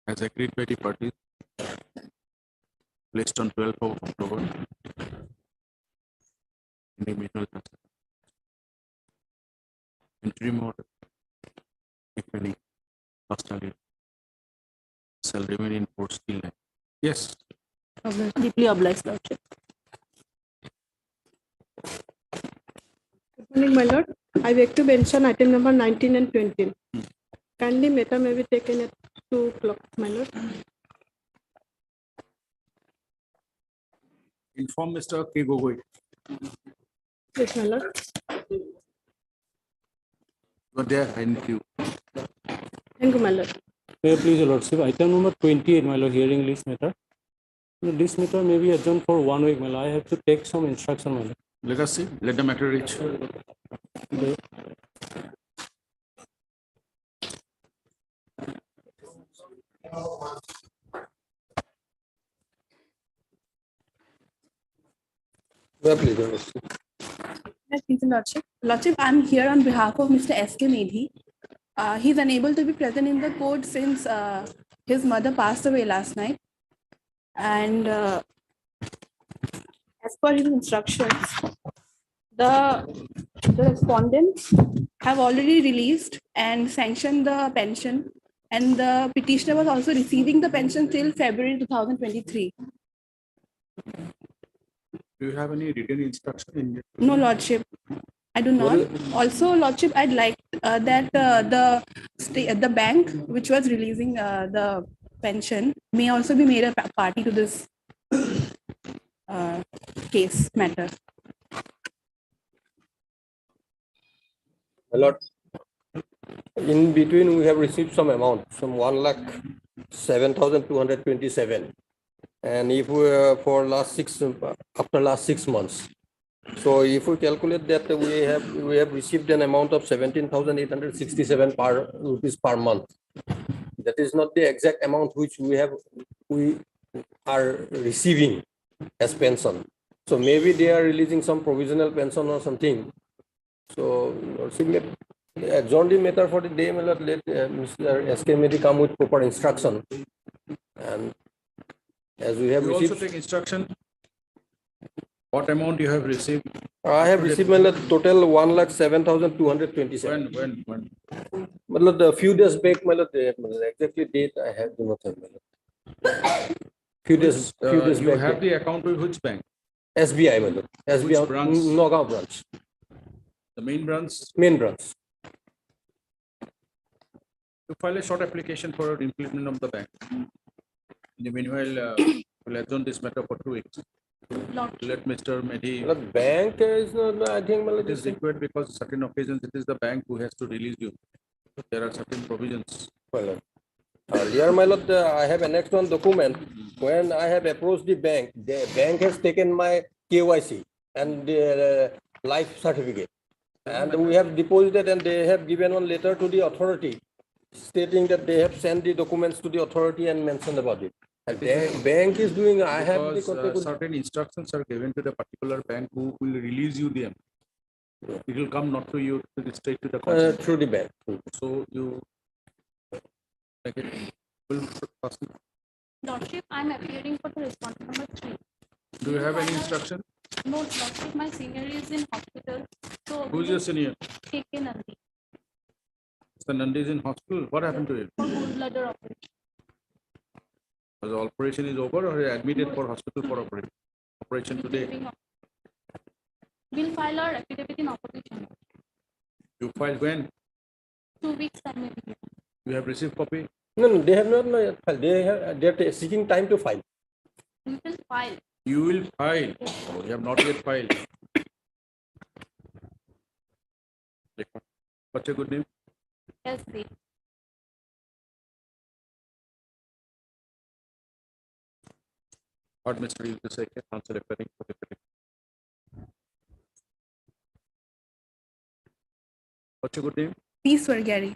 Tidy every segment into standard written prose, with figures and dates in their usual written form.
as agreed by the parties placed on 12th of October in the middle interim order, if any, hostile shall remain in force till then. Yes. Deeply obliged, Lordship. Good morning, my lord. I beg to mention item number 19 and 20. Kindly matter may be taken at 2 o'clock, my lord. Inform Mr. K. Gogoi. Yes, my lord. But there in queue. Thank you, my lord. Please, Your Lordship, item number 28, my lord, hearing list matter. This matter may be adjourned for 1 week, my lord. I have to take some instruction, my lord. Let us see. Let the matter reach. Please, Your Lordship. Yes, please, Lordship. Lordship, I'm here on behalf of Mr. S.K. Medhi. He's unable to be present in the court since his mother passed away last night. And as per his instructions, the respondents have already released and sanctioned the pension, and the petitioner was also receiving the pension till February 2023. Do you have any written instruction in it? No, Lordship, I do not. Also, Lordship, I'd like that the bank which was releasing the pension may also be made a party to this case matter. My lord, in between we have received some amount, some 1,07,227, and if we for after last 6 months, so if we calculate that we have received an amount of 17,867 rupees per month. That is not the exact amount which we are receiving as pension. So maybe they are releasing some provisional pension or something. So, adjourn the matter for the day, let Mr. S.K. Medhi come with proper instruction. And as we have You also received, take instruction. What amount you have received? I have received my total 1,07,227. When? A few days back, my lord, exactly date I have do not have. Few days You back. have the account with which bank? SBI, my lord. SBI branch? Nagaon branch. The main branch. Main branch. You file a short application for implement of the bank. In the meanwhile, we'll adjourn this matter for 2 weeks. Let Mr. Medhi. The bank is not, I think, It is required because certain occasions it is the bank who has to release you. There are certain provisions. well, earlier, my lord, I have annexed one document. When I have approached the bank has taken my KYC and life certificate. And we have deposited and they have given one letter to the authority stating that they have sent the documents to the authority and mentioned about it. And the bank is doing, I have the Because contact with- certain instructions are given to the particular bank who will release you them. It will come not to you, straight to the consulate. through the bank. So you make it. Lordship, I'm appearing for the response number 3. Do you have any instruction? No, Lordship, my senior is in hospital. So Who is your senior? K.K. Nandi The Nandi is in hospital. What happened to him? for gallbladder operation. The operation is over or he admitted for hospital for operation today? We'll file our affidavit in opposition. You filed when? 2 weeks time may be given. You have received copy? No, they have not yet filed. They are seeking time to file. We will file. You will file. Oh, you have not yet filed. What's your good name? Yes, they. What Mr. Yusuf Sekhe, answer appearing for the petition. What's your good name? Peace, Gary.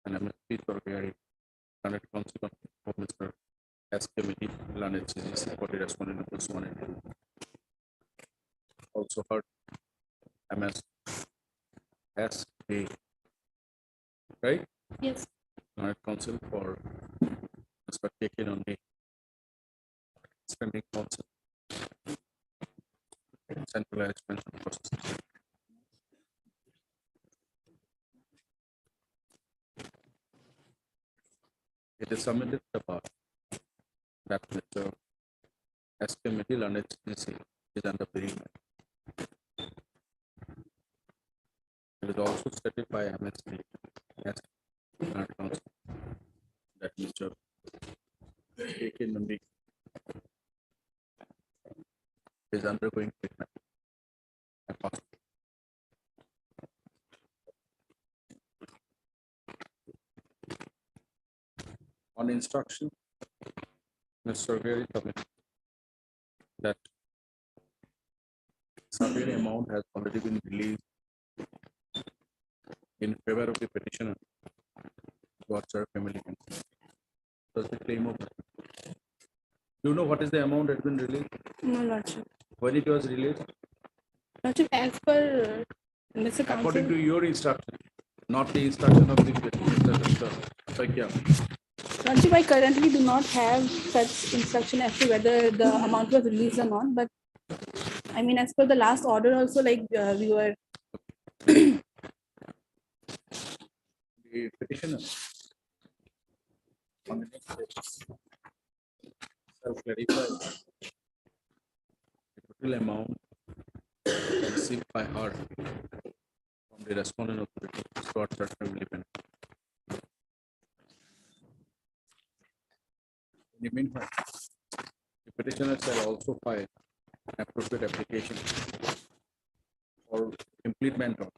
And I'm Pete Gary, Planet Council of Mr. S.K. Medhi, Planet CGC, for the respondent numbers 1 and 2. Also heard MS S.A. Right? Yes. Planet Council for Mr. KK Nandi, spending also centralized pension process. It is submitted to the part that Mr. S.K. Mittal and HDC is under bereavement. It is also stated by MSP as Council that Mr. KK Nandi is undergoing treatment at hospital. On instruction, Mr. Gary submitted that certain amount has already been released in favor of the petitioner towards her family. Does the claim of, do you know what is the amount that has been released? No, Lordship. When it was released? Lordship, as per Mr. According to Council, your instruction, not the instruction of the Mr. Sakya. Lordship, I currently do not have such instruction as to whether the amount was released or not, but I mean, as per the last order also, like we were, The petitioner on the next page shall clarify the total amount received by her from the respondent of the towards her family benefit. In the meanwhile, the petitioner shall also file appropriate application for completement of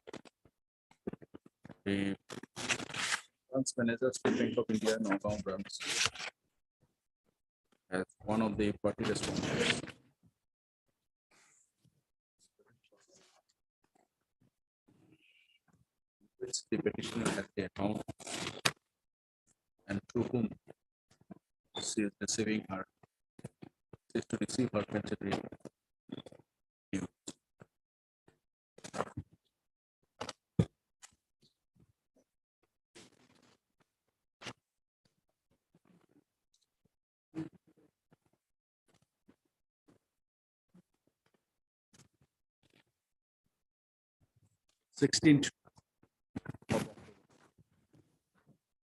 the funds manager State Bank of India Nagaon branch as one of the party respondents. Which the petitioner has the account and through whom she is receiving her, she is to receive her pension due. 16th of October.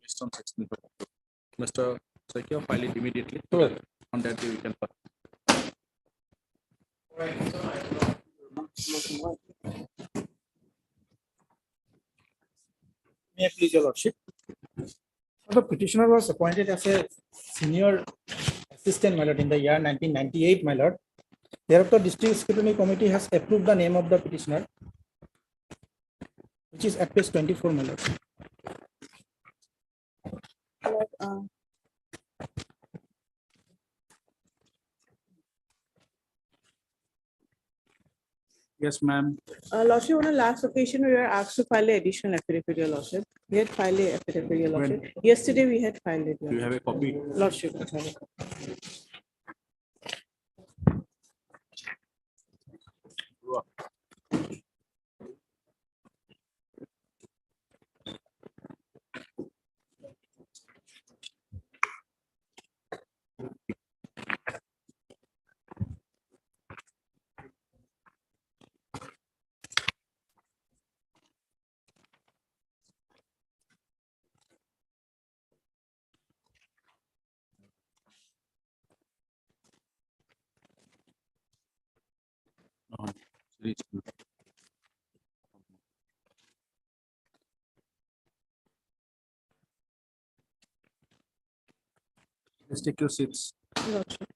Based on 16th of October. Mr. Sakya, file it immediately. Well, On that day we can. May I please, your lordship? The petitioner was appointed as a senior assistant, my lord, in the year 1998, my lord. Thereafter, district scrutiny committee has approved the name of the petitioner, which is at page 24, my lord. Yes, ma'am. Lordship, on the last occasion, we were asked to file an additional affidavit, your lordship. We had filed a affidavit, your When? lordship. Yesterday, we had filed it. your Do you have a copy? Lordship. I have a copy. Reach. Let's take your seats. Lordship.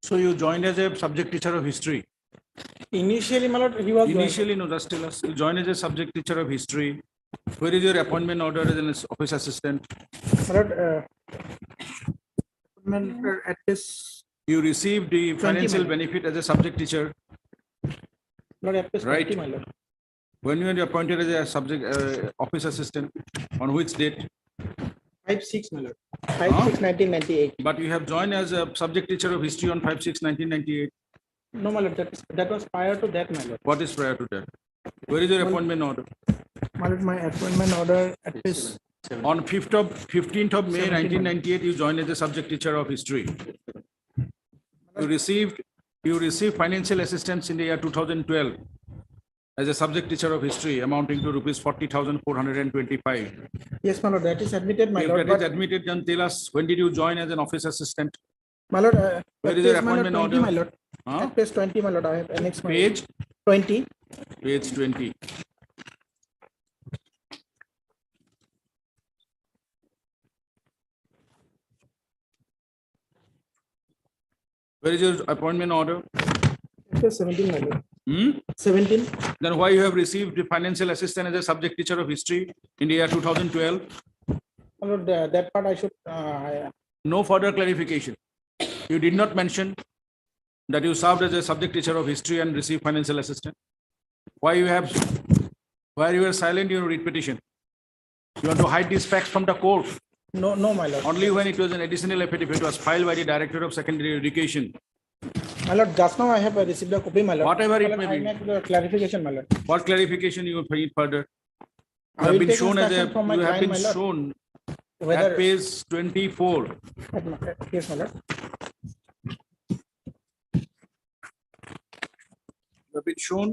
So you joined as a subject teacher of history. Initially, my lord, he was. Initially, no, just tell us. You joined as a subject teacher of history. Where is your appointment order as an office assistant? My lord, appointment letter at this, You received the 20 financial million. benefit as a subject teacher. Lord, at this Right. 20, my lord. When you were appointed as a subject office assistant, on which date? 5/6, my lord. 5/6/1998. But you have joined as a subject teacher of history on 5/6/1998. No, my lord, that was prior to that, my lord. What is prior to that? Where is your appointment order? My lord, my appointment order at this, On 15th of May 1998, you joined as a subject teacher of history. You received financial assistance in the year 2012 as a subject teacher of history amounting to rupees 40,425. yes, my lord, that is admitted, my If lord, that is but, admitted, then tell us, when did you join as an office assistant? my lord, Where at is your page, my lord, appointment 20, order? my lord. Huh? At page 20, my lord, I have annexed my. Page? 20. Page 20. Where is your appointment order? At page 17, my lord. Hmm? 17. Then why you have received the financial assistance as a subject teacher of history in the year 2012? My lord, that part I should, No further clarification. You did not mention that you served as a subject teacher of history and received financial assistance. Why you were silent in your writ petition? You want to hide these facts from the court. no, my lord. Only when it was an additional affidavit was filed by the Director of Secondary Education. My lord, just now I have received a copy, my lord. Whatever it My lord, may I be. make the clarification, my lord. What clarification you need further? I You have will been take shown as instruction from my you have client, been my lord. shown Whether, at page 24. yes, my lord. You have been shown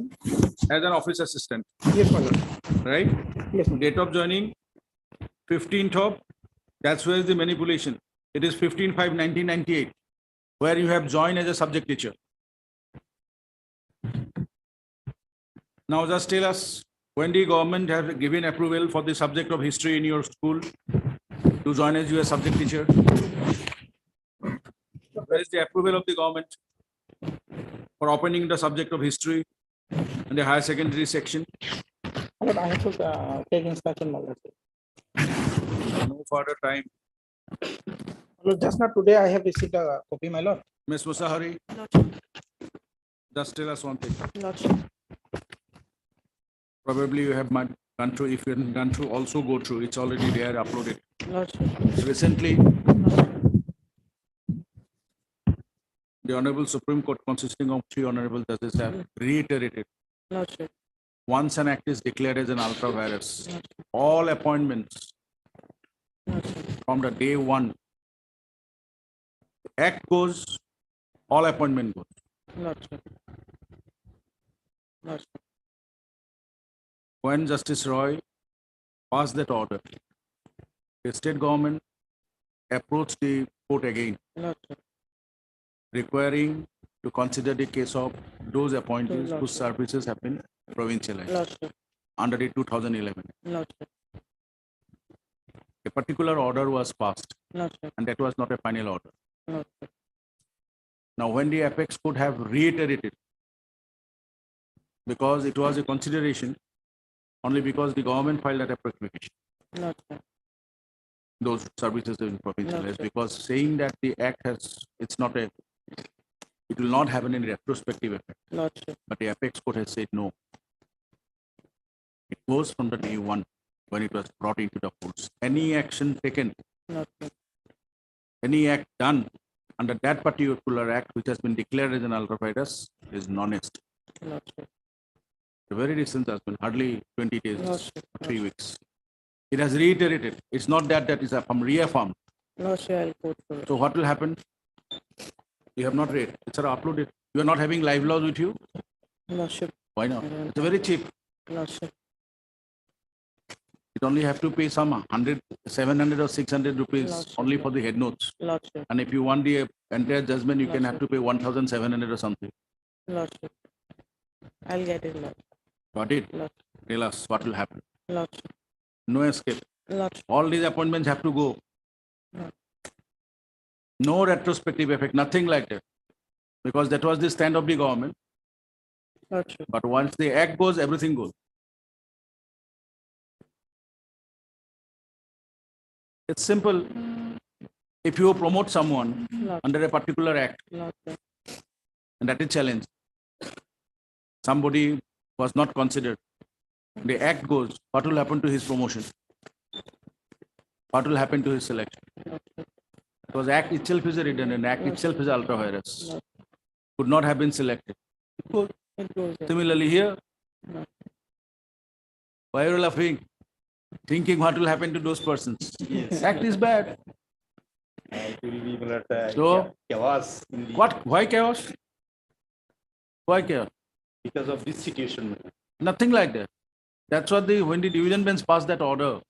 as an office assistant, Yes, my lord. right? Yes, my lord. Date of joining, 15th of, that's where the manipulation. It is 15/5/1998, where you have joined as a subject teacher. Now just tell us, when the government has given approval for the subject of history in your school to join as your subject teacher? Where is the approval of the government for opening the subject of history in the higher secondary section? My lord, I have to take instruction, my lord. No further time. My lord, just now today I have received a copy, my lord. Ms. Musahari, just tell us one thing. Probably you have gone through, if you haven't gone through, also go through. It's already there, uploaded. Recently, the Honorable Supreme Court, consisting of 3 honorable judges, have reiterated, once an act is declared as an ultra virus, all appointments from the day one, act goes, all appointment goes. When Justice Roy passed that order, the state government approached the court again, requiring to consider the case of those appointees whose services have been provincialized under the 2011. A particular order was passed, and that was not a final order. Now, when the apex could have reiterated, because it was a consideration, only because the government filed that application, those services have been provincialized, because saying that the act has, it's not a, it will not have any retrospective effect. But the apex court has said no. It goes from the day one when it was brought into the force. Any action taken, any act done under that particular act which has been declared as an ultra virus is non-est. The very recent has been hardly 20 days, 3 weeks. It has reiterated. It's not that that is reaffirmed. So what will happen? You have not read. It's uploaded. You are not having live laws with you? Why not? It's very cheap. It only have to pay some 100, 700 or 600 rupees only for the head notes. And if you want the entire judgment, you can have to pay 1,700 or something. I'll get it. Got it? Tell us what will happen. No escape. All these appointments have to go. No retrospective effect, nothing like that. because that was the stand of the government. Lordship. But once the act goes, everything goes. It's simple. If you promote someone Lordship. under a particular act, Lordship. and that is challenge, somebody was not considered, the act goes, what will happen to his promotion? What will happen to his selection? Because act itself is a redundant, act itself is ultra virus. Could not have been selected. It goes. Similarly here, why are you laughing? Thinking what will happen to those persons? Act is bad. It will be So, chaos in the, what? Why chaos? Why chaos? because of this situation. Nothing like that. That's what when the division bench passed that order,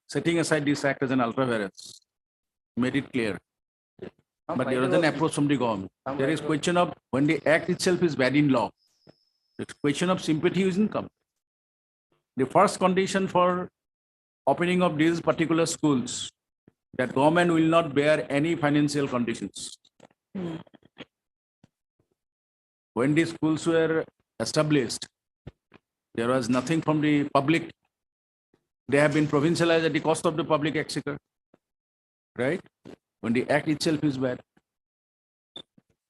setting aside this act as an ultra virus, made it clear. But there is an approach from the government. There is question of when the act itself is bad in law. The question of sympathy isn't come. The first condition for opening of these particular schools, that government will not bear any financial conditions. When these schools were established, there was nothing from the public. They have been provincialized at the cost of the public exchequer, right? When the act itself is bad.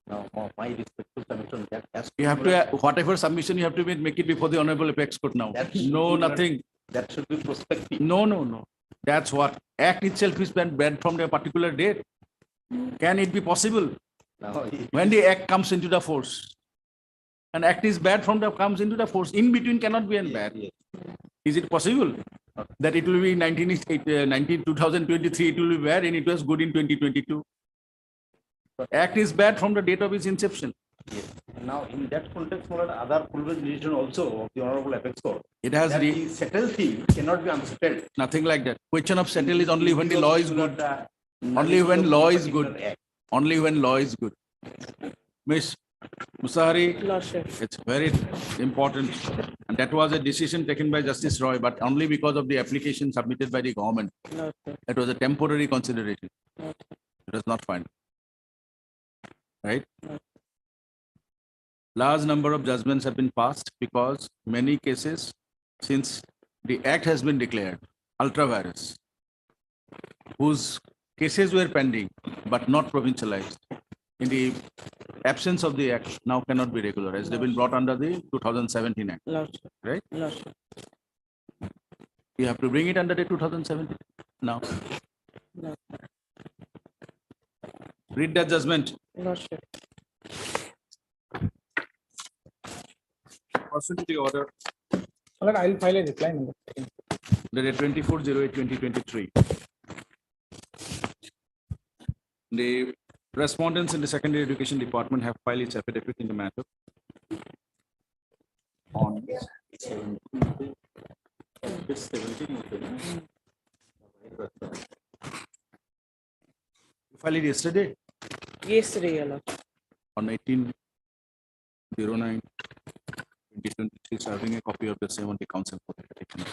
Now, my respectful submission, that has to You have to, whatever submission you have to make it before the Honorable Apex Court now. That should No, be not- nothing. that should be prospective. No. That's what. Act itself is banned from the particular date. Can it be possible? Now, When the act comes into the force, an act is bad from the comes into the force. In between cannot be an bad. yes. Is it possible that it will be 2023, it will be bad and it was good in 2022? Act is bad from the date of its inception. Yes. Now, in that context, one other previous decision also of the Honorable Apex Court, It has that the settled thing cannot be unsettled. nothing like that. Question of settle is only when the law is good. Only Only when law is good. Only when law is good. Miss Musahari, Lordship. it's very important. And that was a decision taken by Justice Roy, but only because of the application submitted by the government. Lordship. It was a temporary consideration. It was not final. Right? Large number of judgments have been passed because many cases, since the act has been declared ultra virus, whose cases were pending but not provincialized, in the absence of the act, now cannot be regularized. They've been brought under the 2017 Act, Lordship. right? Lordship. You have to bring it under the 2017 now. Read that judgment. Lordship. Pursuant to the order Well, I'll file a reply. Number. dated 24/08/2023. The respondents in the secondary education department have filed its affidavit in the matter. On this 17. You filed it yesterday Yesterday, Your Lordship. on 18/09/2023, serving a copy of the same on the council for the protection.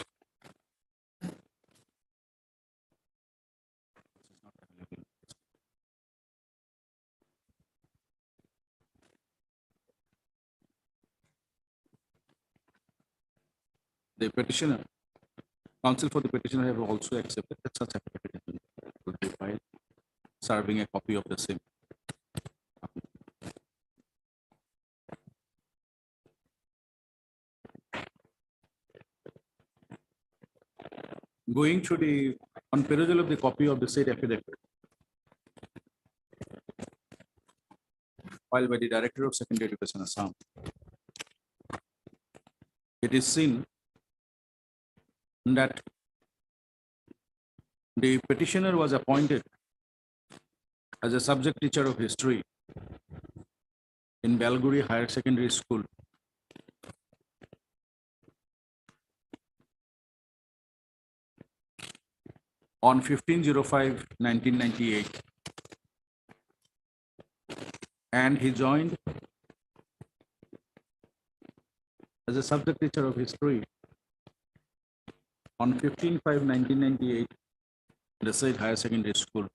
The petitioner, counsel for the petitioner have also accepted that such affidavit will be filed, serving a copy of the same. Going through on perusal of the copy of the said affidavit filed by the Director of Secondary Education, Assam, it is seen that the petitioner was appointed as a subject teacher of history in Belguri Higher Secondary School on 15/05/1998, and he joined as a subject teacher of history on 15/05/1998 in the said higher secondary school.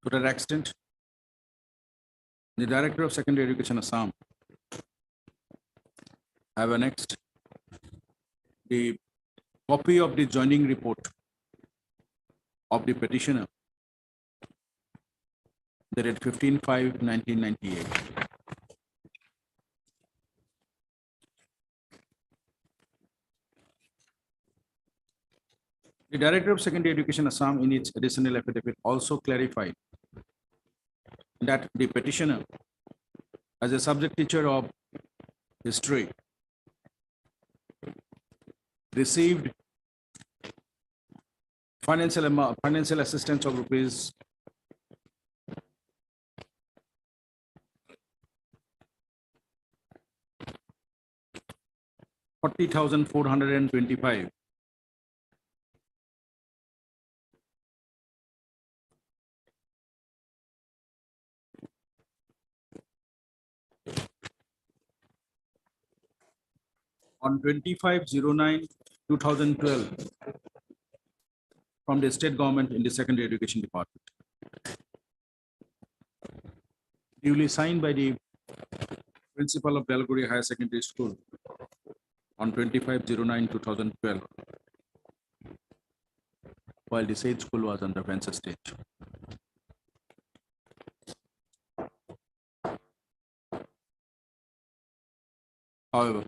To that extent, the Director of Secondary Education Assam have annexed the copy of the joining report of the petitioner dated 15/5/1998. The Director of Secondary Education Assam in its additional affidavit also clarified that the petitioner, as a subject teacher of history, received financial assistance of rupees 40,425 on 25/09/2012 from the state government in the secondary education department, duly signed by the principal of Belguri Higher Secondary School on 25/09/2012, while the said school was under venture stage. However,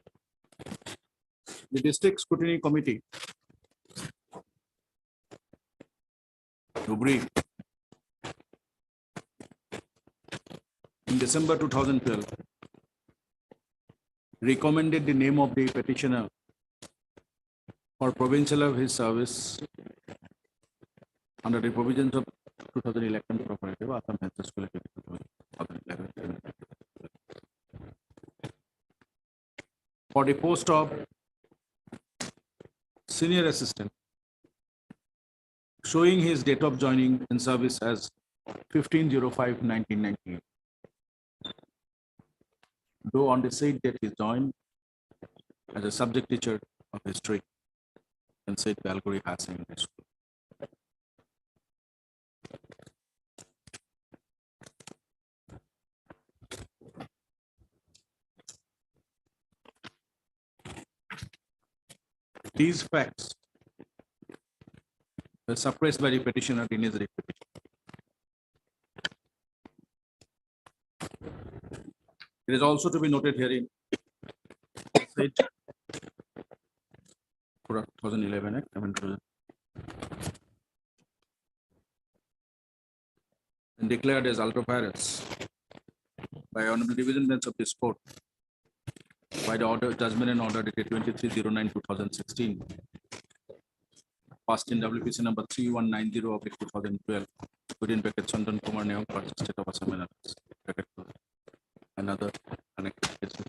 the district scrutiny committee, Dhubri, in December 2012, recommended the name of the petitioner for provincial of his service under the provisions of 2011 Cooperative Assam Venture School Act 2011 for the post of senior assistant, showing his date of joining in service as 15/05/1998. Though on the said date he joined as a subject teacher of history in said Belguri Higher Secondary School. These facts were suppressed by the petitioner in his petition. It is also to be noted herein said for 2011 Act, and declared as ultra vires by Honorable Division Bench of this Court by the order, judgment and order dated 23/09/2016, passed in WPC number 3190 of 2012, within bracket Chandan Kumar Nehok versus State of Assam and others, bracket close, and other connected cases.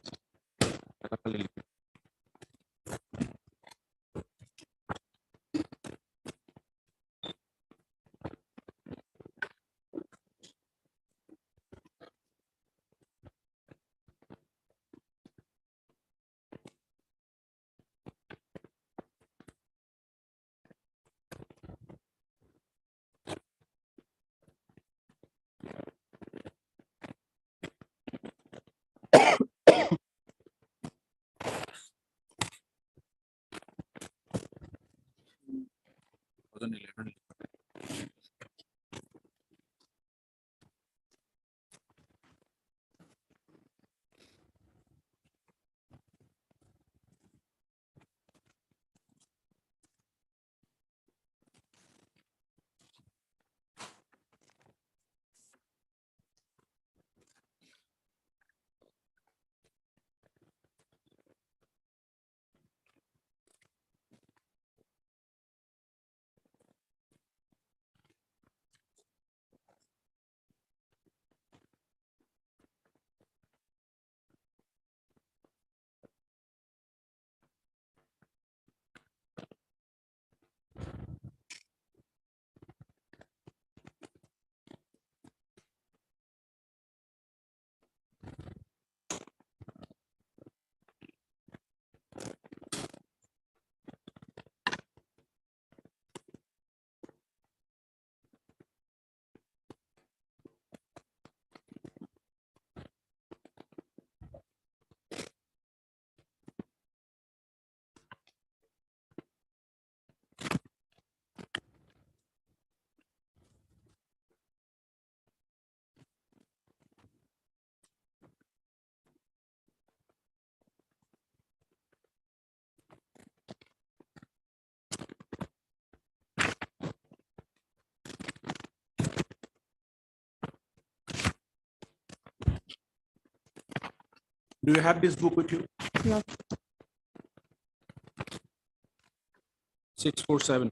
Do you have this book with you? No. 647.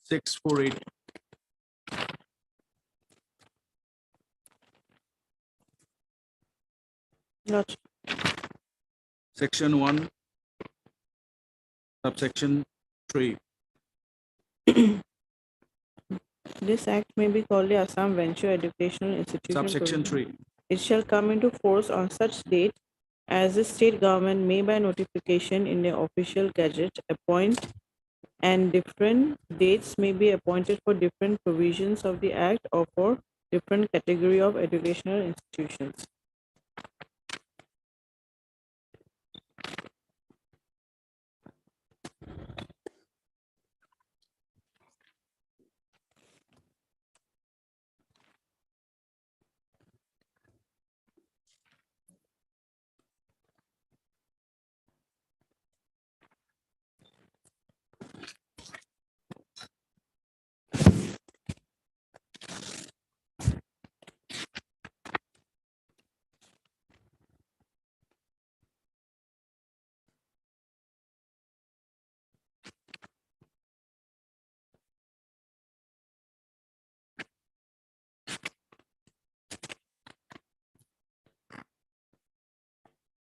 Six, 4, 8. Not Section 1, subsection 3. this act may be called the Assam Venture Educational Institution. Subsection Provision. 3. It shall come into force on such date as the state government may by notification in the official gazette appoint, and different dates may be appointed for different provisions of the act or for different category of educational institutions.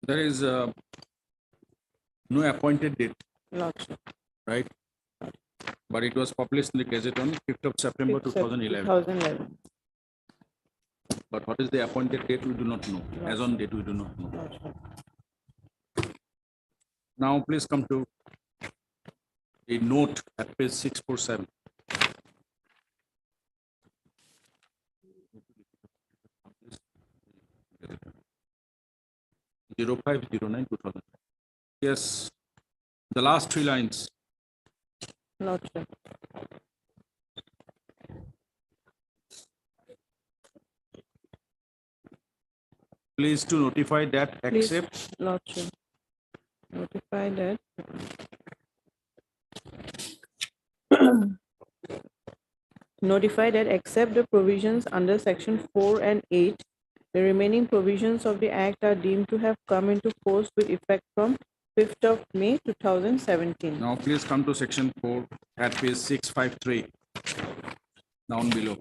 There is no appointed date, Lordship. right? But it was published in the Gazette on 5th of September 2011. 2011. But what is the appointed date, we do not know. As on date, we do not know. Lordship. Now, please come to the note at page 647. Zero 0509 2000. Yes, the last 3 lines. Lordship. Please to notify that Please. except Lordship. Notify that notify that except the provisions under section 4 and 8, the remaining provisions of the act are deemed to have come into force with effect from 5th of May 2017. now please come to section 4 at page 653. Down below.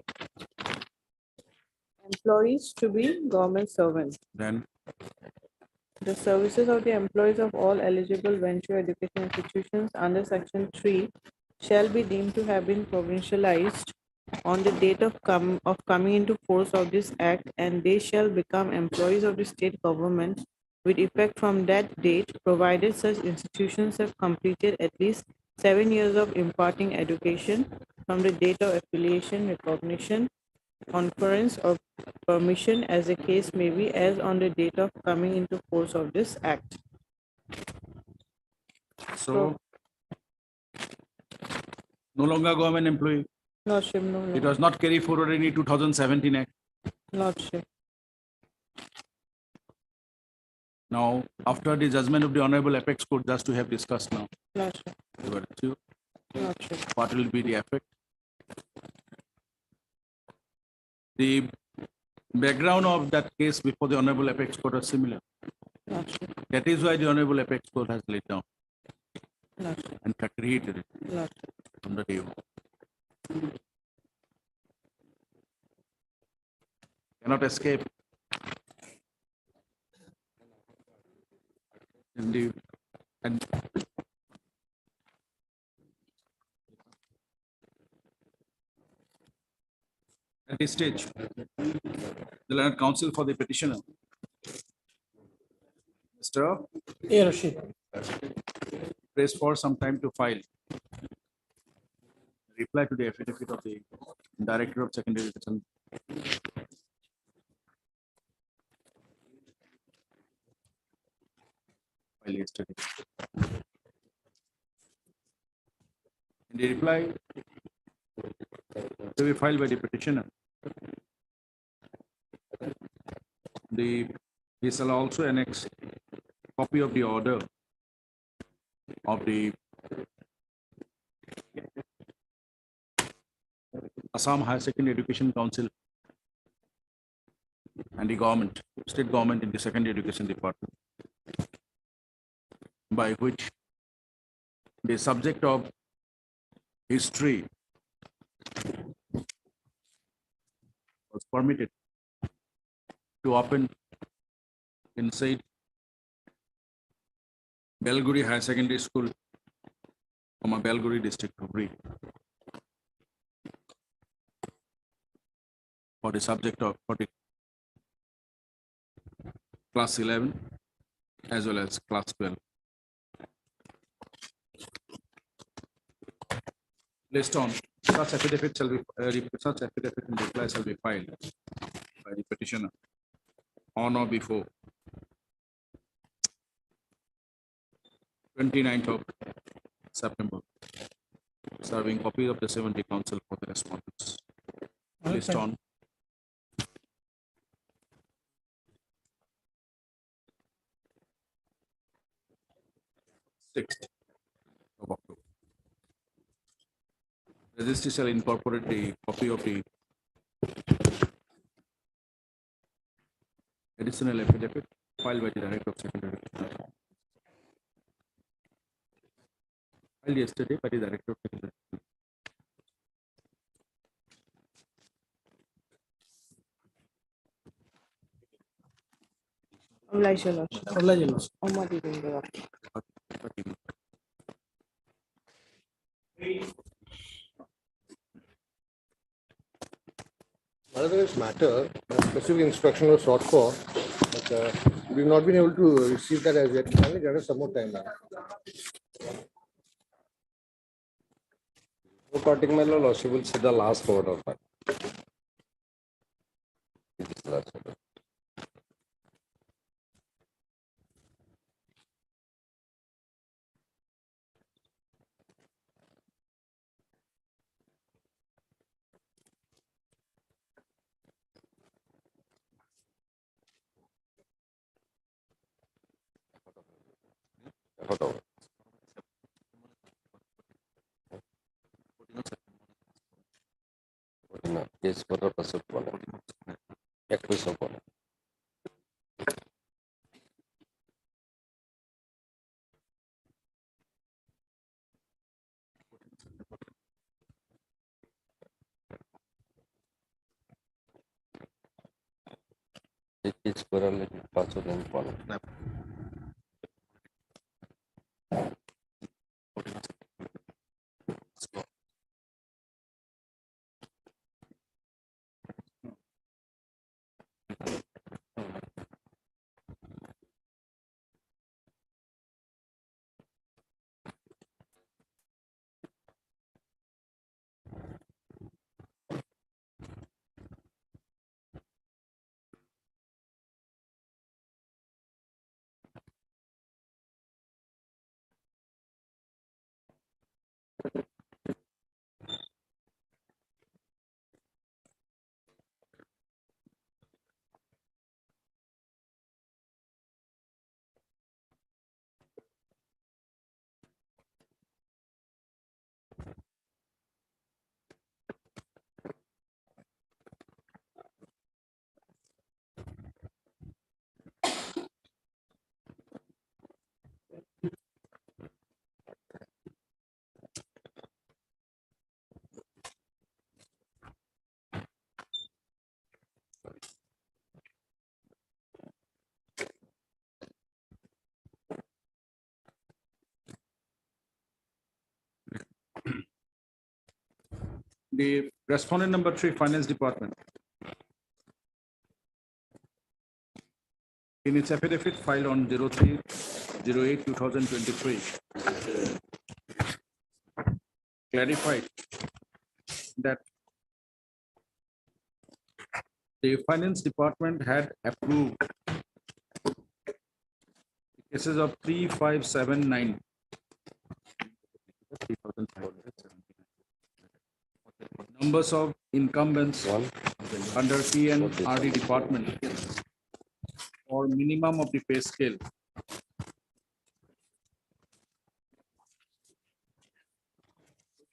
Employees to be government servants. Then The services of the employees of all eligible venture education institutions under section 3 shall be deemed to have been provincialized on the date of coming into force of this act, and they shall become employees of the state government with effect from that date, provided such institutions have completed at least 7 years of imparting education from the date of affiliation, recognition, conference, or permission, as the case may be, as on the date of coming into force of this act. so no longer government employee. Lordship, no, It no, was not carried forward any 2017 act. Lordship. Now, after the judgment of the Honorable Apex Court, just to have discussed now, Lordship, Lordship. what will be the effect? The background of that case before the Honorable Apex Court are similar. Lordship, That is why the Honorable Apex Court has laid down Lordship, and reiterated it Lordship. from the day one. Cannot escape. Indeed. And at this stage, the learned counsel for the petitioner, Mr. A. Rashid. Prays for some time to file reply to the affidavit of the Director of Secondary Education. Filed yesterday. In the reply to be filed by the petitioner, he shall also annex copy of the order of the Assam Higher Secondary Education Council and the government, state government in the secondary education department, by which the subject of history was permitted to open inside Belguri High Secondary School from a Belguri district, Hubli, for the subject of for the class 11 as well as class 12. List on such affidavit shall be such affidavit and reply shall be filed by the petitioner on or before 29th of September, serving copies of the 70 council for the respondents. List on 6th of October. Registry shall incorporate the copy of the additional affidavit filed by the Director of Secondary Education. Filed yesterday by the Director of Secondary Education. Oblige your lordship. Oblige your lordship. Omadi Dindora. Another this matter, a specific instruction was sought for, but we've not been able to receive that as yet. Can we get us some more time now? No particular law, she will see the last word of that. This is the last word. Whatever. না case করার পাশে বলে 21 বলে case করার লাগে 5 দিন বলে The respondent number 3, Finance Department, in its affidavit filed on 03/08/2023, clarified that the Finance Department had approved cases of 3579. 3,579. Numbers of incumbents under PNRD department or minimum of the pay scale.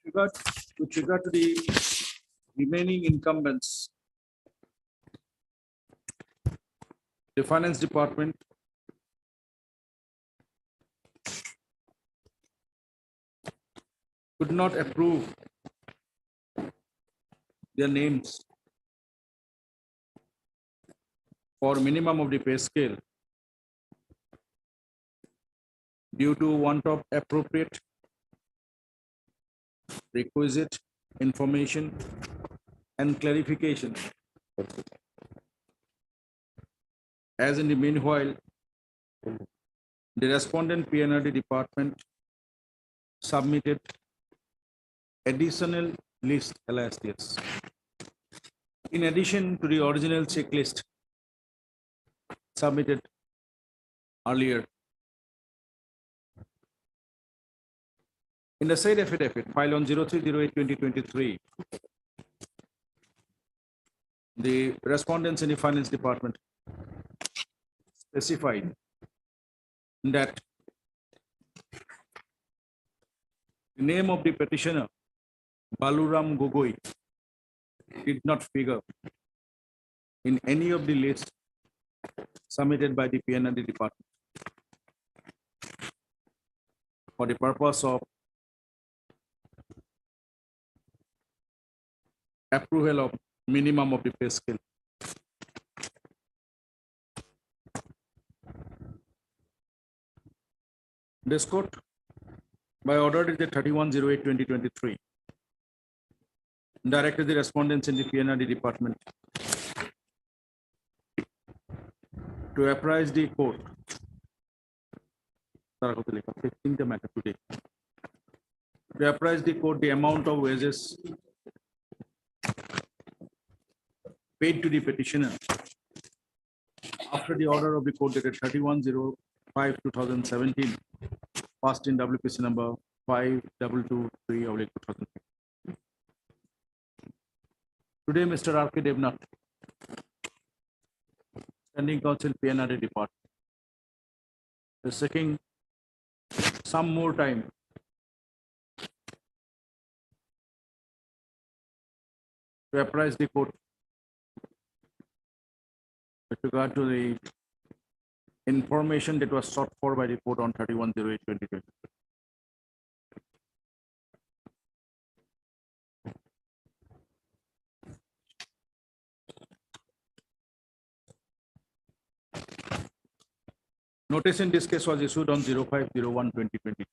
With regard to the remaining incumbents. The Finance Department could not approve their names for minimum of the pay scale due to want of appropriate requisite information and clarification. As in the meanwhile, the respondent PNRD department submitted additional list LSTS. In addition to the original checklist submitted earlier. In the said affidavit filed on 03/08/2023, the respondents in the Finance Department specified that the name of the petitioner, Baluram Gogoi, did not figure in any of the lists submitted by the PNRD department for the purpose of approval of minimum of the pay scale. This court, by order dated 31/08/2023, directed the respondents in the PNRD department to apprise the court. Fixing the matter today. To apprise the court the amount of wages paid to the petitioner after the order of the court dated 31/05/2017, passed in WPC number 5223/2000. Today, Mr. R.K. Devnath, Standing Counsel PNRD Department, is seeking some more time to apprise the court with regard to the information that was sought for by the court on 31/08/2020. Notice in this case was issued on 05/01/2022.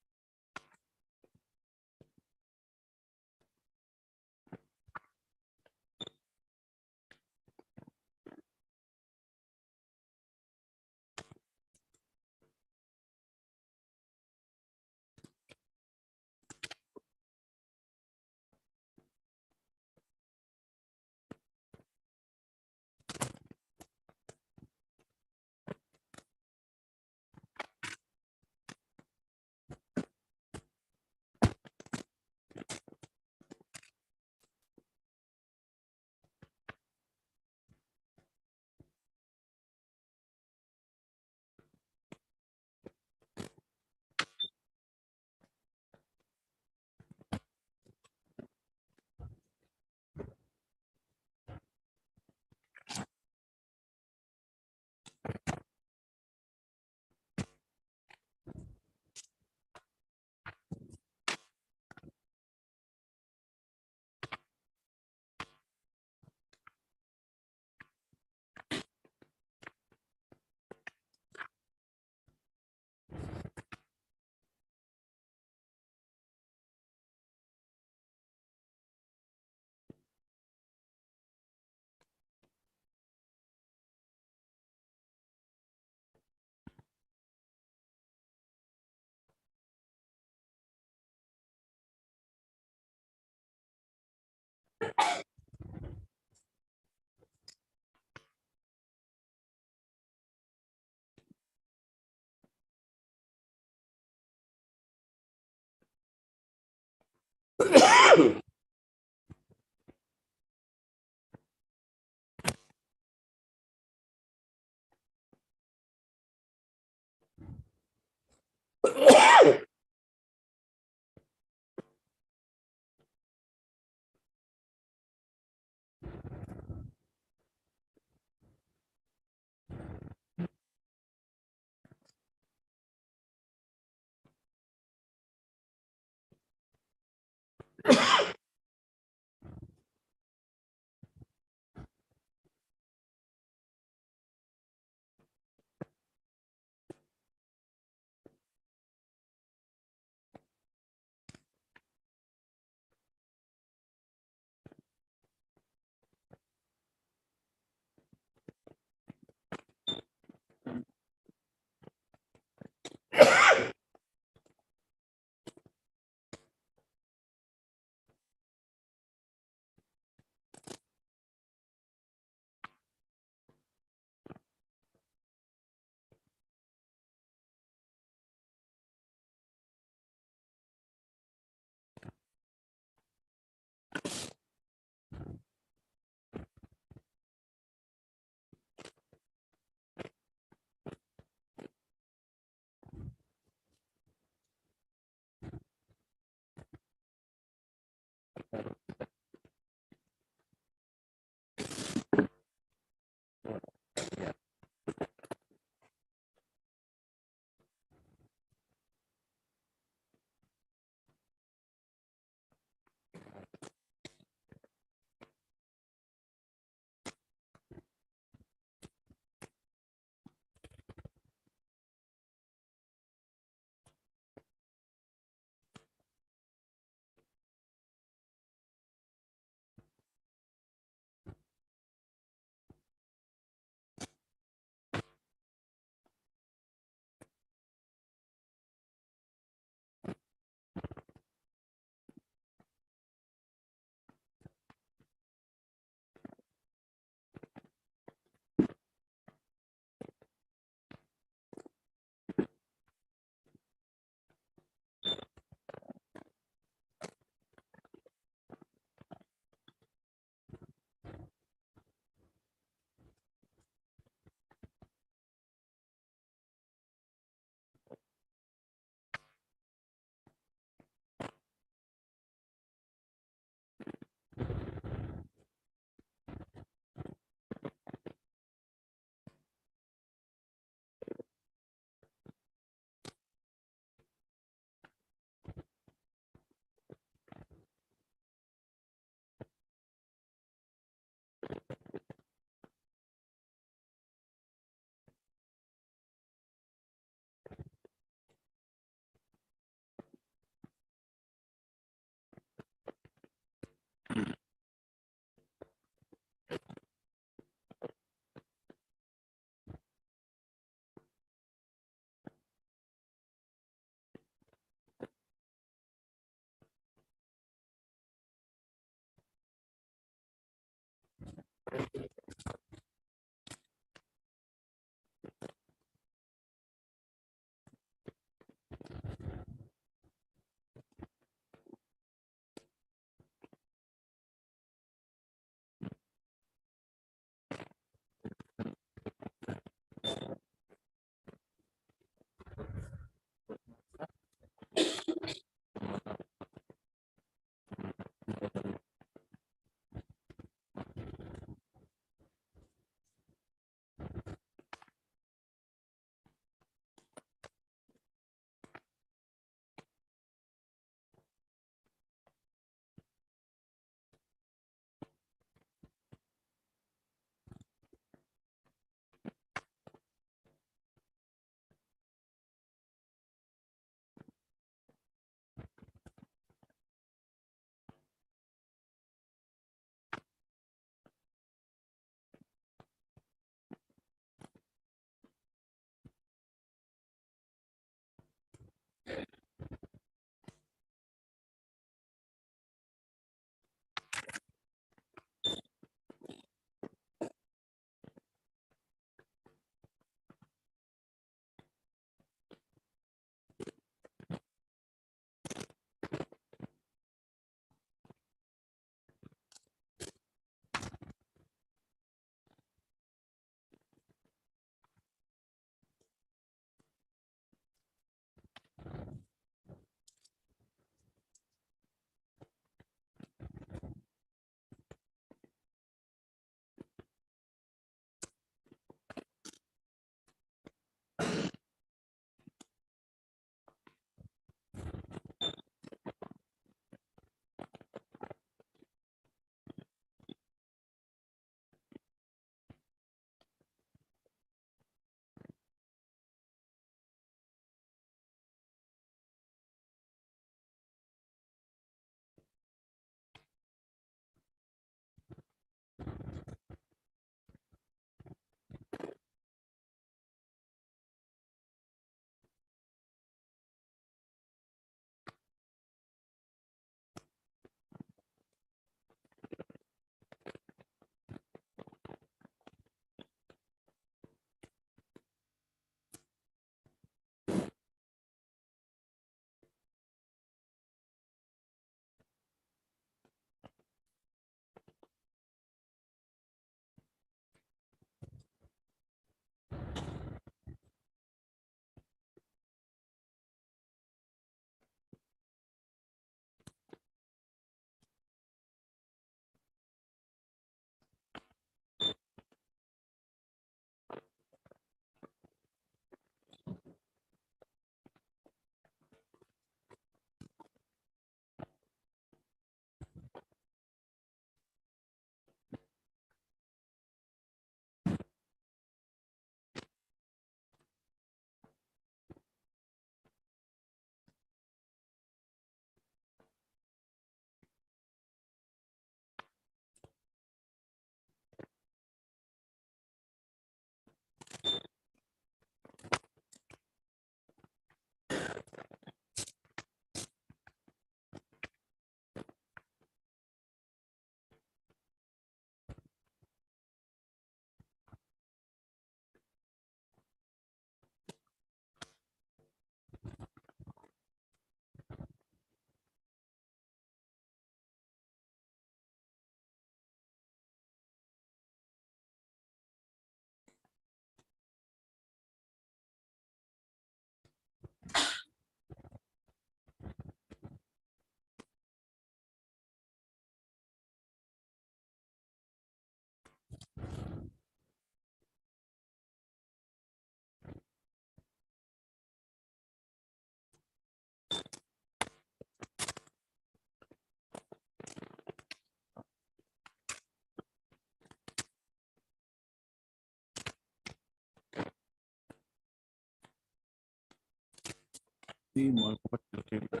মই ক'ৰবাত located.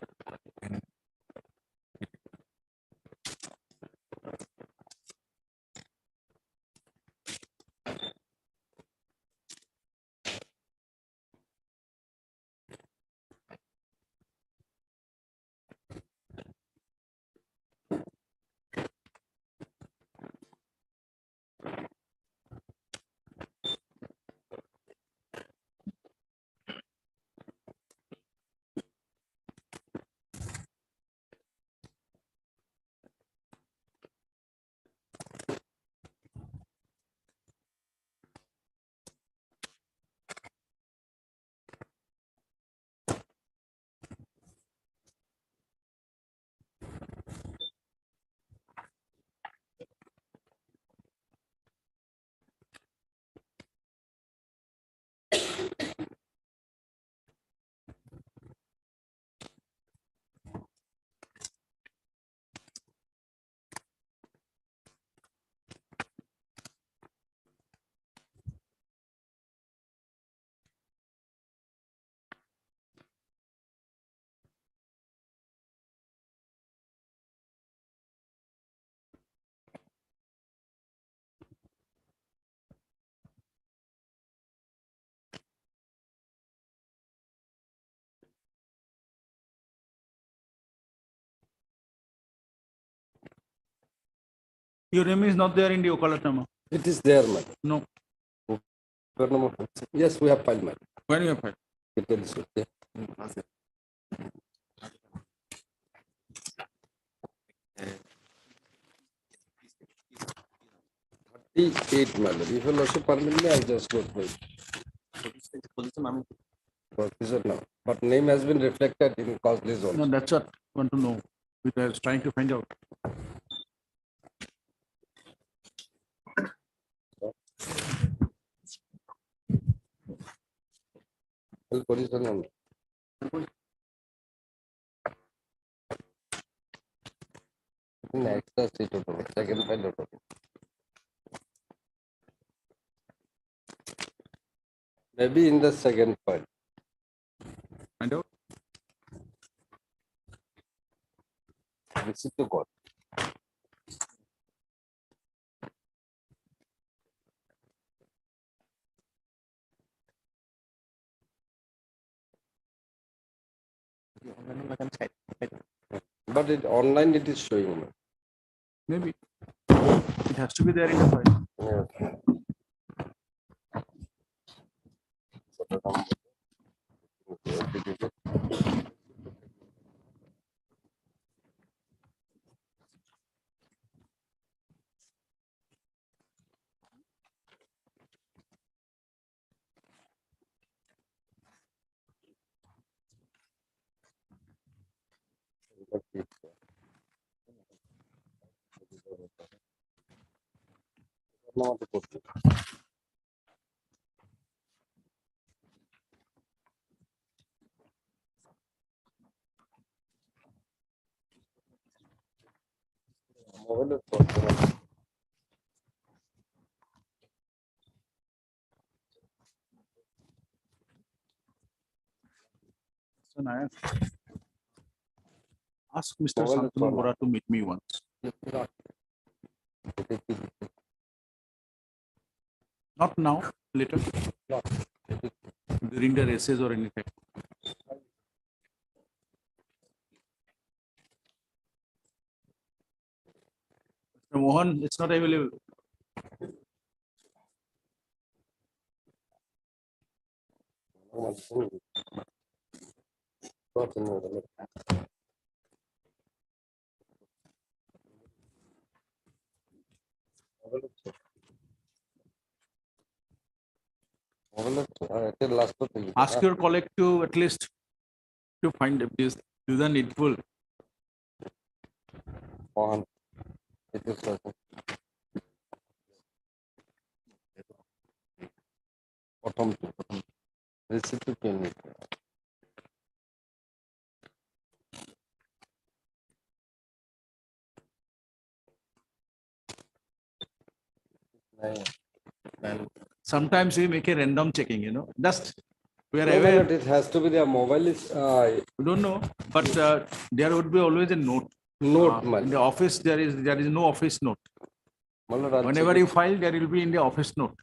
Your name is not there in the Okalatnama. It is there, madam. No. Yes, we have filed, madam. When you have filed? It is okay. 38, madam. If you also permit me, I'll just go through it. Position now. But name has been reflected in cause list also. No, that's what I want to know. Which I was trying to find out. Well, position number. In extra seat auto, second file auto. Maybe in the second file. Find out. Receipt to court. But it online it is showing. Maybe. It has to be there in the file. Yes. So now ask Mr. Mobile Santanu phone. Bora to meet me once. Not now, later. During the races or anything. Mr. Mohan, it's not available. Ask your colleague to at least to find if this do the needful. On. It is certain. Bottom two. Receipt to payment. Sometimes we make a random checking, just We are No, my aware, lord, it has to be their mobile is, we don't know, but there would be always a note. note, my In the lord. office, there is no office note. My lord, I'll Whenever check you it. file, there will be in the office note.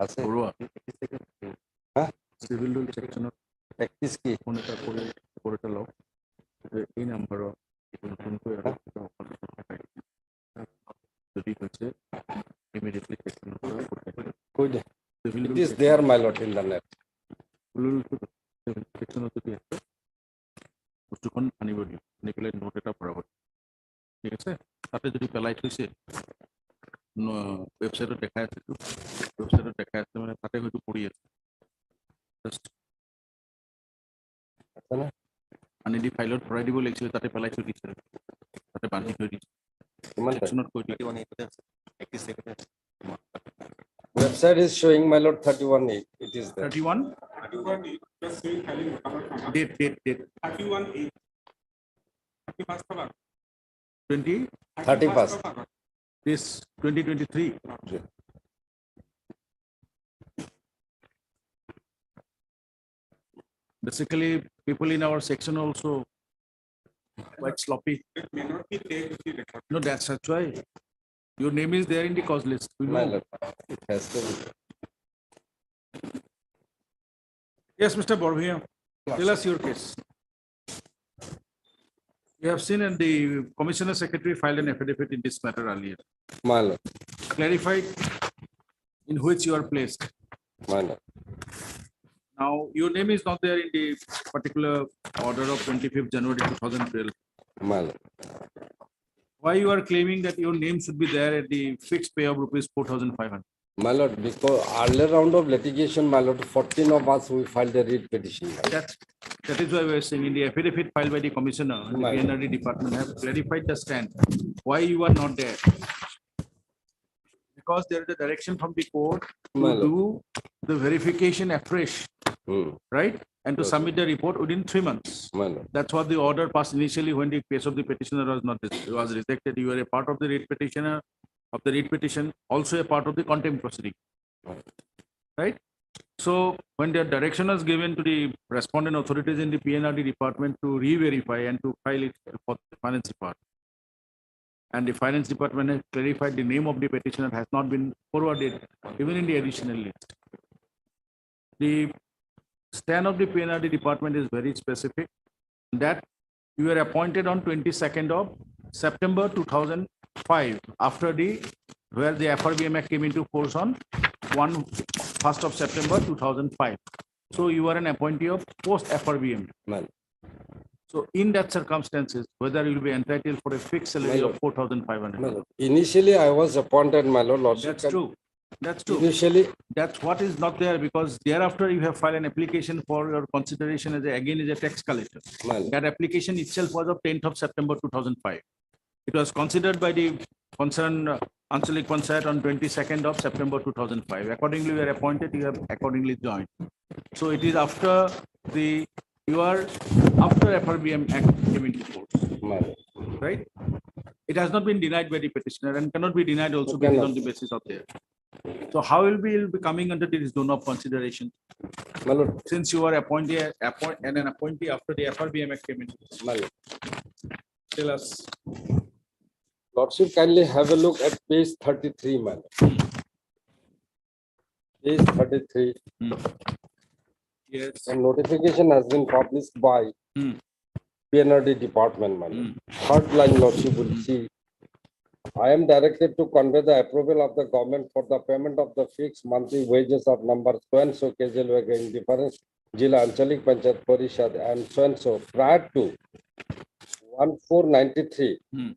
আছে? Borua. হ্যাঁ? Civil rule section Practice কি? phone এটা করে এটা লও যে এই নাম্বারও নতুনকৈ আৰু কিবা offer থাকে। যদি হৈছে immediately section কই দে? civil It rule is there, my lord, in the net. section যদি আছে বস্তুখন আনিব দিওঁ আনি পেলাই নোট এটা ভৰাব দিওঁ। ঠিক আছে তাতে যদি পেলাই থৈছে ৱেবছাইটত দেখাই আছে ৱেবছাইটত দেখাই আছে মানে তাতে হয়তো পৰি আছে Just আছে না? আনি দি ফাইলত ভৰাই দিব লাগিছিল তাতে পেলাই থৈ দিছে তাতে বান্ধি থৈ দিছে কিমান time? সেকশ্যনত কৈ দিয়ে Website is showing, my lord, 31.8. It is there. 31 date 20 31st. this 2023 basically people in our section also quite sloppy. No, that's why your name is there in the cause list. We My know. lord, it has to be. Yes, Mr. Borbhia, tell us your case. You have seen and the Commissioner Secretary filed an affidavit in this matter earlier. My lord, Clarified in which you are placed. my lord. Now, your name is not there in the particular order of 25th January 2012. My lord. Why you are claiming that your name should be there at the fixed pay of rupees 4,500? My lord, because earlier round of litigation, my lord, 14 of us, we filed a writ petition. my lord. That is why we are saying in the affidavit filed by the commissioner, and the Right. PNRD department have clarified the stand. Why you are not there? Because there is a direction from the court My to lord. do the verification afresh, Hmm, right? And to Yes, submit the report within 3 months. my lord. That's what the order passed initially when the case of the petitioner was rejected. You are a part of the writ petitioner of the writ petition, also a part of the contempt proceeding. Right? So when the direction was given to the respondent authorities in the PNRD department to re-verify and to file it for the finance department. And the finance department has clarified the name of the petitioner has not been forwarded even in the additional list. The stand of the PNRD department is very specific that you were appointed on 22nd of September 2005 after where the FRBM Act came into force on 1st of September 2005. So you are an appointee of post FRBM. My lord. So in that circumstances, whether you will be entitled for a fixed salary My of lord. 4,500. My lord. Initially, I was appointed, my lord. Lordship. That's true. That's true. Initially, That's what is not there because thereafter you have filed an application for your consideration as again as a tax collector. my lord. That application itself was of 10th of September 2005. It was considered by the concerned Anchalik Panchayat on 22nd of September 2005. Accordingly, you are appointed, you have accordingly joined. So it is after after FRBM Act came into force, My lord. right? It has not been denied by the petitioner and cannot be denied also It based cannot. on the basis of there. So how will be coming under this zone of consideration My lord. since you are an appointee after the FRBM Act came into force? My lord. Tell us. Lordship, kindly have a look at page 33, my lord. Page 33. Yes. A notification has been published by Hmm. PNRD department, my lord. Third line, Lordship will see. I am directed to convey the approval of the government for the payment of the fixed monthly wages of number so and so Kejalwega in difference Jila Anchalik Panchayat Parishad and so prior to 1493 Hmm.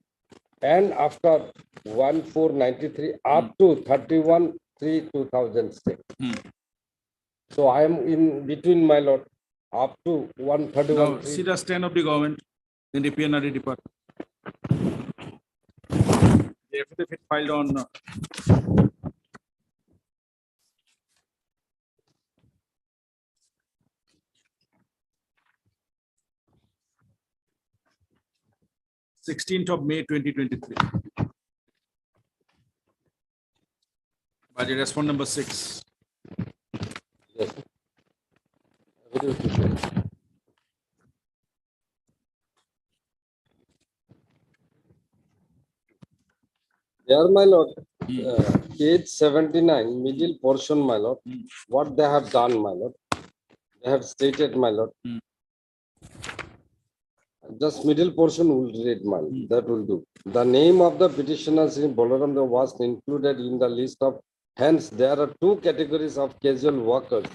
and after 1493 up to 31/3/2006. Hmm. So I am in between, my lord, up to Now 131. see the stand of the government in the PNRD department. The affidavit filed on 16th of May 2023. Budget response number 6. Yes. Affidavit. There, my lord, page 79, middle portion, my lord, what they have done, my lord. They have stated, my lord. Just middle portion will read, my lord. That will do. The name of the petitioners in Bolaram was included in the list of, hence there are two categories of casual workers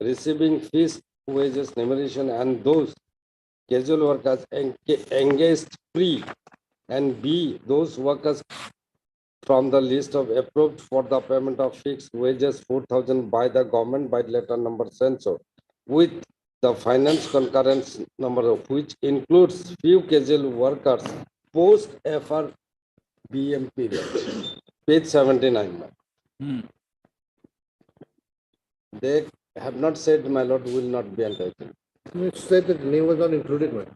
receiving fees, wages, remuneration, and those casual workers engaged free, and B, those workers from the list of approved for the payment of fixed wages 4,000 by the government by letter number censor with the finance concurrence number of which includes few casual workers post FRBM period. Page 79. Hmm. They have not said, my lord, will not be entitled. It said that the name was not included, man.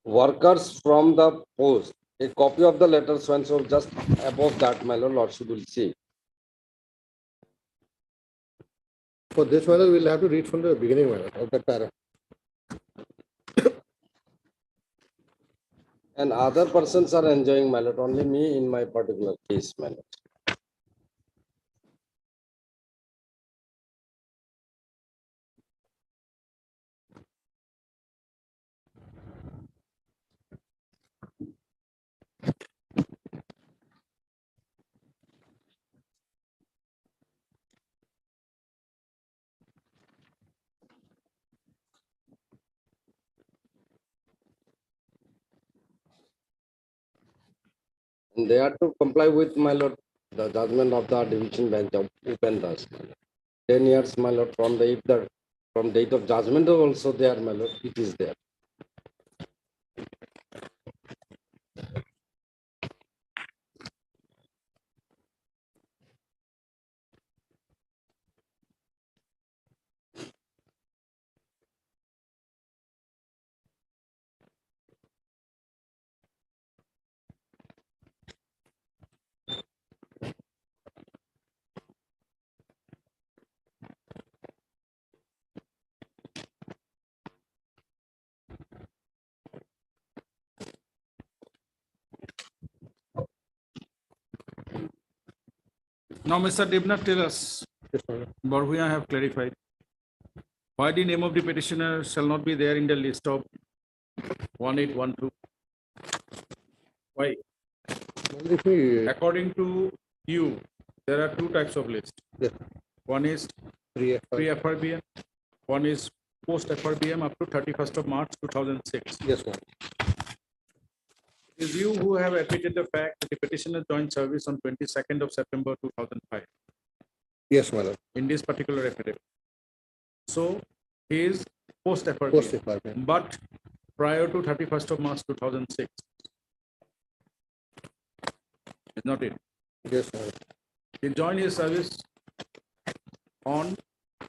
Workers from the post. A copy of the letter so just above that, my lord, lordship will see. For this one, we'll have to read from the beginning, man, of that paragraph. And other persons are enjoying, my lord, only me in my particular case, my lord. And they are to comply with, my lord, the judgment of the division bench of Upendas. 10 years, my lord, from the, if the, from date of judgment also there, my lord, it is there. Now, Mr. Debnath, tell us, but we have clarified. Why the name of the petitioner shall not be there in the list of 1812? Why? Only if we According to you, there are two types of list. Yes. One is pre-FRBM, one is post-FRBM up to 31st of March 2006. yes, ma'am. It is you who have admitted the fact that the petitioner joined service on 22nd of September 2005 Yes, madam. in this particular affidavit. So he is Post post-FRBM, department. but prior to 31st of March 2006. Is not it? Yes, madam. He joined his service on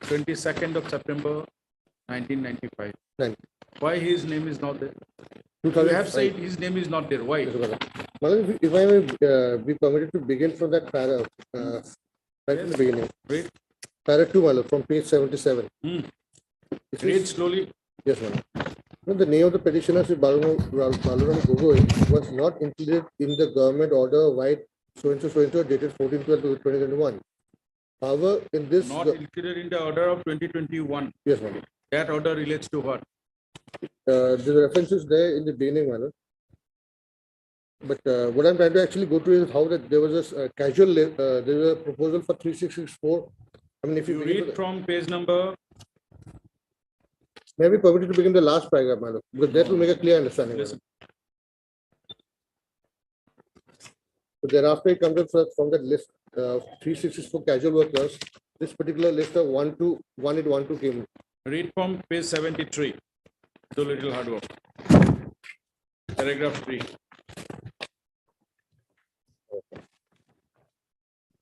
22nd of September 1995. Right. Why his name is not there? You 2005. have said his name is not there. Why? Yes, madam. Madam, if I may be permitted to begin from that paragraph, right from the beginning. Read, Paragraph 2, madam, from page 77. It read is- slowly. Yes, madam. When the name of the petitioner, Sri Balaram Gogoi, was not included in the government order white so-and-so dated 14/12/2021. However, in this, Not included in the order of 2021. yes, madam. That order relates to what? The reference is there in the beginning, madam. But what I'm trying to actually go to is how that there was a casual, there was a proposal for 3664. I mean, if you You begin read with- from page number, may I be permitted to begin the last paragraph, madam, because that will make a clear understanding. madam. listen, So thereafter, it comes up from that list, 3664 casual workers. This particular list of 1812 came. read from page 73. Do little hard work. Paragraph 3.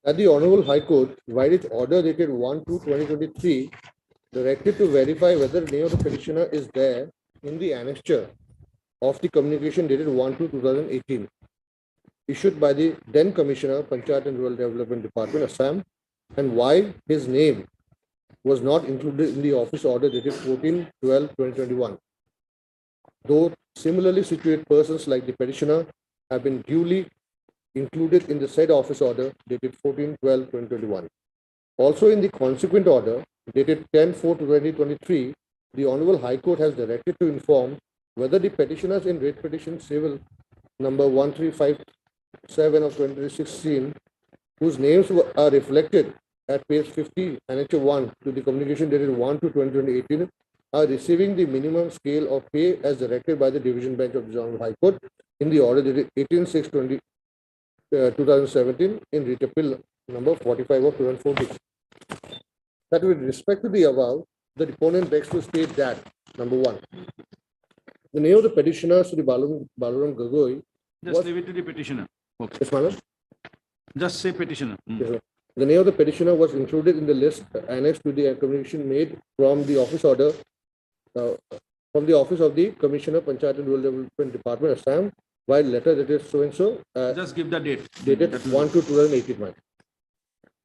That the Honorable High Court, by its order dated 1/2/2023, directed to verify whether the name of the petitioner is there in the annexure of the communication dated 1/2/2018, issued by the then Commissioner, Panchayat and Rural Development Department, Assam, and why his name was not included in the office order dated 14/12/2021. Though similarly situated persons like the petitioner have been duly included in the said office order dated 14/12/2021. Also in the consequent order dated 10/4/2023, the Honorable High Court has directed to inform whether the petitioners in writ petition civil number 1357 of 2016, whose names are reflected at page 50, Annex 1 to the communication dated 1/2/2018, are receiving the minimum scale of pay as directed by the Division Bench of the Honorable High Court in the order dated 18/6/2017 in writ appeal number 45 of 2014. That with respect to the above, the deponent begs to state that, number one, the name of the petitioner, Sri Balaram Gogoi, Just was- leave it to the petitioner. Okay, yes, madam? just say petitioner. Yes, sir. The name of the petitioner was included in the list annexed to the communication made from the office order, from the office of the Commissioner, Panchayat and Rural Development Department, Assam, while letter dated so-and-so, Just give the date. dated That will- 1/2/2018. ma'am.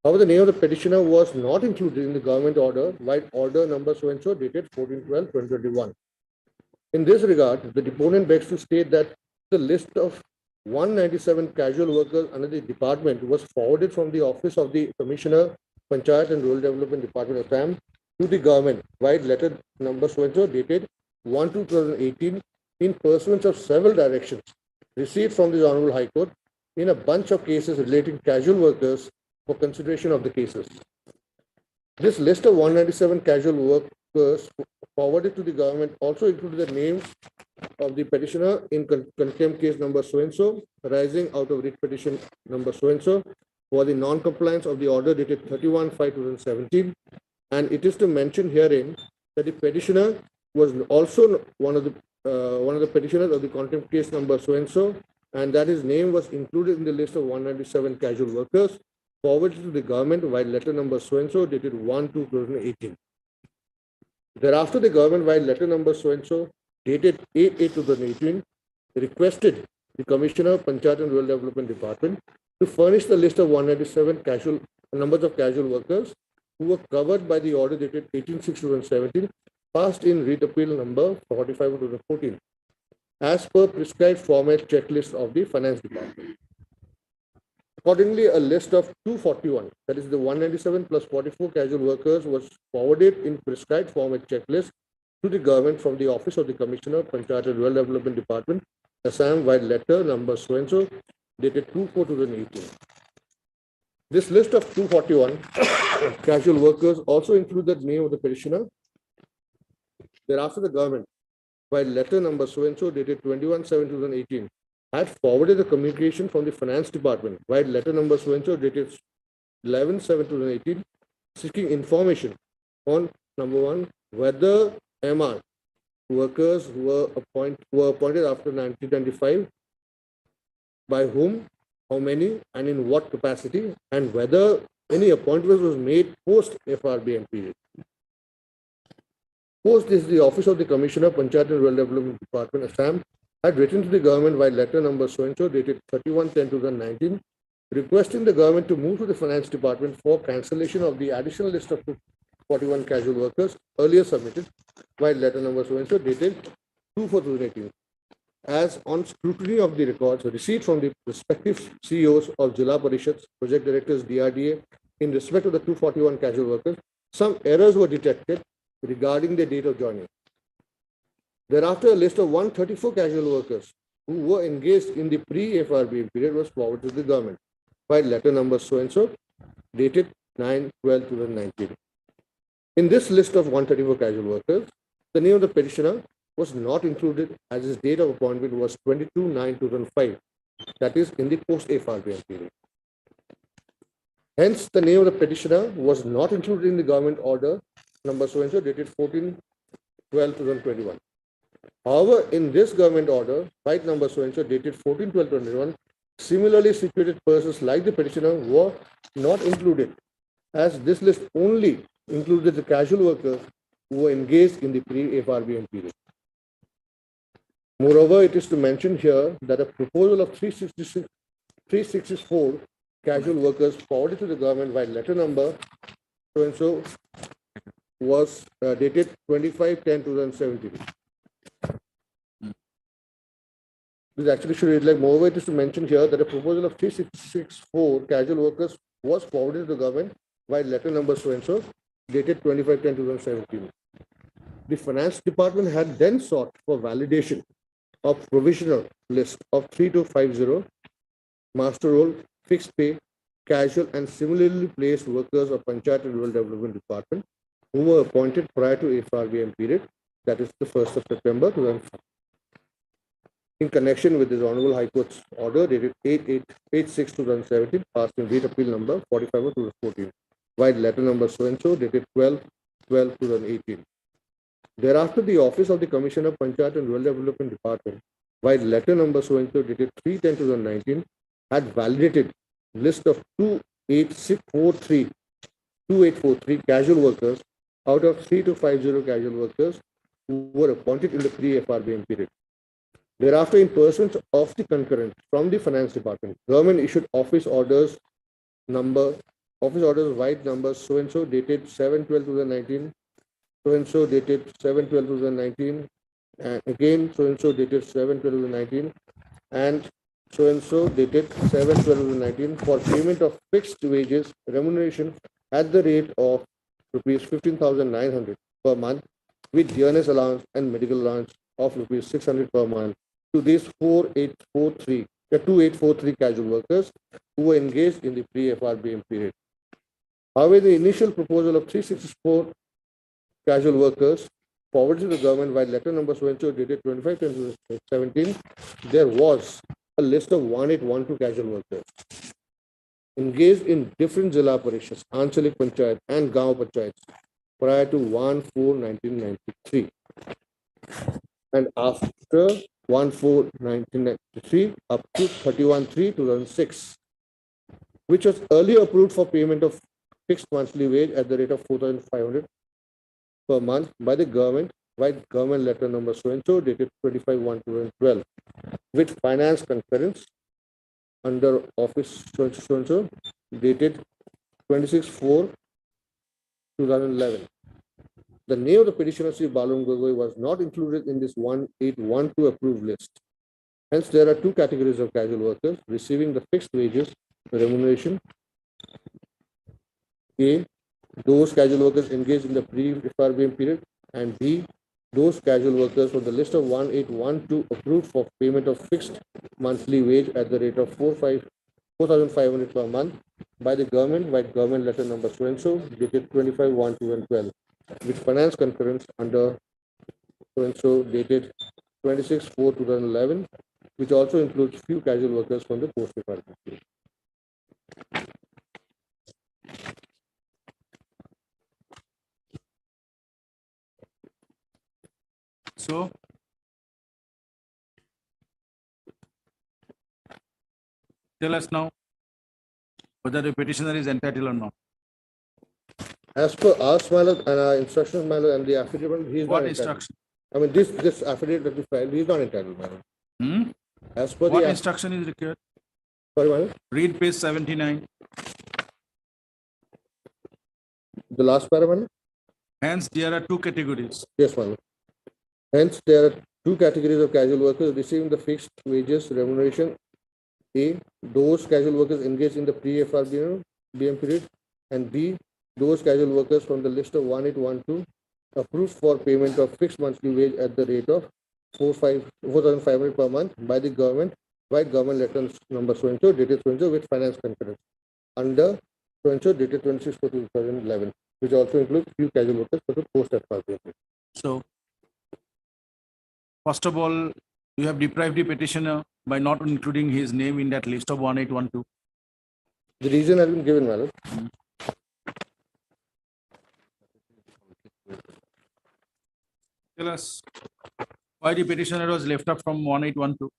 However, the name of the petitioner was not included in the government order, while order number so-and-so dated 14/12/2021. In this regard, the deponent begs to state that the list of 197 casual workers under the department was forwarded from the office of the Commissioner, Panchayat and Rural Development Department of Assam to the government, while letter number so-and-so dated 1/2/2018 in pursuance of several directions received from the Honorable High Court in a bunch of cases relating casual workers for consideration of the cases. This list of 197 casual workers forwarded to the government also included the names of the petitioner in contempt case number so-and-so, arising out of writ petition number so-and-so for the non-compliance of the order dated 31/5/2017. And it is to mention herein that the petitioner was also one of the petitioners of the contempt case number so-and-so, and that his name was included in the list of 197 casual workers forwarded to the government while letter number so-and-so dated 1/2/2018. Thereafter, the government, while letter number so-and-so dated 8/8/2018, requested the Commissioner, Panchayat and Rural Development Department to furnish the list of 197 numbers of casual workers who were covered by the order dated 18/6/2017, passed in writ appeal number 45/2014, as per prescribed format checklist of the Finance Department. Accordingly, a list of 241, that is the 197 plus 44 casual workers, was forwarded in prescribed format checklist to the government from the office of the Commissioner, Panchayat and Rural Development Department, Assam, by letter number so-and-so dated 2/4/2018. This list of 241 casual workers also included the name of the petitioner. Thereafter, the government, by letter number so-and-so dated 21/7/2018, had forwarded the communication from the Finance Department, while letter number so-and-so dated 11/7/2018, seeking information on, number one, whether MR workers were appointed after 1995, by whom, how many, and in what capacity, and whether any appointment was made post FRBM period. Post this, the Office of the Commissioner, Panchayat and Rural Development Department, Assam, had written to the government by letter number so-and-so dated 31/10/2019, requesting the government to move to the Finance Department for cancellation of the additional list of 41 casual workers earlier submitted by letter number so-and-so dated 2/4/2018. As on scrutiny of the records received from the respective CEOs of Jila Parishads, project directors, DRDA, in respect of the 241 casual workers, some errors were detected regarding the date of joining. Thereafter, a list of 134 casual workers who were engaged in the pre-FRBM period was forwarded to the government by letter number so-and-so dated 9/12/2019. In this list of 134 casual workers, the name of the petitioner was not included as his date of appointment was 22/9/2005, that is in the post-FRBM period. Hence, the name of the petitioner was not included in the government order number so-and-so dated 14/12/2021. However, in this government order, right number so-and-so dated 14/12/2021, similarly situated persons like the petitioner were not included, as this list only included the casual workers who were engaged in the pre-FRBM period. Moreover, it is to mention here that a proposal of 364 casual workers forwarded to the government by letter number so-and-so was dated 25/10/2017. This actually should read like, moreover, it is to mention here that a proposal of 364 casual workers was forwarded to the government by letter number so-and-so dated 25/10/2017. The finance department had then sought for validation of provisional list of 3250 master role, fixed pay, casual and similarly placed workers of Panchayat and Rural Development Department who were appointed prior to FRBM period, that is the 1st of September 2005. In connection with this Honorable High Court's order dated 8/8/6/2017, passed in Read Appeal number 45/2014, while letter number so-and-so dated 12/12/2018. Thereafter, the Office of the Commissioner of Panchayat and Rural Development Department, while letter number so-and-so dated 3/10/2019, had validated list of 2843 casual workers out of 3250 casual workers who were appointed in the pre-FRBM period. Thereafter, in pursuance of the concurrence from the Finance Department, government issued office orders wide numbers so-and-so dated 7/12/2019, so-and-so dated 7/12/2019, and again so-and-so dated 7/12/2019, and so-and-so dated 7/12/2019 for payment of fixed wages remuneration at the rate of rupees 15,900 per month with dearness allowance and medical allowance of rupees 600 per month to these 2843 casual workers who were engaged in the pre-FRBM period. However, the initial proposal of 364 casual workers forwarded to the government by letter number so-and-so dated 25/10/2017, there was a list of 1812 casual workers engaged in different Zilla Parishads, Anchalik Panchayat and Gaon Panchayats prior to 1/4/1993. And after 1/4/1993 up to 31/3/2006, which was earlier approved for payment of fixed monthly wage at the rate of 4,500 per month by the government, by government letter number so-and-so dated 25/1/2012, with finance concurrence under office so-and-so dated 26/4/2011. The name of the petitioner, Sri Balram Gogoi, was not included in this 1812 approved list. Hence, there are two categories of casual workers receiving the fixed wages remuneration. A, those casual workers engaged in the pre-FRBM period, and B, those casual workers from the list of 1812 approved for payment of fixed monthly wage at the rate of 4,500 per month by the government by government letter number so-and-so dated 25/1/2012 with finance concurrence under so-and-so dated 26/4/2011, which also includes few casual workers from the post-FRBM period. So, tell us now whether the petitioner is entitled or not. As per our smile and our instructions, my lord, and the affidavit, he is What not entitled. instruction? I mean, this affidavit that we filed, he is not entitled, my lord. Hmm? As per What the instruction is required? sorry, my lord, Read page 79. the last para, my lord? Hence, there are two categories. Yes, my lord. Hence, there are two categories of casual workers receiving the fixed wages remuneration. A, those casual workers engaged in the pre-FRBM period, and B, those casual workers from the list of 1812 approved for payment of fixed monthly wage at the rate of 4,500 per month by the government by government letter number so-and-so dated so-and-so with finance concurrence under so-and-so dated 26/4/2011, which also includes few casual workers for the post-FRBM period. So, first of all, you have deprived the petitioner by not including his name in that list of 1812. The reason has been given, my lord. Tell us why the petitioner was left up from 1812.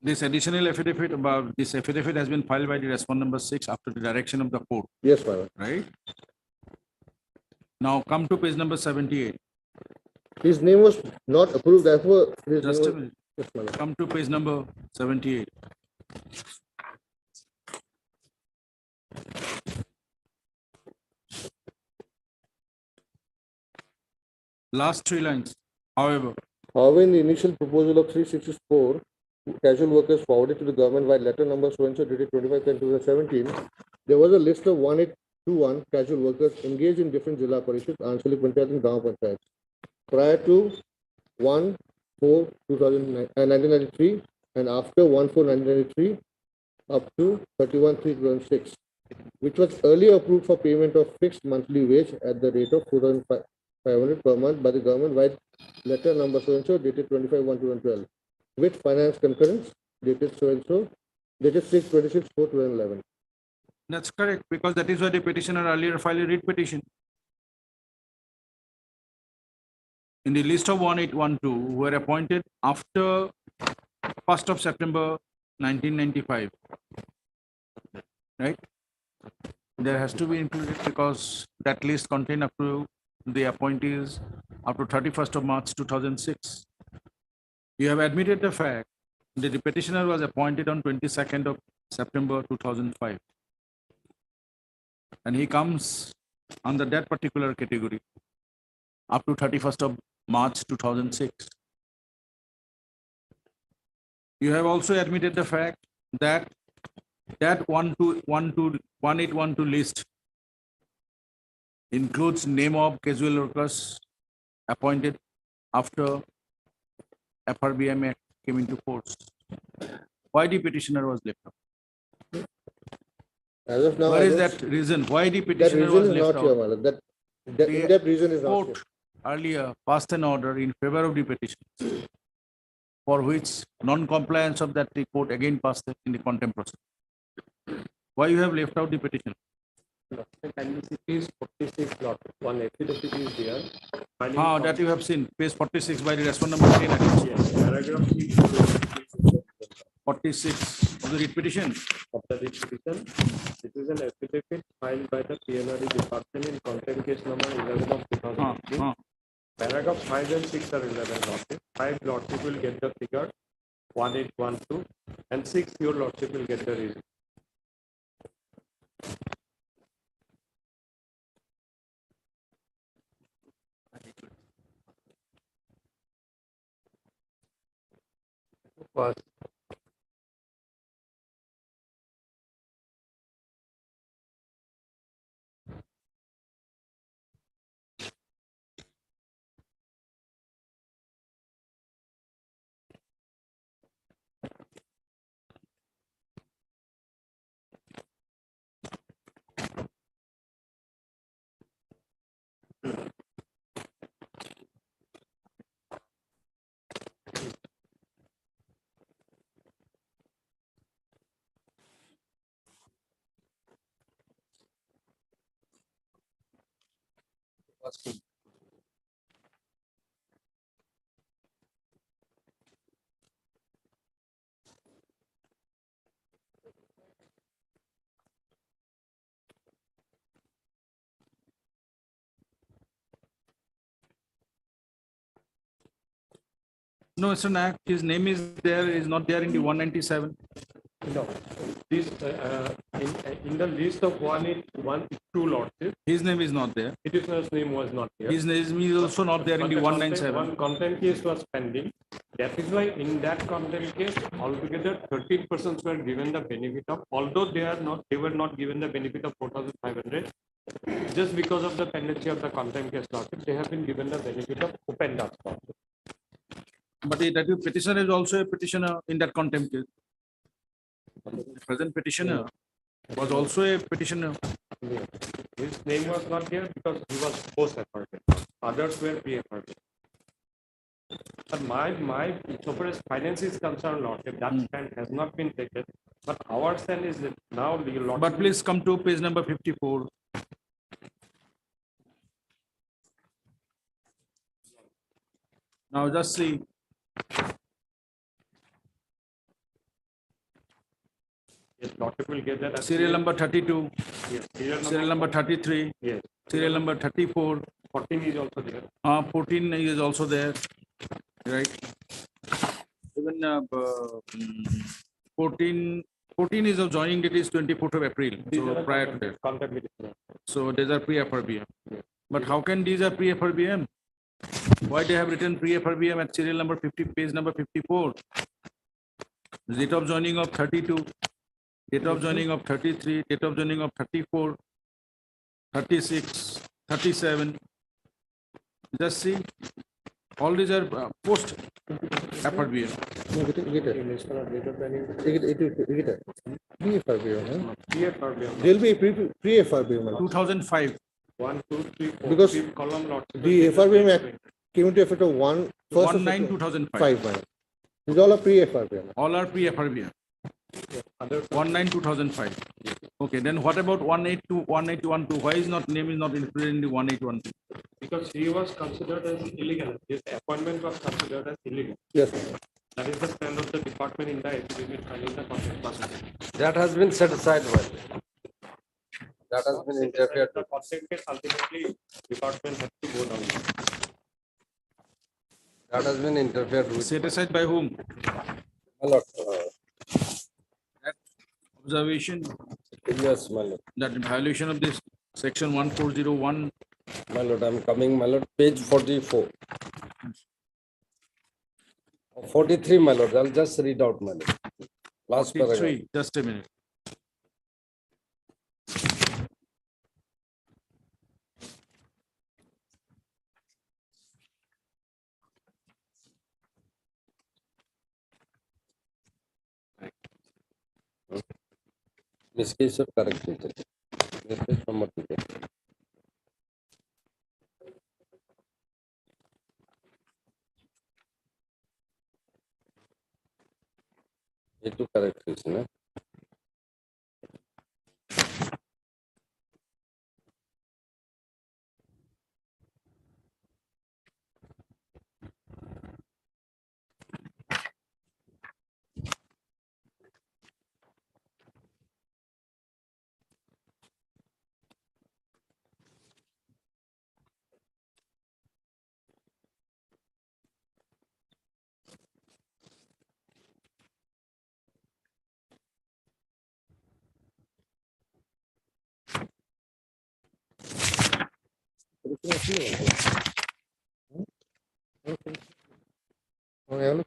This additional affidavit about this affidavit has been filed by the respondent number 6 after the direction of the court, Yes, my lord. right? Now come to page number 78. His name was not approved, therefore his name Just a was. minute. Yes, my lord. Come to page number 78. Last 3 lines. However, However, in the initial proposal of 364, casual workers forwarded to the government by letter number so-and-so dated 25/10/2017, there was a list of 1821 casual workers engaged in different Zilla Parishads, Anshalik Panchayat and Gaon Panchayats prior to 1/4/1993 and after 1/4/1993 up to 31/3/2006, which was earlier approved for payment of fixed monthly wage at the rate of 4,500 per month by the government by letter number so-and-so dated 25/1/2012 with finance concurrence dated so-and-so dated 6/26/4/2011. that's correct because that is why the petitioner earlier filed a writ petition. In the list of 1812 who were appointed after 1st of September 1995, right? There has to be included because that list contained up to the appointees up to 31st of March 2006. You have admitted the fact that the petitioner was appointed on 22nd of September 2005. And he comes under that particular category up to 31st of March 2006. You have also admitted the fact that 1812 list includes name of casual workers appointed after FRBM Act came into force. Why the petitioner was left out? As of now, Where I is don't that reason? Why the that petitioner reason was is left not here, out? my lord. That The in-depth reason is not here. Court earlier passed an order in favor of the petition, for which non-compliance of that report again passed in the contempt process. Why you have left out the petition? Page 46, lot one affidavit is there. That you have seen, page 46 by the respondent number 10, I think. Yes, paragraph 46 of the writ petition. of the petition. This is an affidavit filed by the PNRD department in contempt case number 11 of 2018. Paragraph 5 and 6 are 11 lordship. 5 lordship will get the figure 1812 and 6 your lordship will get the reason. First, No, it's an act. His name is there, is not there in the 197. No, this in the list of 182 lordship, His name is not there. petitioner's name was not here. His name is also not there in But the the 197. One contempt case was pending. That is why in that contempt case, altogether 13 persons were given the benefit of, although they were not given the benefit of 4,500. Just because of the pendency of the contempt case lordship, they have been given the benefit of open dust lordship. But that petitioner is also a petitioner in that contempt case. The present petitioner was also a petitioner. His name was not there because he was post-FRB. Others were pre-FRB. But my, so far as finance is concerned, lordship, that stand has not been taken. But our stand is that now the lordship. But please come to page number 54. Now just see. Yes, Lordship will get that. as serial number 32, Yes, serial number 33, Yes, serial number 34, 14 is also there. 14 is also there, right? Even 14 is of joining date is 24th of April, These so are prior to that. contact with the- So these are pre-FRBM. But how can these are pre-FRBM? Why they have written pre-FRBM at serial number 50, page number 54? Date of joining of 32, date of joining of 33, date of joining of 34, 36, 37. Just see, all these are post FRBM. PFRBM. There'll be a pre-FRBM. 2005. 1, 2, 3, 4. Because fifth column Lordship. The FRBM Act came into effect of 19/2005. 5. These all are pre-FRBM. All are pre-FRBM. 19/2005. Okay, then what about 1812? Why is not name is not included in the 1812? Because he was considered as illegal. His appointment was considered as illegal. Yes. That is the stand of the department in the affidavit filing the contempt process. That has been set aside. That has been interfered The with. contempt case ultimately department had to go down. That has been interfered with. Set aside by whom? My lord, Observation yes, my lord. that in violation of this section 1401, My lord, I'm coming, my lord, page 44. 43, my lord, I'll just read out, my lord. Last paragraph. 43, just a minute. This case of correct. This is from what we get. It to correct this, no?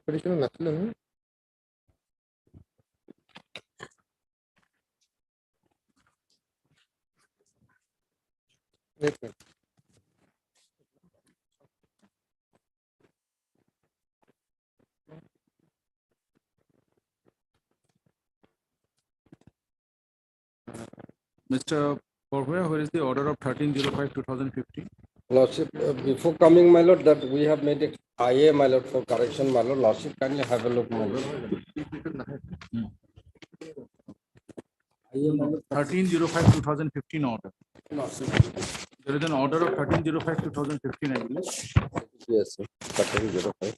petition নাছিল না? Wait a minute. Mr. Corvera, where is the order of 1305/2015? Lordship, before coming, my lord, that we have made it IA, my lord, for correction, my lord. Lordship, kindly have a look, my lord. 1305/2015 order. There is an order of 1305/2015, I believe. Yes, sir. 1305.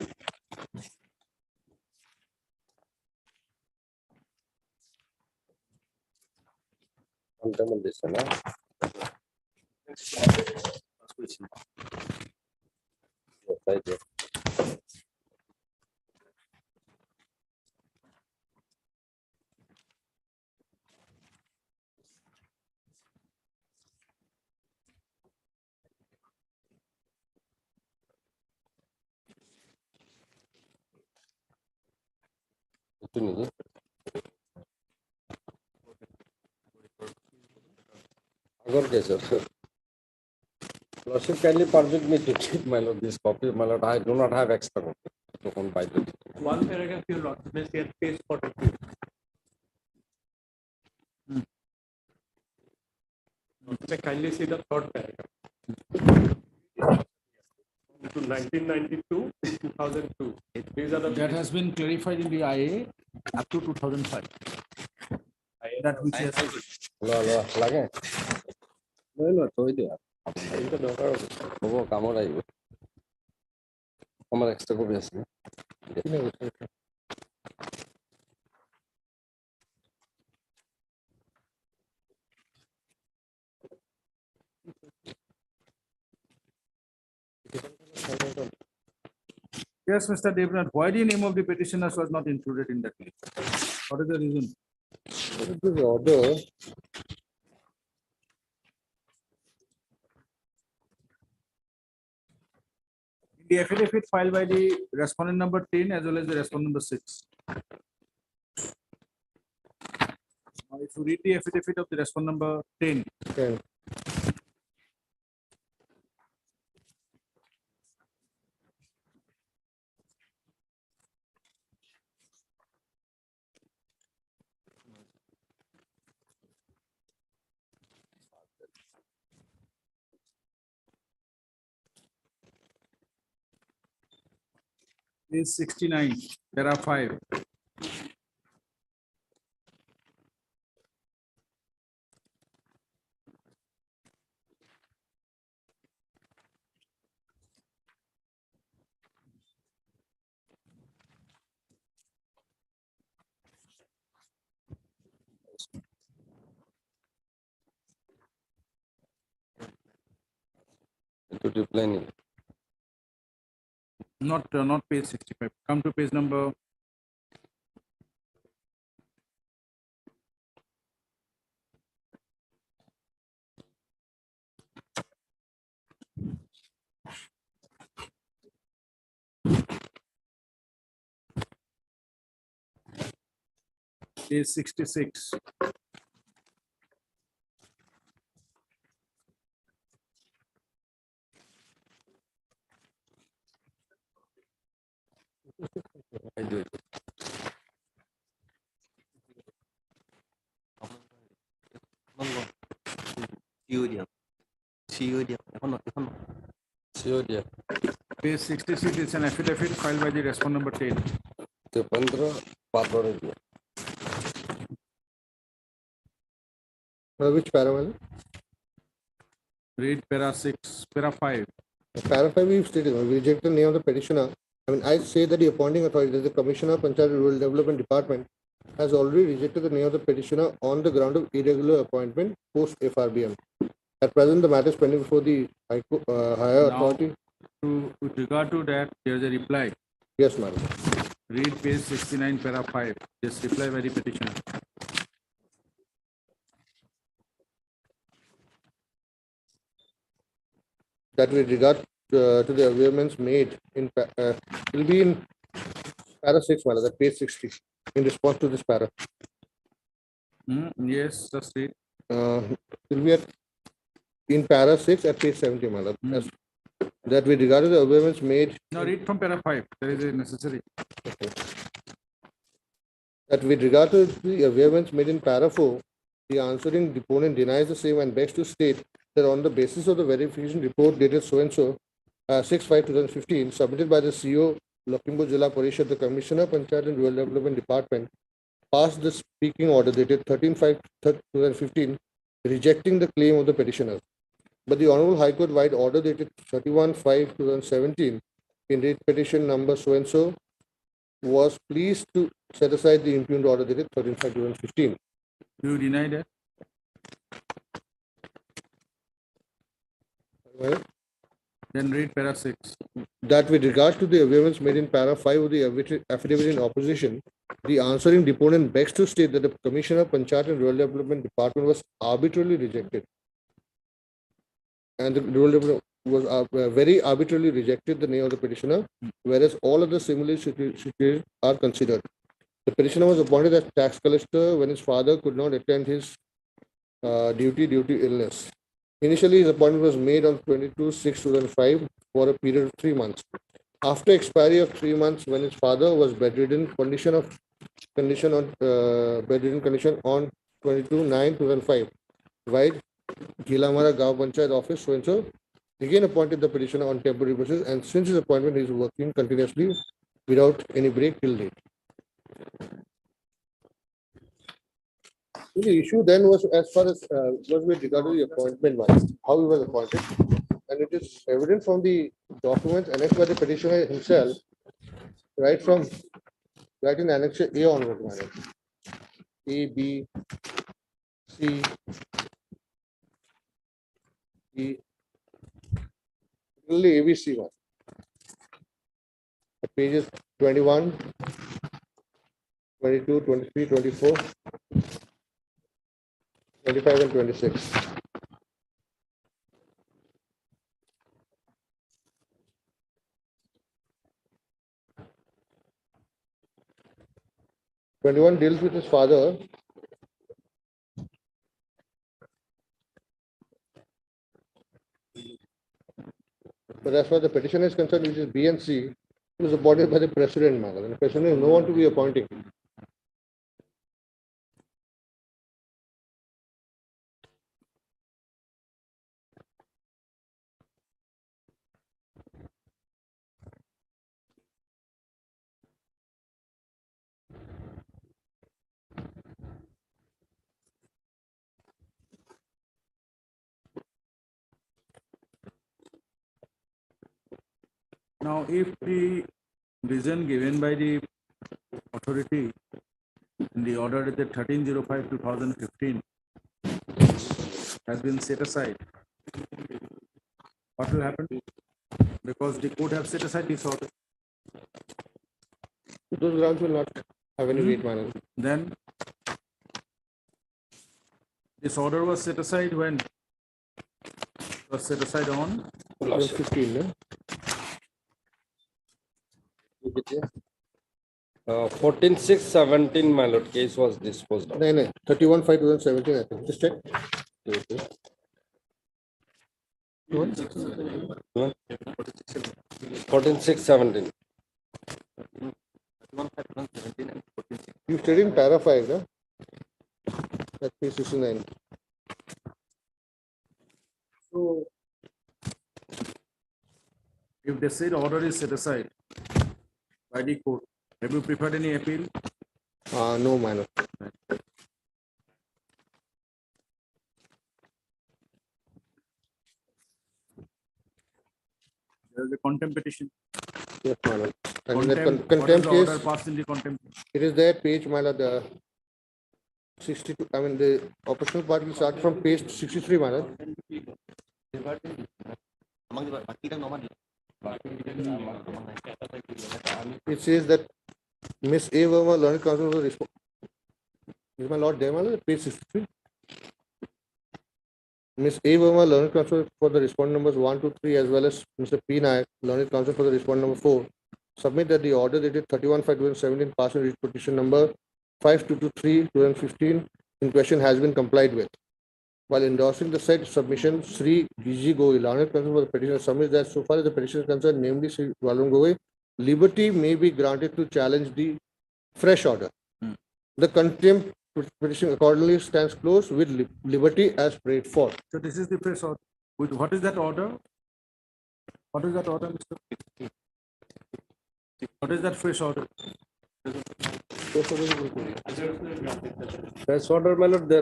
Contamination, huh? Yes, I do. Itu nih. Agar ke, sir? Lordship, kindly permit me to keep, my lord, this copy. My lord, I do not have extra copy to compile it. One paragraph you lost, may see at page 42. May kindly see the third paragraph. To 1992, 2002. These are the. That has been clarified in the IA up to 2005. That which has. লাগে লৈ লোৱা থৈ দিয়া এইটো দৰকাৰ হ'ব কামত আহিব আমাৰ এক্সট্ৰা কপি আছে Yes, Mr. Devnath, why the name of the petitioners was not included in that list? What is the reason? This order, The affidavit filed by the respondent number 10 as well as the respondent number 6. Now, if you read the affidavit of the respondent number 10, can, is 69, para 5. To reply. Not page 65. Come to page number page 66. I do it. Sure, yeah. Page 66 is an affidavit filed by the respondent number 10. The 15 part one is which paragraph? Read para 6, para 5. Paragraph we've stated, we reject the name of the petitioner. I mean, I say that the appointing authority, that the Commissioner of Panchayat and Rural Development Department, has already rejected the name of the petitioner on the ground of irregular appointment post FRBM. At present, the matter is pending before the higher Now- authority. With regard to that, there is a reply. Yes, madam. Read page 69, para 5. Just reply by the petitioner. That with regard to the amendments made in, will be in para 6, madam, that page 60, in response to this para. Yes, just read. Will be at, in para 6 at page 70, madam. Hmm. As- That with regard to the amendments made, Now read from para 5. There is a necessary. that with regard to the amendments made in para 4, the answering deponent denies the same and begs to state that on the basis of the verification report dated so-and-so, 6/5/2015, submitted by the CEO, Lakhimpur Jilla Parishad, the Commissioner, Panchayat and Rural Development Department, passed the speaking order dated 13/5/2015, rejecting the claim of the petitioner. But the Honorable High Court wide order dated 31/5/2017, in rate petition number so-and-so, was pleased to set aside the impugned order dated 13/5/2015. You deny that? Well, Then read para 6. that with regard to the amendments made in para 5 of the affidavit in opposition, the answering deponent begs to state that the Commissioner, Panchayat and Rural Development Department was arbitrarily rejected. And the Rural Development was very arbitrarily rejected the name of the petitioner, whereas all other similarly situated are considered. The petitioner was appointed as tax collector when his father could not attend his duty due to illness. Initially, his appointment was made on 22/6/2005 for a period of 3 months. After expiry of 3 months, when his father was bedridden condition on 22/9/2005, while Gilamara Gaon Panchayat office so-and-so again appointed the petitioner on temporary basis, and since his appointment, he is working continuously without any break till date. The issue then was as far as was with regard to the appointment wise, how he was appointed, and it is evident from the documents annexed by the petitioner himself, right in Annexure A onward, madam. A, B, C, D, only ABC one. pages 21, 22, 23, 24, 25, and 26. Twenty-one deals with his father. But as far as the petition is concerned, which is B and C, it was appointed by the president, madam. And the president is no one to be appointing. Now, if the reason given by the authority in the order dated 13/05/2015 has been set aside, what will happen? Because the court have set aside this order, Those grounds will not have any weight, madam. then this order was set aside when? Was set aside on? 15, no? 14/6/17, my lord, case was disposed of. No, no, 31/5/2017, I think. Just check. 14/6/17. You studied in para 5, no? That's page 69. So, if the said order is set aside by the court, have you preferred any appeal? No, madam. There is a contempt petition. Yes, madam. And in the Contempt, what is contempt the order case, passed in the contempt? it is there, page, madam, the 62, I mean, the operational part will start from page 63, madam. It says that Miss A. Verma, learned counsel for the is my lord there, madam, page 63? Miss A. Verma, learned counsel for the respondent numbers 1 to 3, as well as Mr. P. Nayak, learned counsel for the respondent number 4, submit that the order dated 31/5/2017 passing writ petition number 5223/2015 in question has been complied with. While endorsing the said submission, Sri G. Goel, learned counsel for the petitioner, submits that so far as the petition is concerned, namely Sri Valam Goel, liberty may be granted to challenge the fresh order. The contempt petition accordingly stands closed with liberty as prayed for. So this is the fresh order. What is that order? What is that order, Mr.? What is that fresh order? Fresh order, my lord, the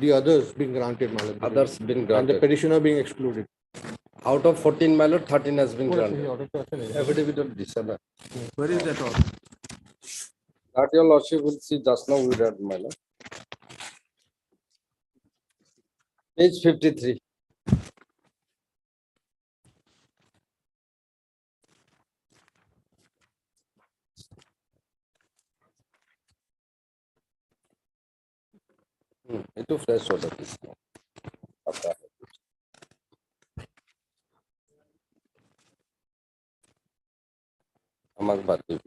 The others being granted, my lord. others been And the granted. petitioner being excluded. Out of 14, my lord, 13 has been granted. Affidavit of dissent. Where is that order? That your lordship will see just now we read, my lord. Page 53. Itu fresh order this now. After. আমাক বাদ দিব।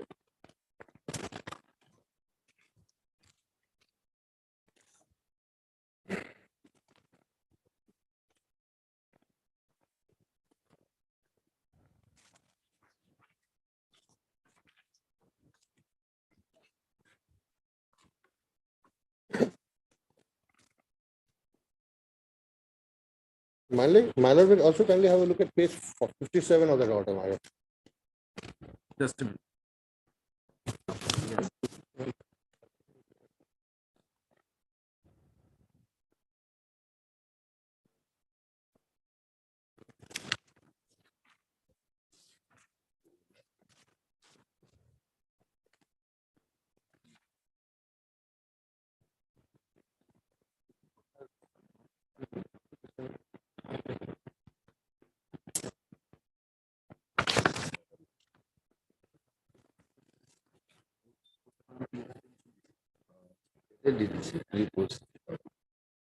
My lord will also kindly have a look at page 57 of that order, my lord. Just a minute. The DDC reports.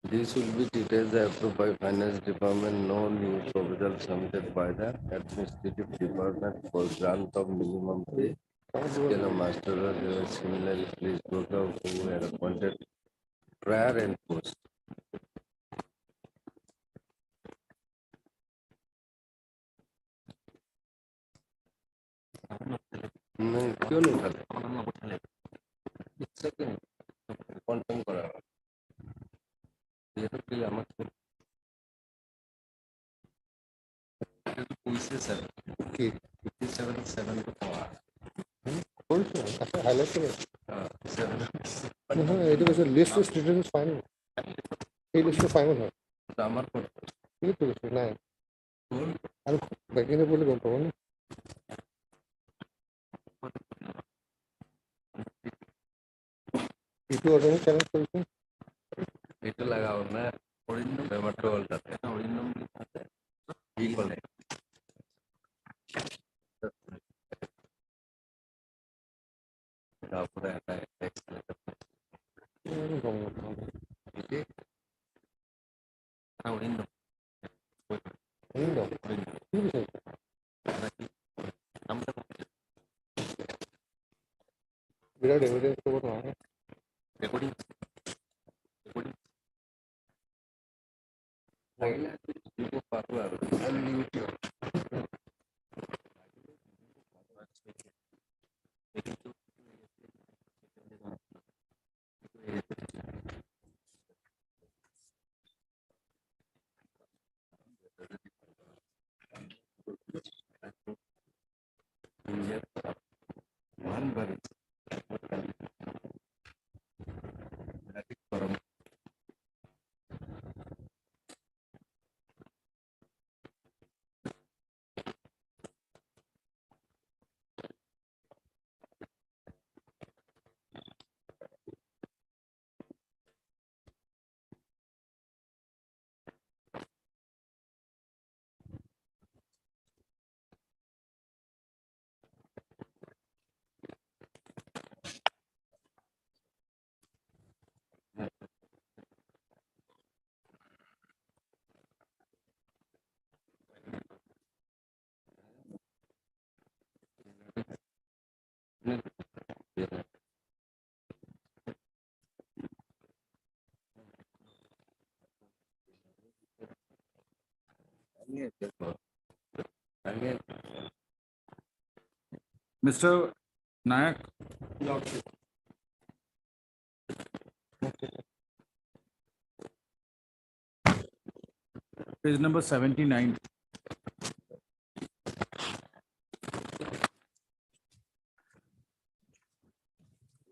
This will be details approved by Finance Department. No new proposal submitted by the Administrative Department for grant of minimum pay. Scale of master, there were similarly police broker who were appointed prior and post. नहीं क्यों नहीं उठाते confirm करा ये तो कि हम police sir কি 57 को বলছো আচ্ছা হাইলাইট করে 7 হ্যাঁ এটা বলছে লিস্ট স্টুডেন্টস ফাইনাল এই লিস্টে ফাইনাল হয় আমার কোড এই তো বলছে না আমি ব্যাকিংয়ে বলে গল্প পাবো না ইটু অর্ডার চ্যালেঞ্জ করেছে এটা লাগাও না অরিন্দম ব্যাপারটা বলতে না অরিন্দম আছে কি বলে তারপরে একটা টেক্সট লেখা অরিন্দম কি বিষয় বিরাট এভিডেন্স তো বড় হয় রেকর্ডিং রেকর্ডিং লাগিলে দিব পারবো আর YouTube one bar Mr. Nayak, page number 79.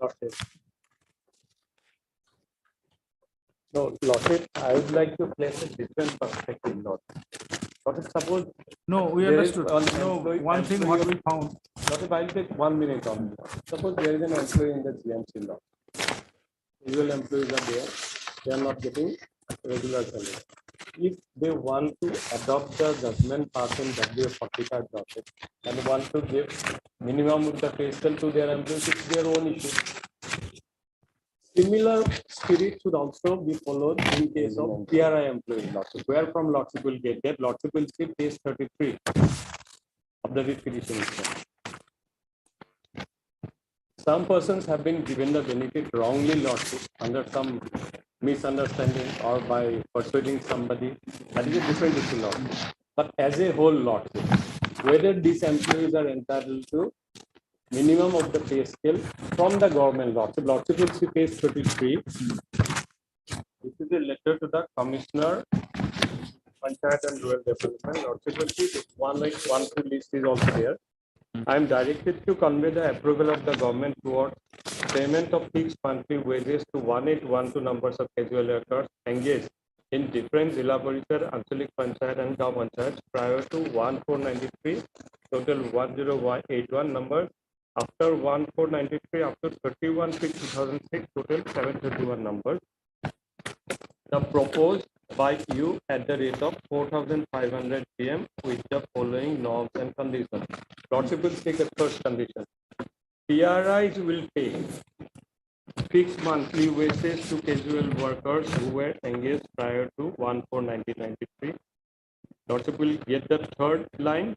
Lordship. No, Lordship, I would like to place a different perspective, Lord. Lordship, suppose. No, we there is understood. an No, employee- one thing what we found. Lordship, I'll take 1 minute on. Suppose there is an employee in the GMC law. Usual employees are there, they are not getting regular salary. If they want to adopt the judgment pass in W45 docket and want to give minimum of the pay scale to their employees, it's their own issue. Similar spirit should also be followed in case of PRI employee lordship. Where from lordship will get that? Lordship will see page 33 of the writ petition. Some persons have been given the benefit wrongly, lordship, under some misunderstanding or by persuading somebody. That is a different issue, lordship. But as a whole, lordship, whether these employees are entitled to minimum of the pay scale from the government, lordship. Lordship will see page 33. This is a letter to the Commissioner, Panchayat and Rural Development. Lordship will see this 1/1 list is also there. I am directed to convey the approval of the government towards payment of fixed monthly wages to 1812 numbers of casual workers engaged in different Zilla Parishad, Anchalik Panchayat and Gaon Panchayats prior to 1493, total 1081 numbers. After 1493, after 31/6/2006, total 731 numbers. The proposed by you at the rate of 4,500 PM with the following norms and conditions. Lordship will take the first condition. PRIs will pay fixed monthly wages to casual workers who were engaged prior to 1/4/1993. Lordship will get the third line.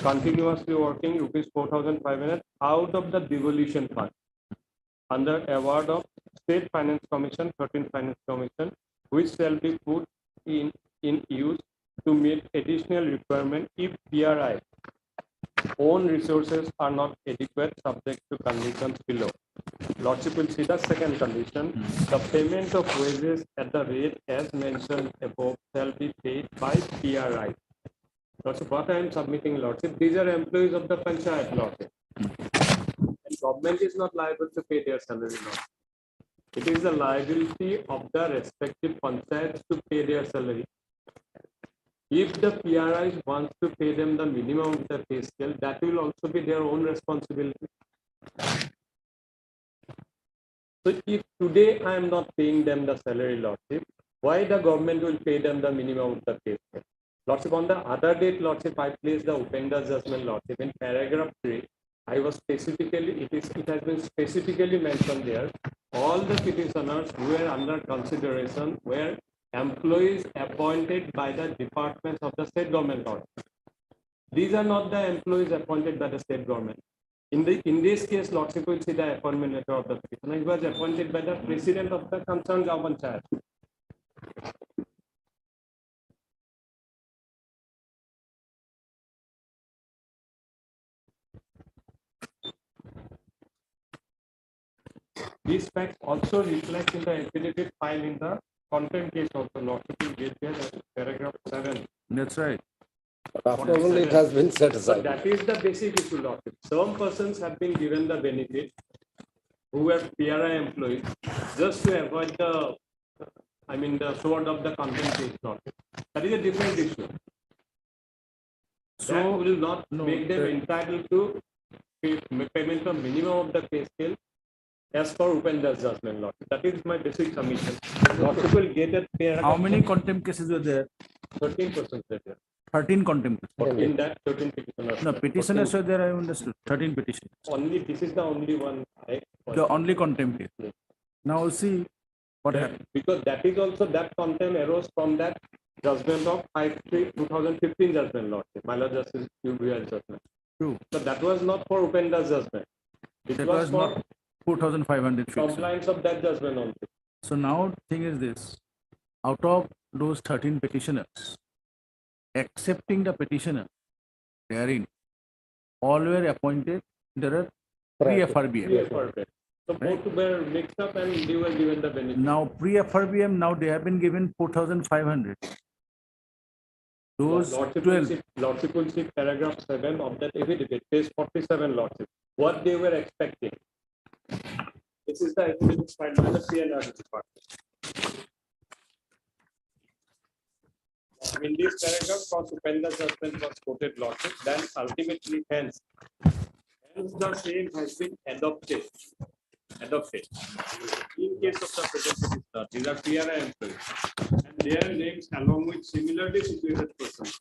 Continuously working rupees 4,500 out of the devolution fund under award of State Finance Commission, 13th Finance Commission, which shall be put in use to meet additional requirement if PRI own resources are not adequate, subject to conditions below. Lordship will see the second condition. The payment of wages at the rate as mentioned above shall be paid by PRI. Lordship, what I am submitting, Lordship, these are employees of the Panchayat, Lordship. And government is not liable to pay their salary, Lordship. It is the liability of the respective panchayats to pay their salary. If the PRI wants to pay them the minimum of the pay scale, that will also be their own responsibility. So if today I am not paying them the salary, Lordship, why the government will pay them the minimum of the pay scale? Lordship, on the other date, Lordship, I placed the Upendra judgment, Lordship, in paragraph 3. I was specifically, it has been specifically mentioned there. All the petitioners who were under consideration were employees appointed by the departments of the state government. These are not the employees appointed by the state government. In this case, Lordship will see the appointment letter of the petitioner. He was appointed by the president of the concerned government panchayat. These facts also reflect in the affidavit filed in the contempt case of the Lordship will get there as paragraph 7. That's right. But after all, it has been set But aside. that is the basic issue, Lordship. Some persons have been given the benefit who were PRI employees just to avoid the, the sword of the contempt case, Lordship. That is a different issue. That will not make them entitled to payment of minimum of the pay scale as per Upendra's judgment, Lordship. That is my basic submission. Lordship will get a pay. How many contempt cases were there? 13% there. 13 contempt. In that 13 petitioners. No, petitioners were there, I understood. 13 petitions. Only this is the only one. The only contempt case. Now see what happened. Because that is also that contempt arose from that judgment of 5/3/2015 judgment, Lordship. My Lord Justice UBI judgment. True. So that was not for Upendra's judgment. It That was was for not 4,500 fixed. compliance of that judgment only. So now thing is this, out of those 13 petitioners, accepting the petitioner, therein, all were appointed, there are pre-FRBM. Perfect. So both were mixed up and they were given the benefit. Now pre-FRBM, now they have been given 4,500. Those 12, Lordship will see paragraph 7 of that affidavit, page 47, Lordship. What they were expecting. This is the affidavit filed by the PNR department. In this paragraph, for Upendra's judgment was quoted, Lordship, then ultimately hence the same has been adopted. In case of the present petitioner, these are PRI employees, and their names along with similarly situated persons,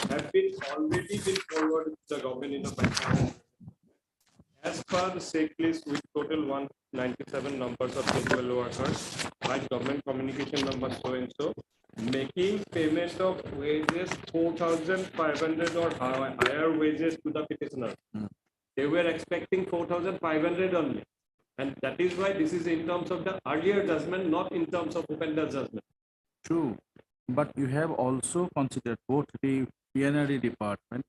have been already been forwarded to the government in the Panchayat. As per the sick list with total 197 numbers of casual workers by government communication number so and so, making payment of wages 4,500 or higher wages to the petitioner. They were expecting 4,500 only. And that is why this is in terms of the earlier judgment, not in terms of Upendra's judgment. true, but you have also considered both the PNRD department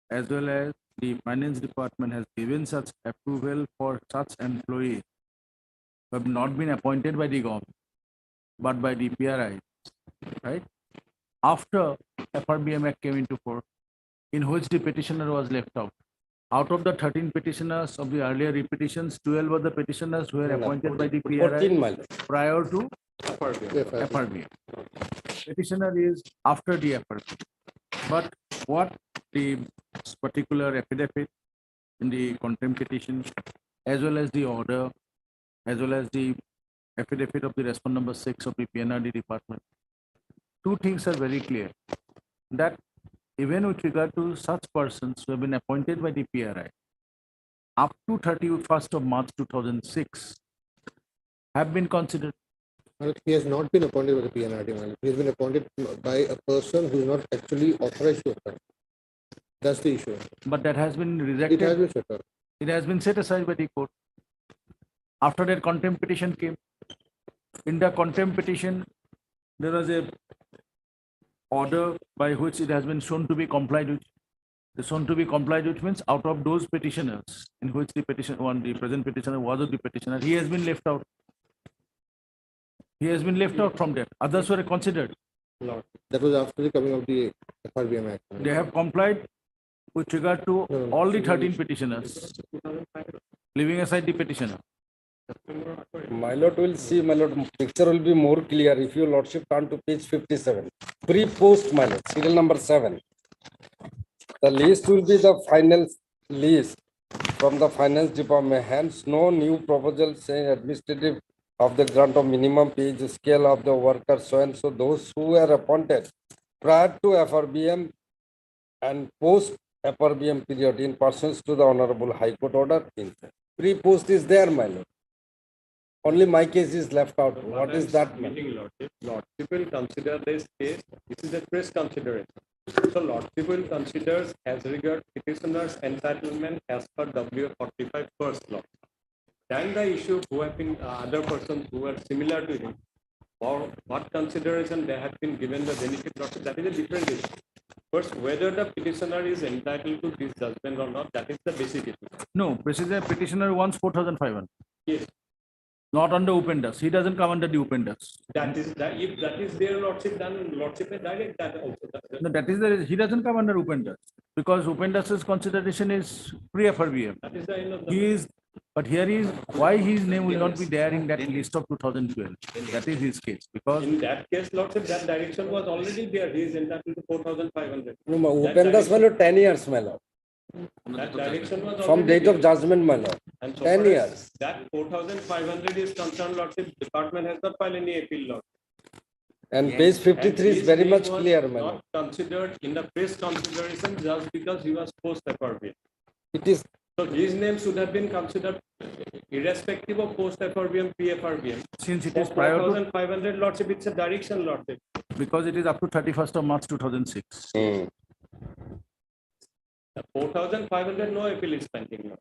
as well as the finance department has given such approval for such employees who have not been appointed by the government, but by the PRI, right? After FRBM Act came into force, in which the petitioner was left out. Out of the 13 petitioners of the earlier repetitions, 12 were the petitioners who were appointed by the 14 PRI miles. prior to FRBM. FRBM. Petitioner is after the FRBM. But what the particular affidavit in the contempt petition, as well as the order, as well as the affidavit of the respondent number 6 of the PNRD department, two things are very clear. That even with regard to such persons who have been appointed by the PRI, up to 31st of March 2006 have been considered. Well, he has not been appointed by the PNRD. Well, he has been appointed by a person who is not actually authorized to appoint. That's the issue. But that has been It has rejected. been set up. It has been set aside by the court. After that, contempt petition came. In the contempt petition, there was a order by which it has been shown to be complied with. The shown to be complied with means out of those petitioners in which the present petitioner was the petitioner, he has been left out. He has been left out from that. Others were considered. That was after the coming of the FRBM Act. They have complied with regard to all the 13 petitioners, leaving aside the petitioner. My lord will see, my lord, picture will be more clear if your lordship turn to page 57. Pre-post, my lord, serial number 7. The list will be the final list from the finance department. Hence, no new proposal saying administrative of the grant of minimum page scale of the workers. So and so those who were appointed prior to FRBM and post FRBM period in persons to the Honorable High Court order. Pre-post is there, my lord. Only my case is left out. What is that? Meeting lordship. Lordship will consider this case. This is a press consideration. So lordship will consider as regard petitioner's entitlement as per W 45 first law. Then the issue who have been other persons who are similar to him, or what consideration they have been given the benefit lordship, that is a different issue. First, whether the petitioner is entitled to this judgment or not, that is the basic issue. No, petitioner wants 4,500. Yes. Not under Upendas. He doesn't come under the Upendas. That is that if that is their lordship, then lordship may direct that also. No, that is the, he doesn't come under Upendas because Upendas's consideration is pre-FRBM. That is the end of the. He is, but here is why his name will not be there in that list of 2012. That is his case because In that case, lordship, that direction was already there. He is entitled to 4,500. No, my Upendas, my lord, 10 years, my lord. That direction was From already date of there. judgment, my lord. And so 10 far as years. That 4,500 is concerned, lordship, department has not filed any appeal, lord. And page 53 And is his very name much was clear, my lord. Not considered in the press consideration just because he was post FRBM. It is, So his name should have been considered irrespective of post FRBM, pre-FRBM. since it For is prior to, 4,500 lordship, it's a direction, lordship. because it is up to 31st of March 2006. The 4,500 no appeal is pending, lord.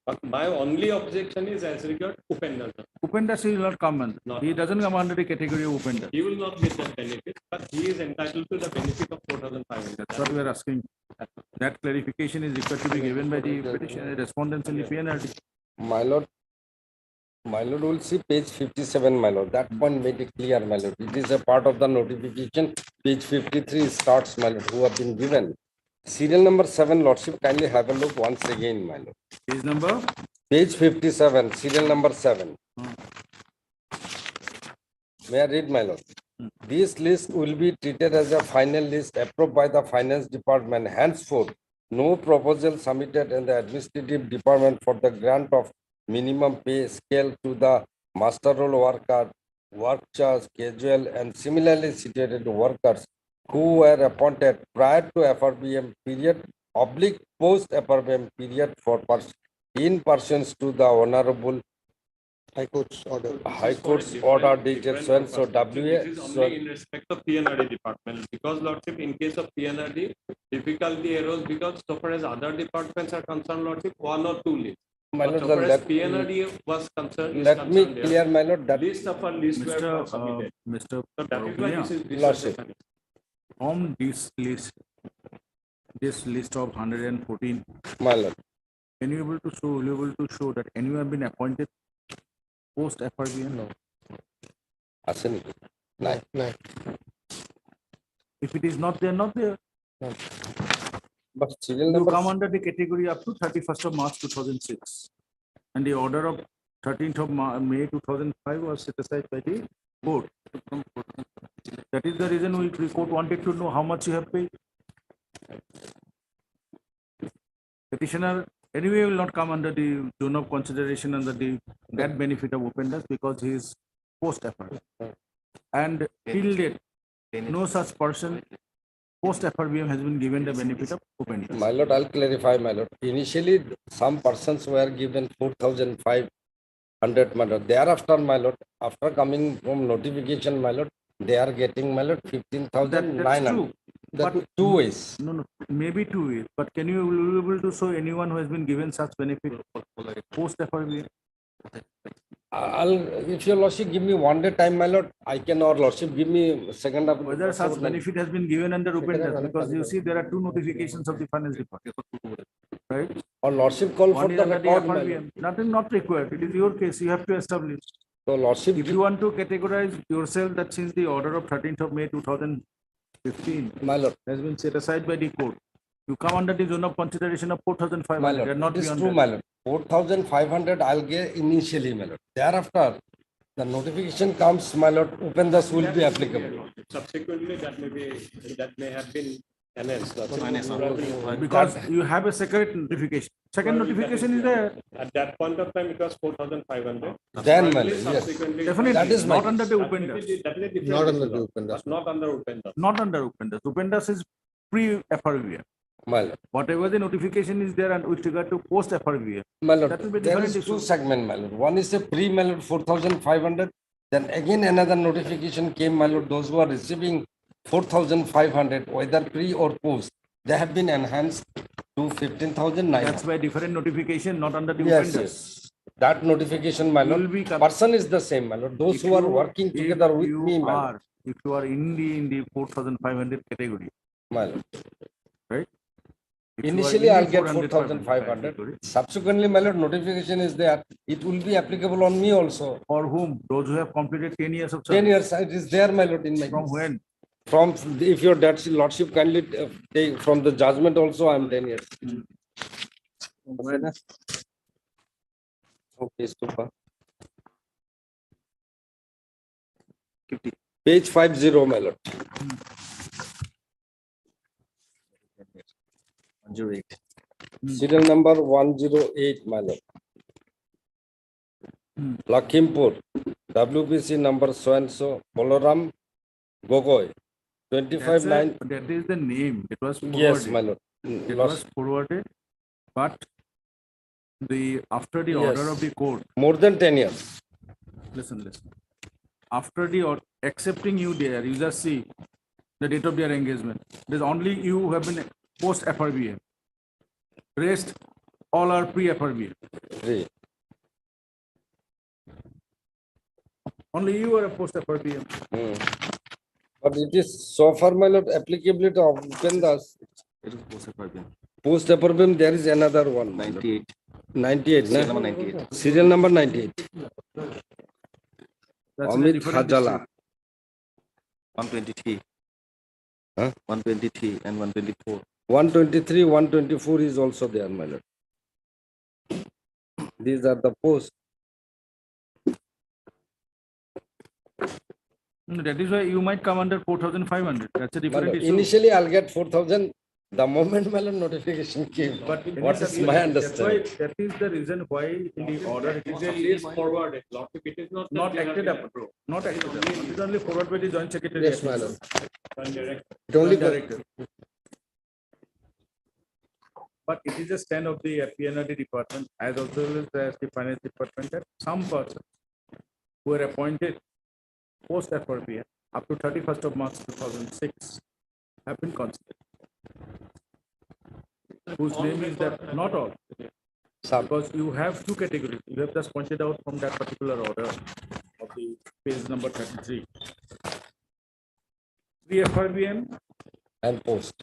But my only objection is as regard Upendas. Upendas will not come under. No. He doesn't come under the category of Upendas. He will not get that benefit, but he is entitled to the benefit of 4,500. That's what we are asking. That clarification is required to be given by the petition respondents in the PNRD. my lord will see page 57, my lord. That one made it clear, my lord. It is a part of the notification. Page 53 starts, my lord, who have been given. Serial number 7, lordship, kindly have a look once again, my lord. Page number? Page 57, serial number 7. May I read, my lord? This list will be treated as a final list approved by the finance department. Henceforth, no proposal submitted in the administrative department for the grant of minimum pay scale to the master role worker, work charge, casual, and similarly situated workers who were appointed prior to FRBM period, oblique post FRBM period for in persons to the Honorable High Court's order. High Court's order dated so and so WA. This is So only in respect of PNRD department, because lordship, in case of PNRD, difficulty arose because so far as other departments are concerned, lordship, 1 or 2 lists. my But lord, so far as let PNRD was concerned, is let me concerned, clear, my lord, that list of our list were Mr. submitted. Mr. So that is why Punia, this is. Lordship. on this list of 114, my lord. can you able to show, will you able to show that anyone have been appointed post FRBM? No. আসেনি নাই No. If it is not there, not there. but serial You number come under the category up to 31st of March 2006. And the order of 13th of May 2005 was set aside by the court. That is the reason the court wanted to know how much you have paid. Petitioner anyway will not come under the zone of consideration under that benefit of Upendas because he is post effort. And till date, no such person post FRBM has been given the benefit of open test. My lord, I'll clarify, my lord. Initially, some persons were given 4,500, my lord. Thereafter, my lord, after coming from notification, my lord, they are getting, my lord, That's 15,900. true. That But- two ways. No, maybe 2 ways, but can you will be able to show anyone who has been given such benefit post FRBM? If your lordship give me 1 day time, my lord, I can, or lordship give me second half. Whether such benefit has been given under open Second test, and because you another see there are two notifications of the finance department. Right? Or lordship call for One is the under the record, my lord. FRBM, nothing not required. It is your case, you have to establish. So lordship, If you want to categorize yourself that since the order of 13th of May 2015 my lord, has been set aside by the court, you come under the zone of consideration of my 4,500, lord, they are not it is beyond true, that. my lord. 4,500 I'll get initially, my lord. Thereafter, the notification comes, my lord, open this will be applicable. Subsequently, that may have been enhanced. Probably- Because you have a second notification. Second Probably that notification is- is there. At that point of time, it was 4,500. Then, my Probably lord, yes. subsequently- Definitely, That is my not under the That open may test. be- that may be Not different, under the Lord, open test. but not under open test. Not under open test. Open test is pre-FRBM. My lord, Whatever the notification is there and with regard to post-FRBM. my lord, That will be there different is two issue. segment, my lord. One is a pre, my lord, 4,500. Then again another notification came, my lord, those who are receiving 4,500, whether pre or post, they have been enhanced to 15,900. That's by different notification, not under the open Yes, test. yes. That notification, my You will lord, be person is the same, my lord. Those If who are you- working if together with you me, my lord. are- If you are in the 4,500 category, My lord. right? If you are Initially, in the I'll get 4,500 4,500. category, Subsequently, my lord, notification is there. It will be applicable on me also. For whom? Those who have completed 10 years of 10 service. years, it is there, my lord, in my. From case. when? From, if your dad's lordship kindly take from the judgment also, I'm 10 years. When? Okay, super. 50. Page 50, my lord. 108. Serial number 108, my lord. Lakhimpur, WBC number so and so, Bolaram Gogoi, 25/9. That is the name. It was Yes, my forwarded. lord. It Lost- was forwarded, but after the order Yes. of the court, More than 10 years. listen. After accepting you there, you just see the date of their engagement. There's only you who have been post FRBM. Rest all are pre FRBM. Three. Only you are a post FRBM. But it is so far, my lord, applicability of Upendas. It is post FRBM. Post appropriate, there is another one. 98. 98, Serial na? number 98. Serial number 98. That's in a Amit different Khajala. district. 123. Huh? 123 and 124. 123, 124 is also there, my lord. These are the posts. No, that is why you might come under 4,500. That's a My different lord, issue. initially, I'll get 4,000. The moment my lord notification came, But what is my understanding? That is the reason why in the order it is It is forwarded, Lordship. It is not. that not they have acted been upon. Not acted upon. It is only forwarded by the joint secretary. Yes, my lord. approved direct. It only, Director. But it is a stand of the PNRD department as well as the finance department that some persons who were appointed post FRBM up to 31st of March 2006 have been considered. Whose name is that, not all, Some. because you have two categories. You have just pointed out from that particular order of the page number 33. Pre-FRBM And post.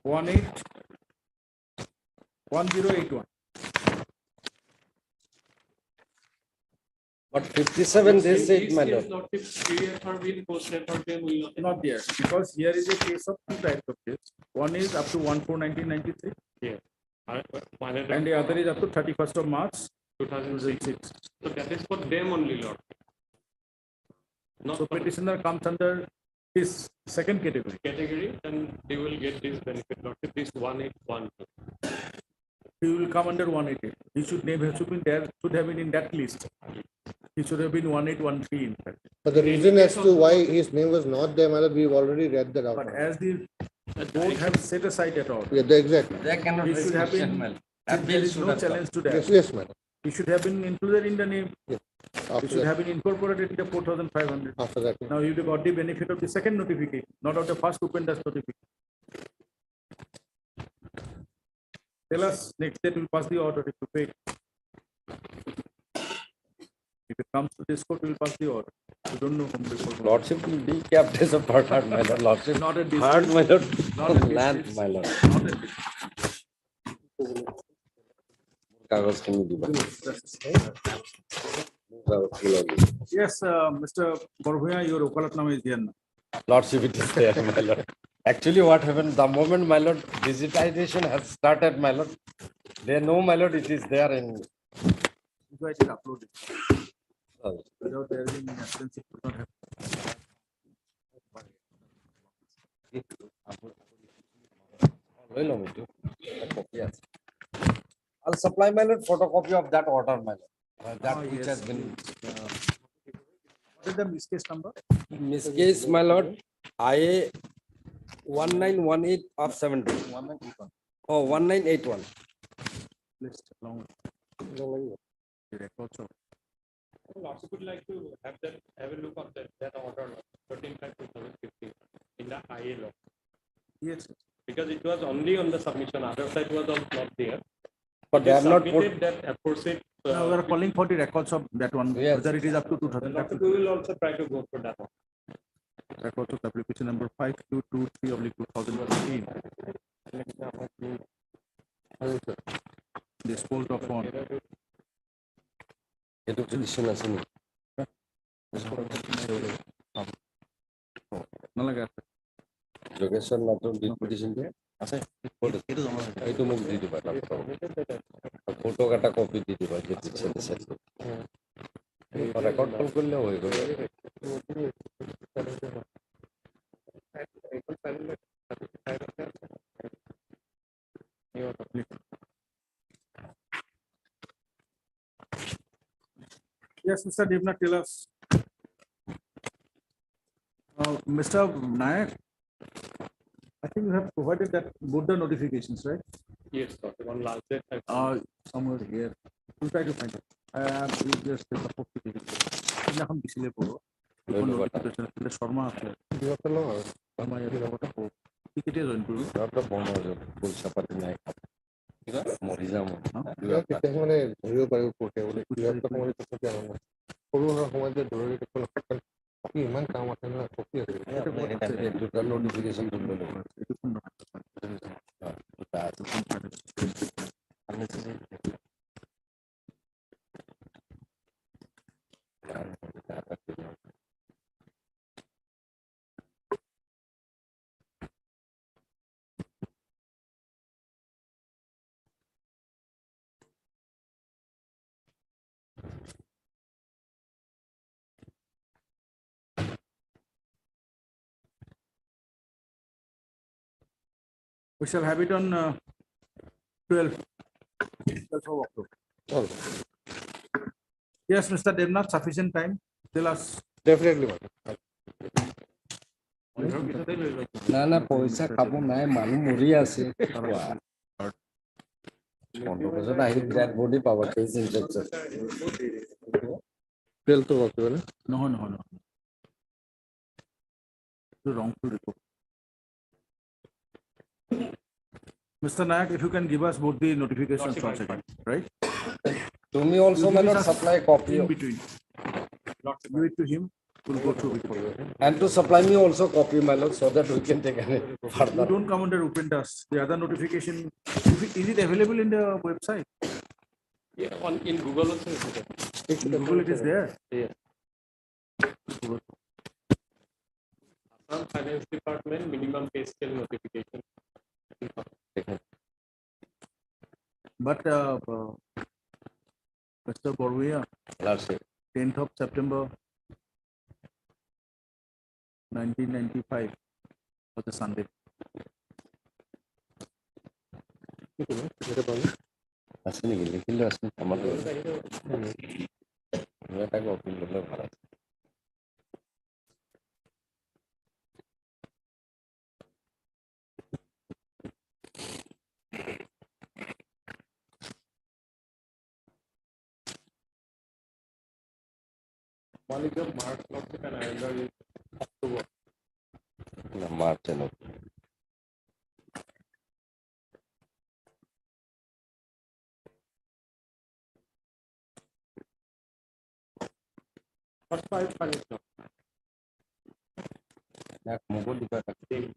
1081. But 57, they Is- said, is- my is lord. Lordship pre-FRBM, post-FRBM will not. Not there, because here is a case of two types of case. One is up to 1/4/1993 and the other is up to 31st of March 2006. So that is for them only, Lord. Not So for the petitioner comes under this second category. category, and they will get this benefit, Lordship, this 1812. He will come under 180. He should have been there, should have been in that list. He should have been 1813 in fact. but the reason as to why his name was not there, my lord, we've already read that out. But as the Don't have set aside at all. Yeah, exactly. They cannot It should have restriction, been, madam. there Appeal is should no have come. challenge to Yes, that. yes, madam. It should have been included in the name. It After should that, have been incorporated in the 4,500. after that. Now you got the benefit of the second notification, not of the first open dash notification. Tell us next date we'll pass the order if you pay. If it comes to this court, we'll pass the order. You don't know from before. Lordship will be kept as a part of my lord. Lordship. Not at this Hard, stage. my lord. Not at this Land, stage. my lord. Not at this কাগজ খিনি দিবা Yes, Mr. Borbhaya, your Okalatnama is here now. Lordship, it is there, my lord. Actually, what happened, the moment, my lord, digitization has started, my lord, they know, my lord, it is there in. You guys should upload it. Without there being an absence, it would not happen. Yes. I'll supply, my lord, photocopy of that order, my lord. That which yes, has been, What is the miscase number? in this case, my lord, IA 1918 of 70. Oh, 1981. List along with the records of. Lordship would like to have that, have a look of that order 13/5/2015 in the IA law. Yes, Because it was only on the submission, other side was also not there. But they have not Submitted put, that aforesaid. now we are calling for the records of that one, Yes. whether it is up to Lordship 2000. will also try to go for that one. Records of application number 5223/2015. Disposed of on. এইটো petition আছে নেকি? নালাগে আছে। যোগেশ্বৰ নাথৰ petition টো আছে? এইটো মোক দি দিবা, ফটো এটা কপি দি দিবা, যে ৰেকৰ্ড কল কৰিলে হৈ গ'ল। Yes, Mr. Devnath, tell us. Mr. Nayak, I think you have provided that both the notifications, right? Yes, Lordship, on last date. Somewhere here. We'll try to find it. You just supposed to give it. এখন দিছিলে পড়ো। এখন notification আসলে শর্মা আছে। শর্মা ইয়াতে কথা কো। কি কেতিয়া জয়েন করবি? পইচা পাতি নাই, মৰি যাম। তেতিয়া মানে ধৰিব পাৰিব কোৰ্টে বোলে সময়ত তথাপি আৰম্ভ সৰু সুৰা সময়ত যে জৰুৰী ইমান কাম আছে নহয় কপি আছে দুটা notification দিব লাগিব। এইটো কোন নহয়? We shall have it on 12th of October. Yes, Mr. Devnath, sufficient time. Tell us. Definitely না না পইচা খাব নাই, মানুহ মৰি আছে। 15 বছৰত আহি ডেড বডি পাব, case injection. 12th of October No. The wrongful report. Mr. Nayak, if you can give us both the notifications once again, right? তুমি also may not supply copy In between. Give it to him. We'll go through it for you. and to supply me also copy, my lord, so that we can take any You further. don't come under open task. The other notification, is it available in the website? Yeah, in Google also. Is there. In Google it is there. Yes. Assam Finance Department minimum pay scale notification. But Mr. Borbhaya, Last year. 10th of September 1995 was a Sunday. আছে নেকি? লিখিলে আছে আমাৰ এটা copy ল'লে ভাল আছে। One is of March, Lordship, and another is October. No, March and October. First five finance, same,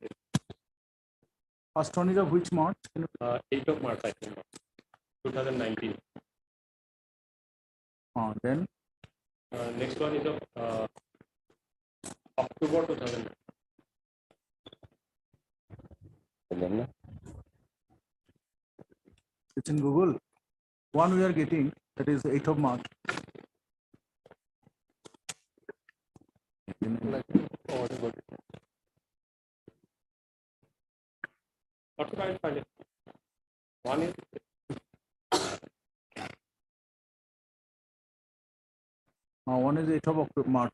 First one is of which March? 8th of March, I think, 2019. Then Next one is of October 2019. it's in Google. One we are getting, that is 8th of March. First five finance. One is One is 8th of October, March.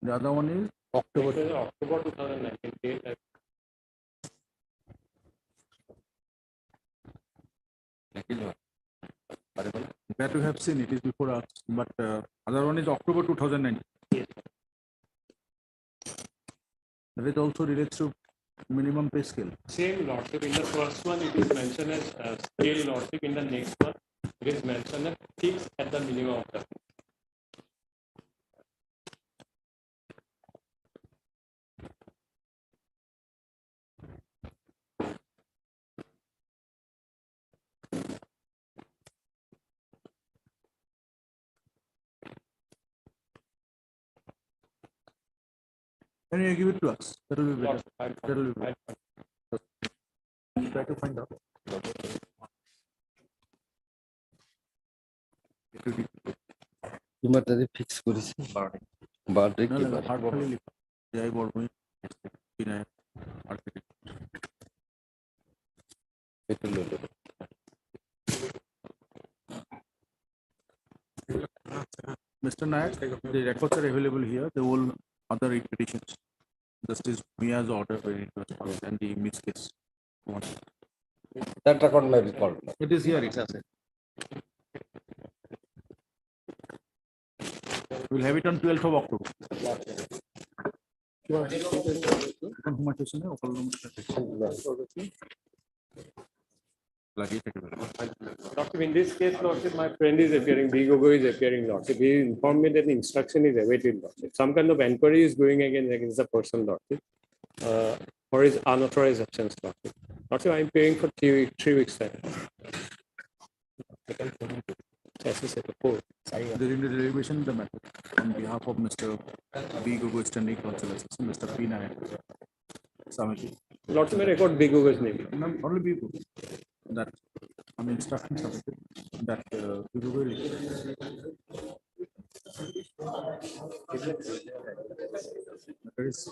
The other one is October 2019. Date, that we have seen, it is before us, but other one is October 2019. Yes. That is also relates to minimum pay scale. Same Lordship. In the first one, it is mentioned as scale Lordship. In the next one, it is mentioned as fixed at the minimum of the. Can you give it to us? That will be better. Lordship, I'll- That will be better. I'll- Try to find out. কিমানটা fix করেছে birthday No, কি no, hard খালি লিখা। জয় Barman, Vinayak, architect. এটা লইলো। Mr. Nayak, the records are available here, the whole other petitions. Justice Mia's order where it was passed and the miss case. That record may be called. It is here, it has it. We'll have it on 12th of October. Confirmation है, और লাগিয়ে থাকে বলে। Lordship, in this case, Lordship, my friend is appearing, B. Gogoi is appearing, Lordship. He informed me that the instruction is awaited, Lordship. Some kind of inquiry is going against the person, Lordship, for his unauthorized absence, Lordship. Lordship, I am paying for 3 weeks time. Yes, he said, oh, During the deliberation, the matter on behalf of Mr. B. Gogoi, Standing Counsel Assistant, Mr. P. Nayak, Samiti. Lordship, I record B. Gogoi's name. No, only B. Gogoi. That on instruction submitted that B. Gogoi. There is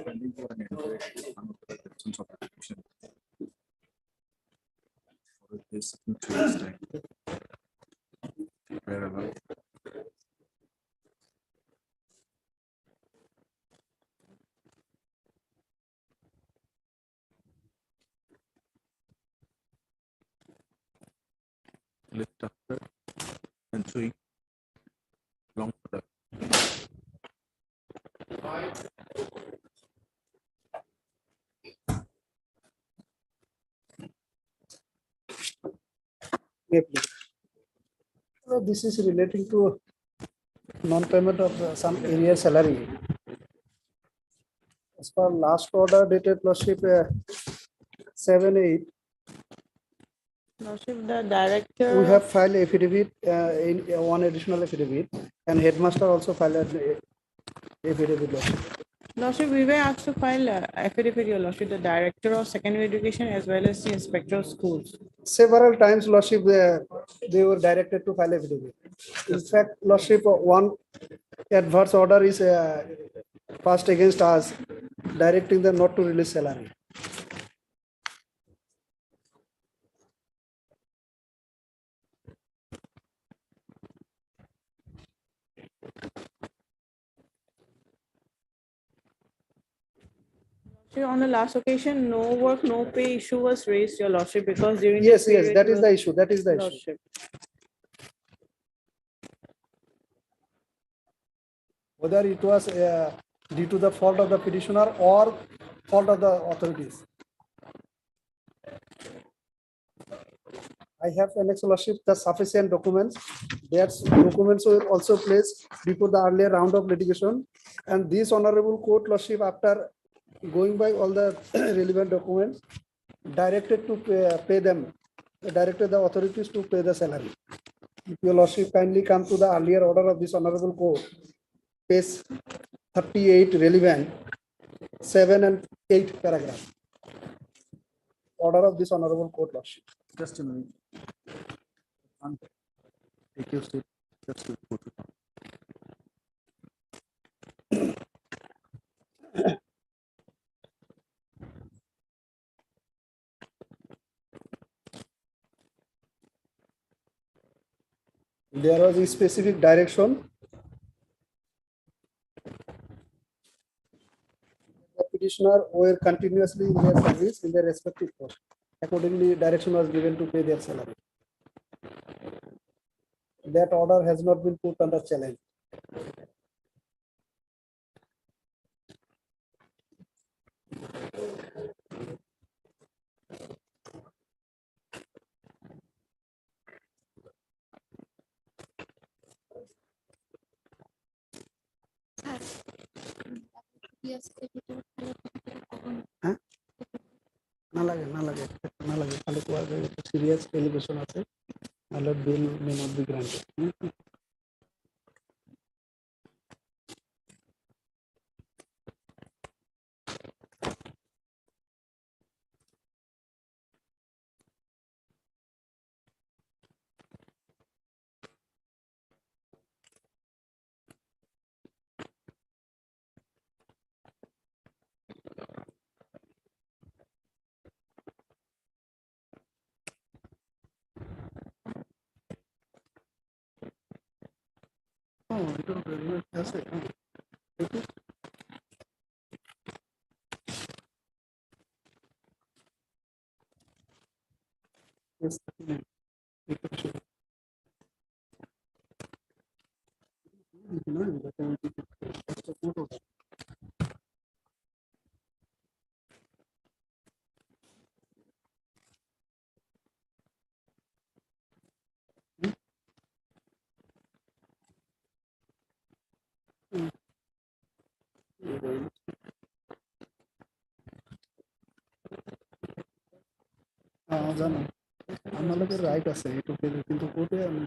pending for an inquiry on the absence of application. For this 2 weeks time. Wherever. Lift after and swing long for the This is relating to non-payment of some area salary. As per last order dated Lordship 7/8, Lordship, the director. we have filed affidavit in one additional affidavit, and headmaster also filed an affidavit. Lordship. Lordship, we were asked to file affidavit, Your Lordship, the director of secondary education as well as the inspector of schools. Several times, Lordship, they were directed to file affidavit. In fact, Lordship, one adverse order is passed against us, directing them not to release salary. So on the last occasion, no work, no pay issue was raised, Your Lordship, because during. Yes, the yes, period that is you the were- issue, that is the issue. Lordship. whether it was due to the fault of the petitioner or fault of the authorities. I have an scholarship the sufficient documents. That documents were also placed before the earlier round of litigation, and this honorable court lordship, after going by all the relevant documents, directed to pay them, directed the authorities to pay the salary. If your lordship kindly come to the earlier order of this honorable court, page 38 relevant, 7 and 8 paragraph. Order of this honorable court lordship. Just a minute. Take your seat. Just to put it on. There was a specific direction. The petitioner were continuously in their service in their respective post. Accordingly, direction was given to pay their salary. That order has not been put under challenge. Yes. নালাগে খালি কোয়া যায় serious allegation আছে নাহলে বিল may not be granted এটা আছে জানো আমাদের রাইট আছে এটুকু কিন্তু কোর্টে আমি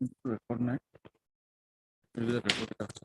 কিন্তু রেকর্ড নাই রেকর্ড আছে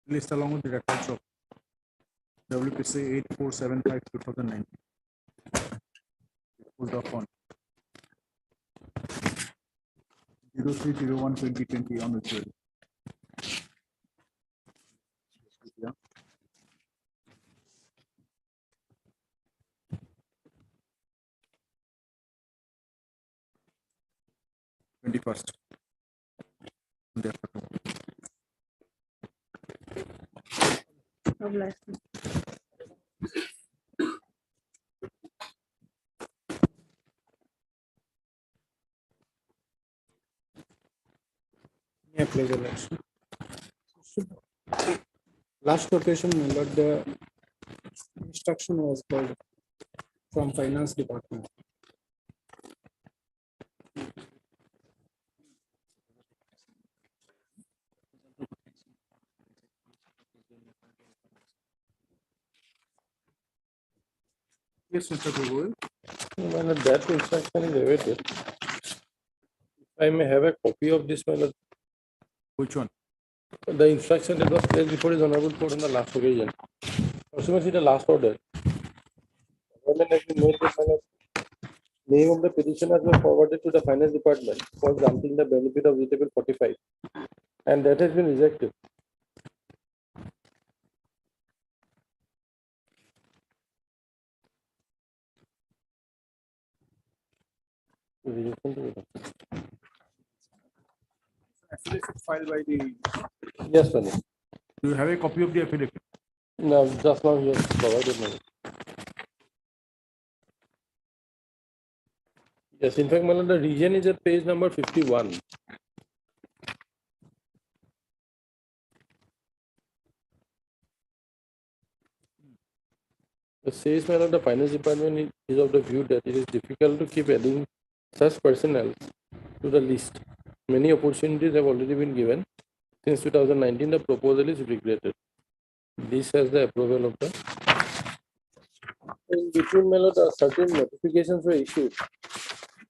list along with the records of WPC 8475 2019. Hold off on 0301 2020 on its way. Yeah. First. Yeah, pleasure. Lordship. Last occasion, my lord, the instruction was called from finance department. Yes, Mr. Gogoi. Well, that instruction is awaited. I may have a copy of this, my lord. Which one? The instruction that was placed before his honorable court on the last occasion. Pursuant the last order. Government has been made this, my lord. Name of the petitioners were forwarded to the finance department for granting the benefit of Table 45, and that has been rejected. Affidavit filed by the. Yes, sir. Do you have a copy of the affidavit? No, just now he has provided me. Yes, in fact, my lord, the region is at page number 51. It says, my lord, the finance department is of the view that it is difficult to keep adding such personnel to the list. Many opportunities have already been given. Since 2019, the proposal is regretted. This has the approval of the. In between, my lord, certain notifications were issued.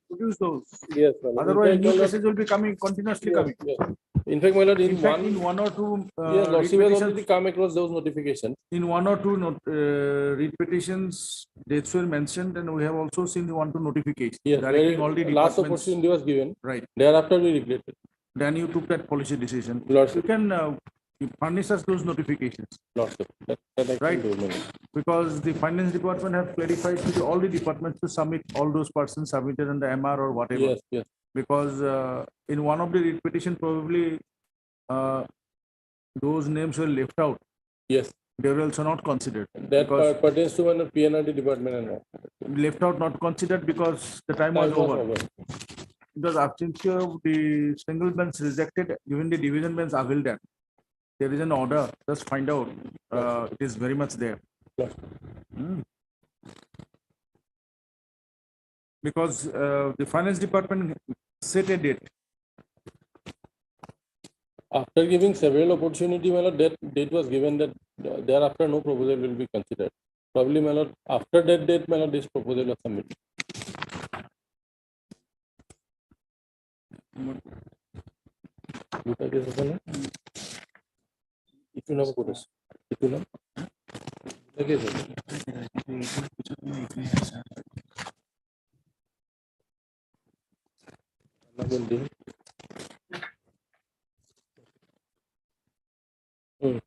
Produce those. Yes, my lord. Otherwise, In fact, new my lord, cases will be coming, continuously yes, coming. yes. In fact, my lord, In fact, in one or two yes, lord, she has petitions, already come across those notifications. in one or two read petitions, dates were mentioned, and we have also seen the one to notification. Yes, Directing all the last departments. opportunity was given. Right. Thereafter, we regretted. Then you took that policy decision. Lordship. You can furnish us those notifications. Lordship. That I can Right. do, my lord. Because the finance department have clarified to all the departments to submit all those persons submitted under MR or whatever. Yes, yes. Because in one of the read petition, probably those names were left out. Yes. They were also not considered. That pertains to one of PNRD department and all. Left out, not considered because the time was over. Because after the single bench rejected, even the division bench availed that. There is an order, just find out. It is very much there. Because the finance department set a date. After giving several opportunity, my lord, that date was given that thereafter no proposal will be considered. Probably, my lord, after that date, my lord, this proposal was submitted. Itu nama kurus. Itu nama. Lagi tu. Nama dia.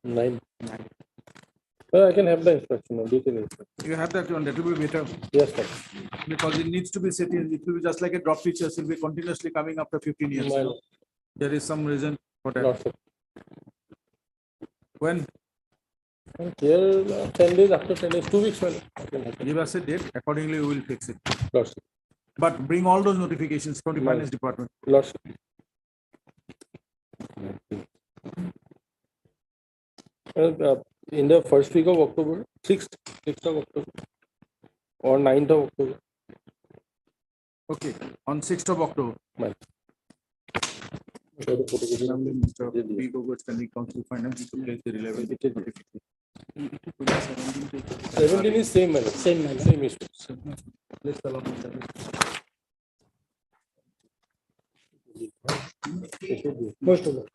9. I can have the instruction of detail instruction. You have that one, that will be better. Yes, sir. Because it needs to be set in, it will be just like a drop features, will be continuously coming after 15 years. My lord. There is some reason for that. Lord, sir. When? Here, 10 days, after 10 days, 2 weeks, my lord. Give us a date, accordingly we will fix it. Lord, sir. But bring all those notifications from the My finance department. Lord, sir. In the first week of October, 6th of October or 9th of October. Okay, on 6th of October. My Mr. B. Gogoi, Standing Council Finance, to place the relevant notification. 17 is same, my lord. Same issue. Let's allow them. Most of them.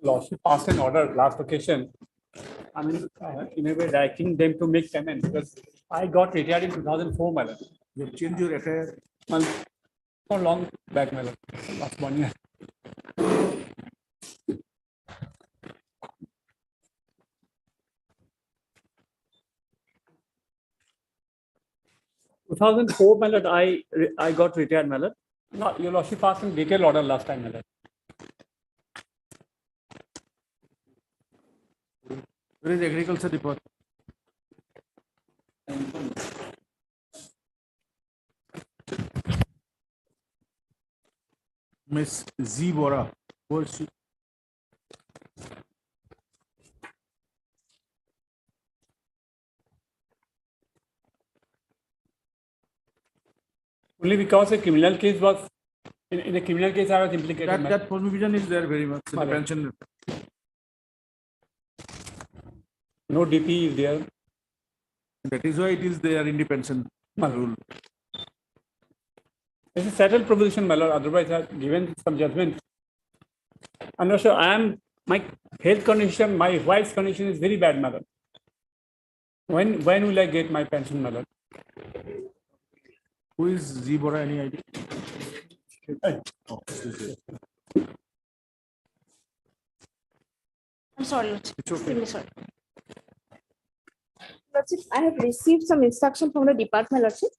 Lordship passed an order last occasion. I mean, in a way directing them to make payment because I got retired in 2004, my lord. You have changed your attire. Well, not long back, my lord, last 1 year. 2004, my lord, I got retired, my lord. Not, your lordship passed in detailed order last time, my lord. Where is agriculture department? Miss Z Bora. Who is she? Only because a criminal case was, in a criminal case I was implicated. That, my- that provision is there very much. in the Madam. pension. No DP is there. That is why it is there in the pension rule. It's a settled proposition, my lord. Otherwise, I have given some judgment. I'm not sure. My health condition, my wife's condition is very bad, my lord. When will I get my pension, my lord? Who is Z Bora? Any idea? Oh, this is it. I'm sorry, Lordship. It's okay. Extremely sorry. Lordship, I have received some instruction from the department, Lordship.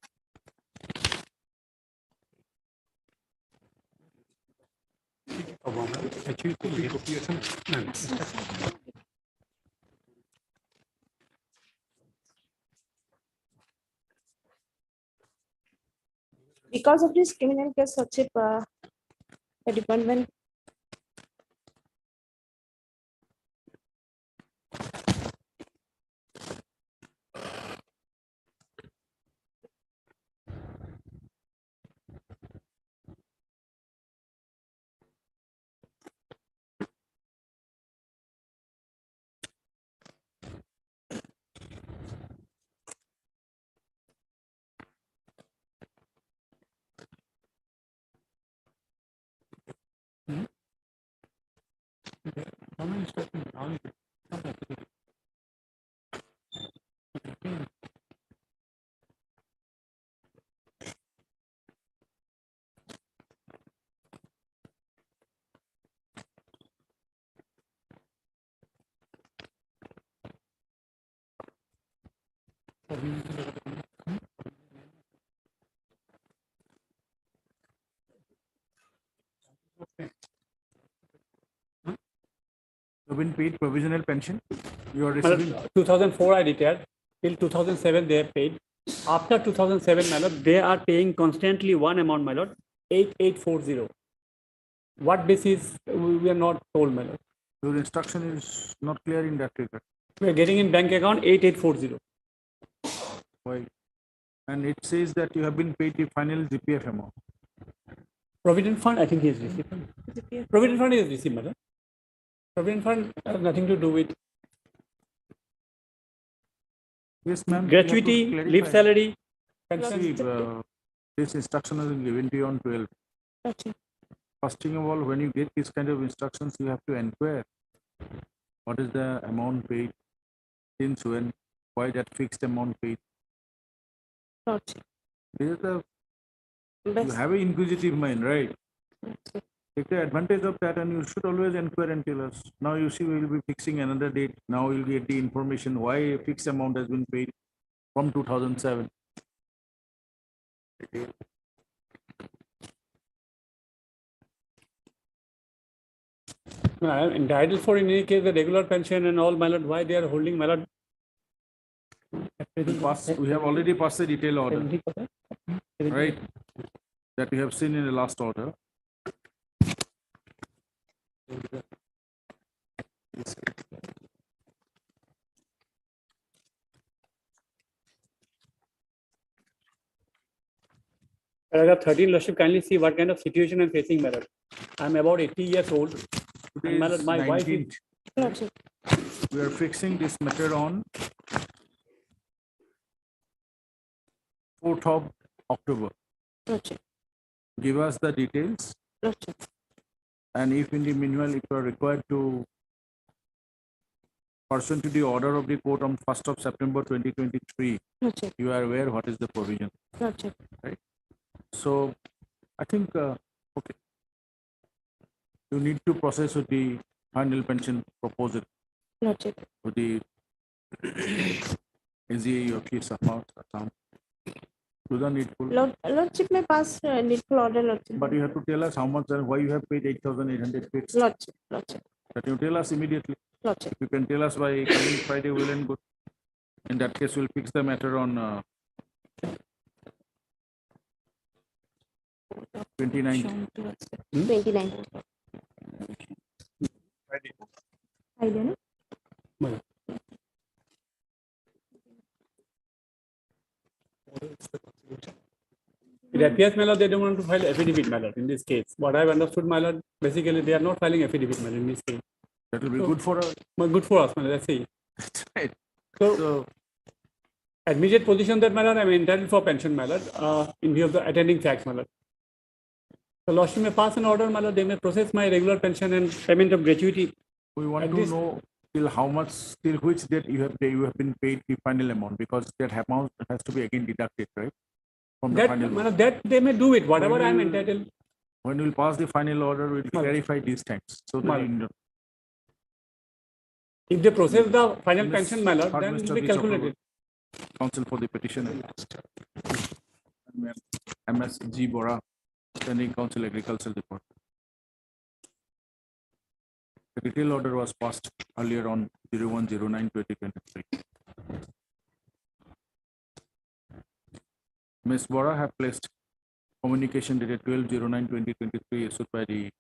Because of this criminal case, Lordship, the department You have been paid provisional pension. You are My lord, receiving. 2004 I retired. Till 2007 they have paid. After 2007, my lord, they are paying constantly one amount, my lord, 8840. What basis we are not told, my lord. Your instruction is not clear in that regard. We are getting in bank account 8840. Why? And it says that you have been paid the final GPF amount. Provident fund, I think he has received. Provident fund is received, madam. Provident fund has nothing to do with Yes, ma'am. gratuity, leave salary, pension. See, this instruction has been given to you on 12. First thing of all, when you get this kind of instructions, you have to inquire what is the amount paid, since when, why that fixed amount paid. This is the, you have an inquisitive mind, right? Take the advantage of that, and you should always inquire and tell us. Now you see, we will be fixing another date. Now you'll get the information why a fixed amount has been paid from 2007. No, I am entitled for in any case the regular pension and all, my lord. Why they are holding, my lord? We have already passed the detail order, right? That we have seen in the last order. Paragraph 13, Lordship, kindly see what kind of situation I'm facing, my lord. I'm about 80 years old. Today And my lord, is my wife is 19th. We are fixing this matter on 4th of October. Give us the details. And if in the meanwhile, if you are required to pursuant to the order of the court on 1st of September 2023, Lordship, you are aware what is the provision. Lordship. So I think, okay, you need to process with the final pension proposal Lordship. with the SEA of case account. Do the needful. Lordship may pass needful order, Lordship. But you have to tell us how much and why you have paid 8,800 fixed. Lordship, Lordship, That you tell us immediately. Lordship. If you can tell us by coming Friday, well and good. In that case, we'll fix the matter on 29th. 29. Idea, no? It appears, my lord, they don't want to file affidavit, my lord, in this case. What I've understood, my lord, basically they are not filing affidavit, my lord, in this case. That will be good for us. Well, good for us, my lord, let's see. Right. So, So, immediate position that, my lord, I'm entitled for pension, my lord, in view of the attending facts, my lord. The lordship may pass an order, my lord, they may process my regular pension and payment of gratuity. we want At to this- know till how much, till which date you have been paid the final amount, because that amount has to be again deducted, right? From the That, final. my lord, that they may do it, whatever We I'm will- entitled. When we'll pass the final order, we'll clarify these things. So that Mal- you know. If they process the final Miss- pension, my lord, Third then it Mr. will be Bishop calculated. Counsel for the petitioner. MSG Bora, Standing Council Agricultural Department. The detailed order was passed earlier on 01/09/2023. Ms. Bora have placed communication dated 12/09/2023 issued by the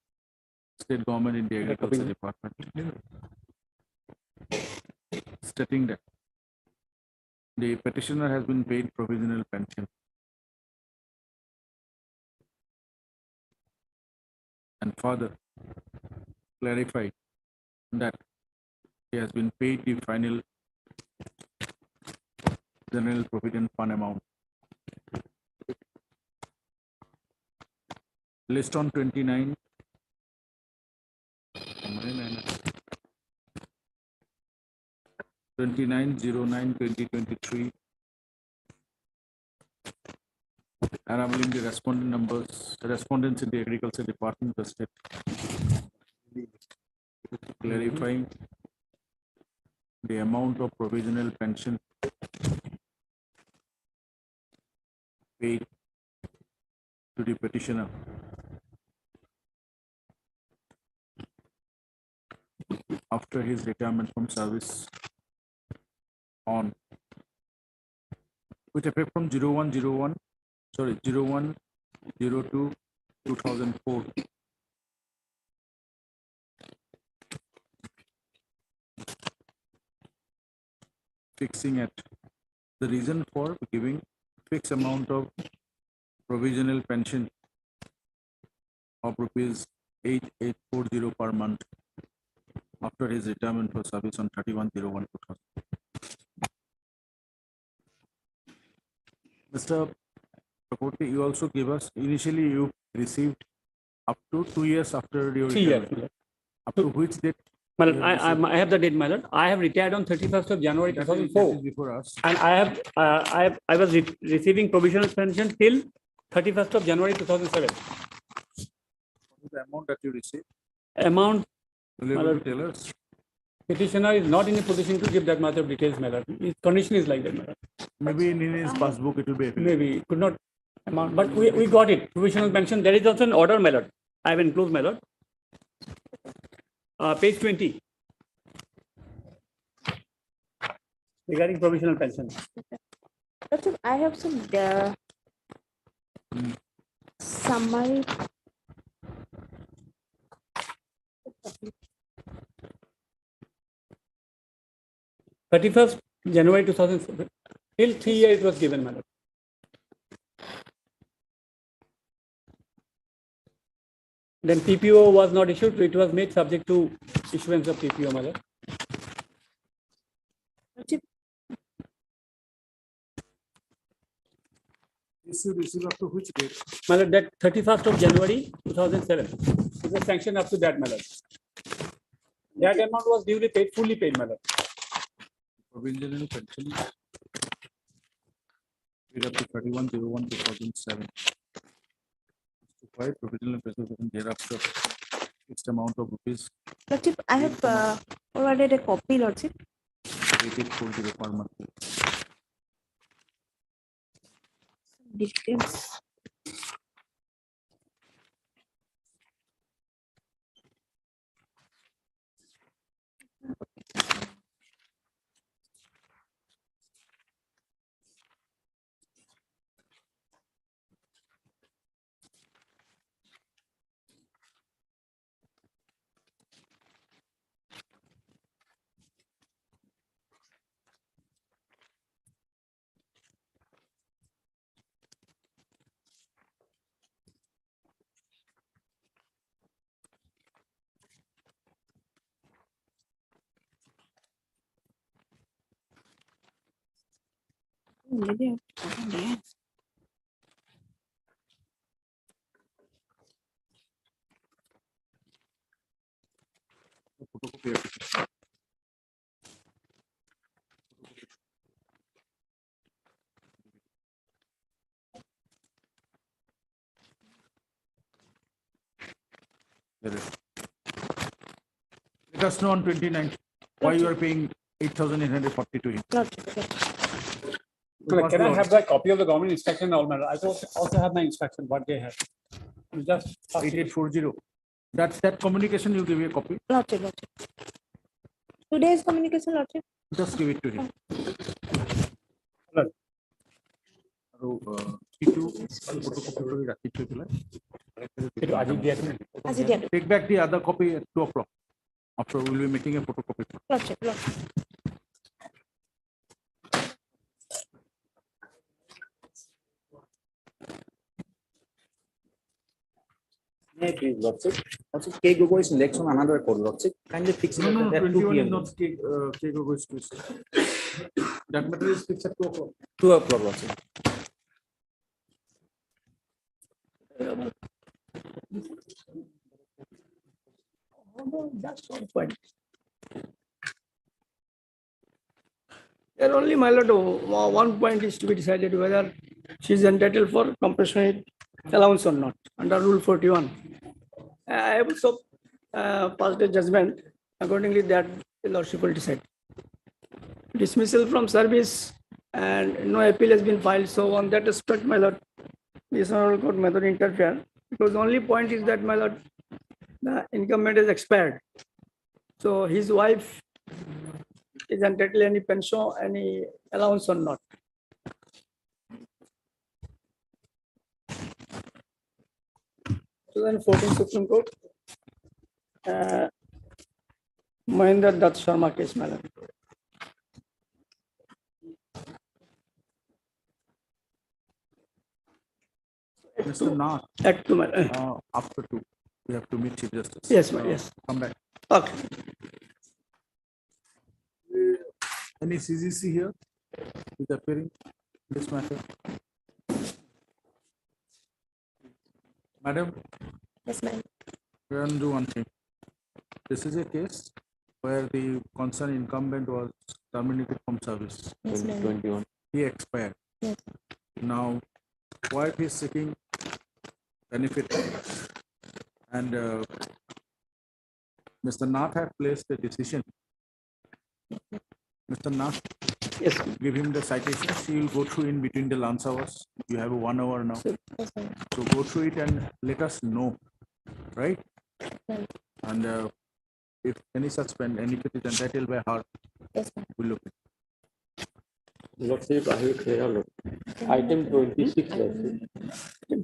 state government in the agriculture department, stating that the petitioner has been paid provisional pension and further clarified that he has been paid the final general provident fund amount. List on 29. 29/09/2023. Enabling the respondent numbers, respondents in the agriculture department of the state. Clarifying the amount of provisional pension paid to the petitioner after his retirement from service on with effect from 01/02/2004. Fixing at the reason for giving fixed amount of provisional pension of rupees 8840 per month after his retirement for service on 31/01/2000. Mr. Prakote, you also gave us, initially you received up to 2 years after your 3 years. retirement. Up to which date? My you lord, have received? I have the date, my lord. I have retired on 31st of January That is 2004. before us. And I was receiving provisional pension till 31st of January 2007. What is the amount that you received? Amount Will you My able to lord. tell us? petitioner is not in a position to give that much of details, my lord. His condition is like that, my lord. Maybe in his passbook it will be available. Maybe could not amount, but we got it. Provisional pension. There is also an order, my lord. I have enclosed, my lord. Page 20. Regarding provisional pension. Lordship, I have some summary. 31st January 2007. Till 3 years it was given, my lord. Then PPO was not issued, so it was made subject to issuance of PPO, my lord. Lordship, This you receive up to which date? My lord, that 31st of January 2007. It was sanctioned up to that, my lord. That amount was duly paid, fully paid, my lord. provisional pension paid up to 31/01/2007. Provide provisional pension thereafter fixed amount of rupees Lordship, I have provided a copy, Lordship. 8840 per month. Details. Maybe I- Photocopy application. There is. Let us know on 29 why you are paying 8,840 to him. Can I have the copy of the government inspection? All matter. I also have my inspection. What they have. You just 8840. That communication you give a copy. Lordship, Lordship. Today's communication, Lordship. Just give it to him. Right. T2 photocopy কৰি ৰাখি থৈ পেলাই। As it did. Take back the other copy at 2 o'clock. After we will be making a photocopy. Lordship, Lordship. Please, Lordship. Also, K. Gogoi's election another code, Lordship. Kindly fix it No, at 2 21 p.m. is not K Gogoi's case. That matter is fixed at 2 o'clock. 2 o'clock, Lordship. Just 1 point. There only, my lord, 1 point is to be decided whether she is entitled for compassionate allowance or not under Rule 41. I have also passed a judgment. Accordingly, that the lordship will decide. Dismissal from service and no appeal has been filed. So on that aspect, my lord, this honorable court may not interfere, because the only point is that, my lord, the incumbent has expired. So his wife is entitled any pension, any allowance or not. So then 14th Supreme Court, Mahendra Dutt Sharma case, my lord. Mr. Nath, At 2, my after 2, we have to meet Chief Justice. Yes, ma'am, yes. Come back. Okay. Any CGC here is appearing in this matter? Madam, Yes, ma'am. we will do one thing. This is a case where the concerned incumbent was terminated from service. Yes, ma'am. 21. He expired. Yes. Now, wife is seeking benefit, and Mr. Nath had placed the decision. Mr. Nath, Yes. give him the citation. She will go through in between the lunch hours. You have 1 hour now. Yes, ma'am. So go through it and let us know, right? Right. And if any such benefit is entitled by her, Yes, ma'am. we'll look at it. Lordship, I will clear out. Item 26, Lordship.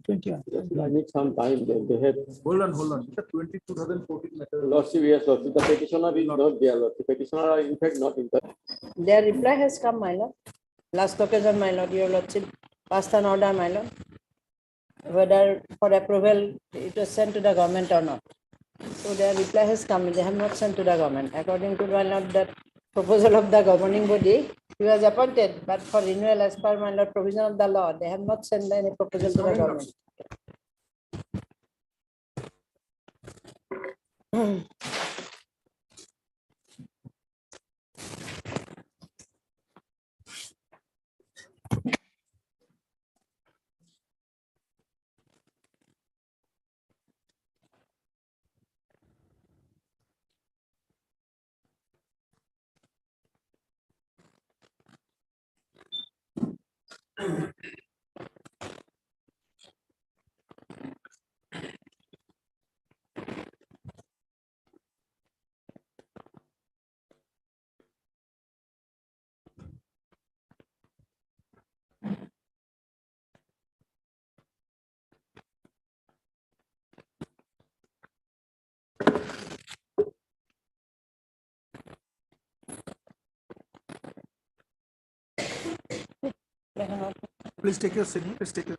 21. I need some time. They have. Hold on. The 2014 matter. Lordship, yes, Lordship. The petitioner is not there, Lordship. Petitioner are in fact not in the. Their reply has come, my lord. Last occasion, my lord, your lordship passed an order, my lord. Whether for approval it was sent to the government or not. So their reply has come. They have not sent to the government. According to, my lord, that proposal of the governing body, he was appointed, but for renewal as per, my lord, provision of the law, they have not sent any proposal to the government. Please take your seat. Please take your.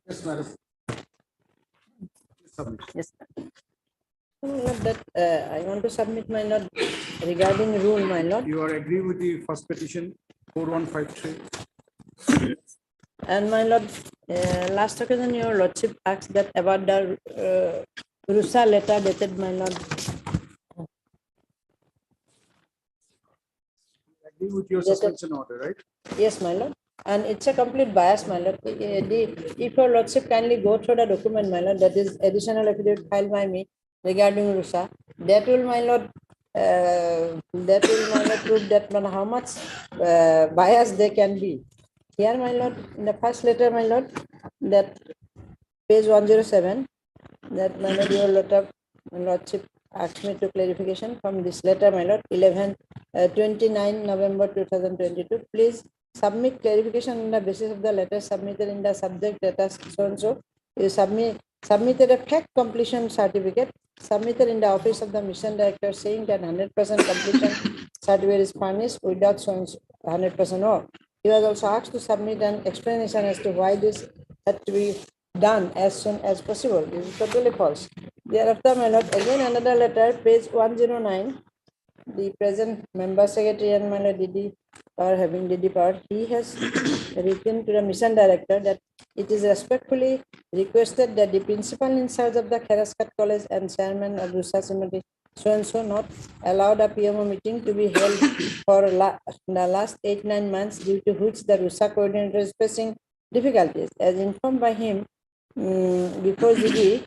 Yes, madam. Yes. That I want to submit my note regarding rule, my lord. You are agree with the first petition, 4153? And my lord, last occasion your lordship asked that about the Rusa letter dated, my lord. Agree with your Dated- suspension order, right? Yes, my lord. And it's a complete bias, my lord. If your lordship kindly go through the document, my lord, that is additional affidavit filed by me regarding Rusa, that will, my lord, prove that man, how much bias they can be. Here, my lord, in the first letter, my lord, that page 107, that my lord, your lordship asked me to clarification from this letter, my lord, 29 November 2022. Please submit clarification on the basis of the letter submitted in the subject data so and so. You submitted a fake completion certificate submitted in the office of the mission director saying that 100% completion certificate is furnished without showing 100% work. He was also asked to submit an explanation as to why this had to be done as soon as possible. This is totally false. Thereafter, my lord, again another letter, page 109, the present member secretary and my lord DD Power, having DD Power, he has written to the mission director that it is respectfully requested that the principal in charge of the Kheraskat College and chairman of Rusa Committee so and so not allow the PMO meeting to be held for the last 8-9 months, due to which the Rusa coordinator is facing difficulties. As informed by him before GB,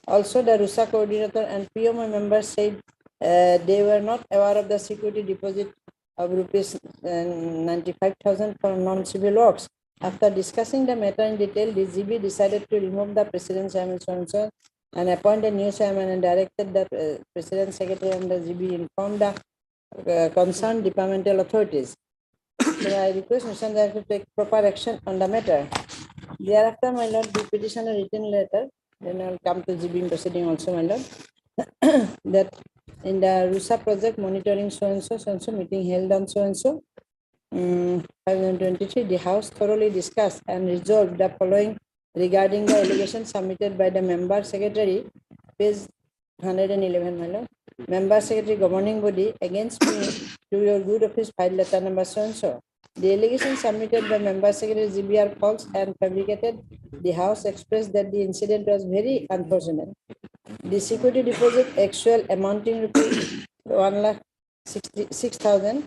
also the Rusa coordinator and PMO members said they were not aware of the security deposit of rupees 95,000 for non-civil works. After discussing the matter in detail, the GB decided to remove the president, chairman, so and so, and appoint a new chairman, and directed the president, secretary, and the GB inform the concerned departmental authorities. So I request Mr. Director to take proper action on the matter. Thereafter, my lord, the petitioner written letter, then I'll come to GB proceeding also, my lord, that in the Rusa project monitoring so and so meeting held on so and so 2023, the House thoroughly discussed and resolved the following regarding the allegations submitted by the member secretary, page 111, my lord. Member secretary governing body against me to your good office file letter number so and so. The allegations submitted by member secretary GB are false and fabricated. The House expressed that the incident was very unfortunate. The security deposit actual amounting rupees 1,66,000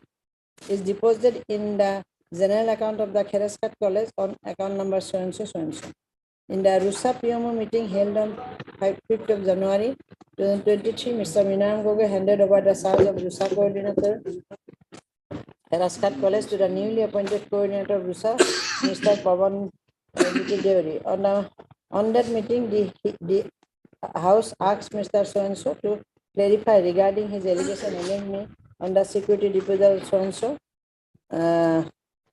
is deposited in the general account of the Kheraskat College on account number so and so so and so. In the Rusa PMO meeting held on 5th of January 2023, Mr. Minaram Gogoi handed over the charge of Rusa coordinator Kheraskat College to the newly appointed coordinator of Rusa, Mr. Pavan Deori. On that meeting, the House asked Mr. So and so to clarify regarding his allegation against me on the security deposit so and so.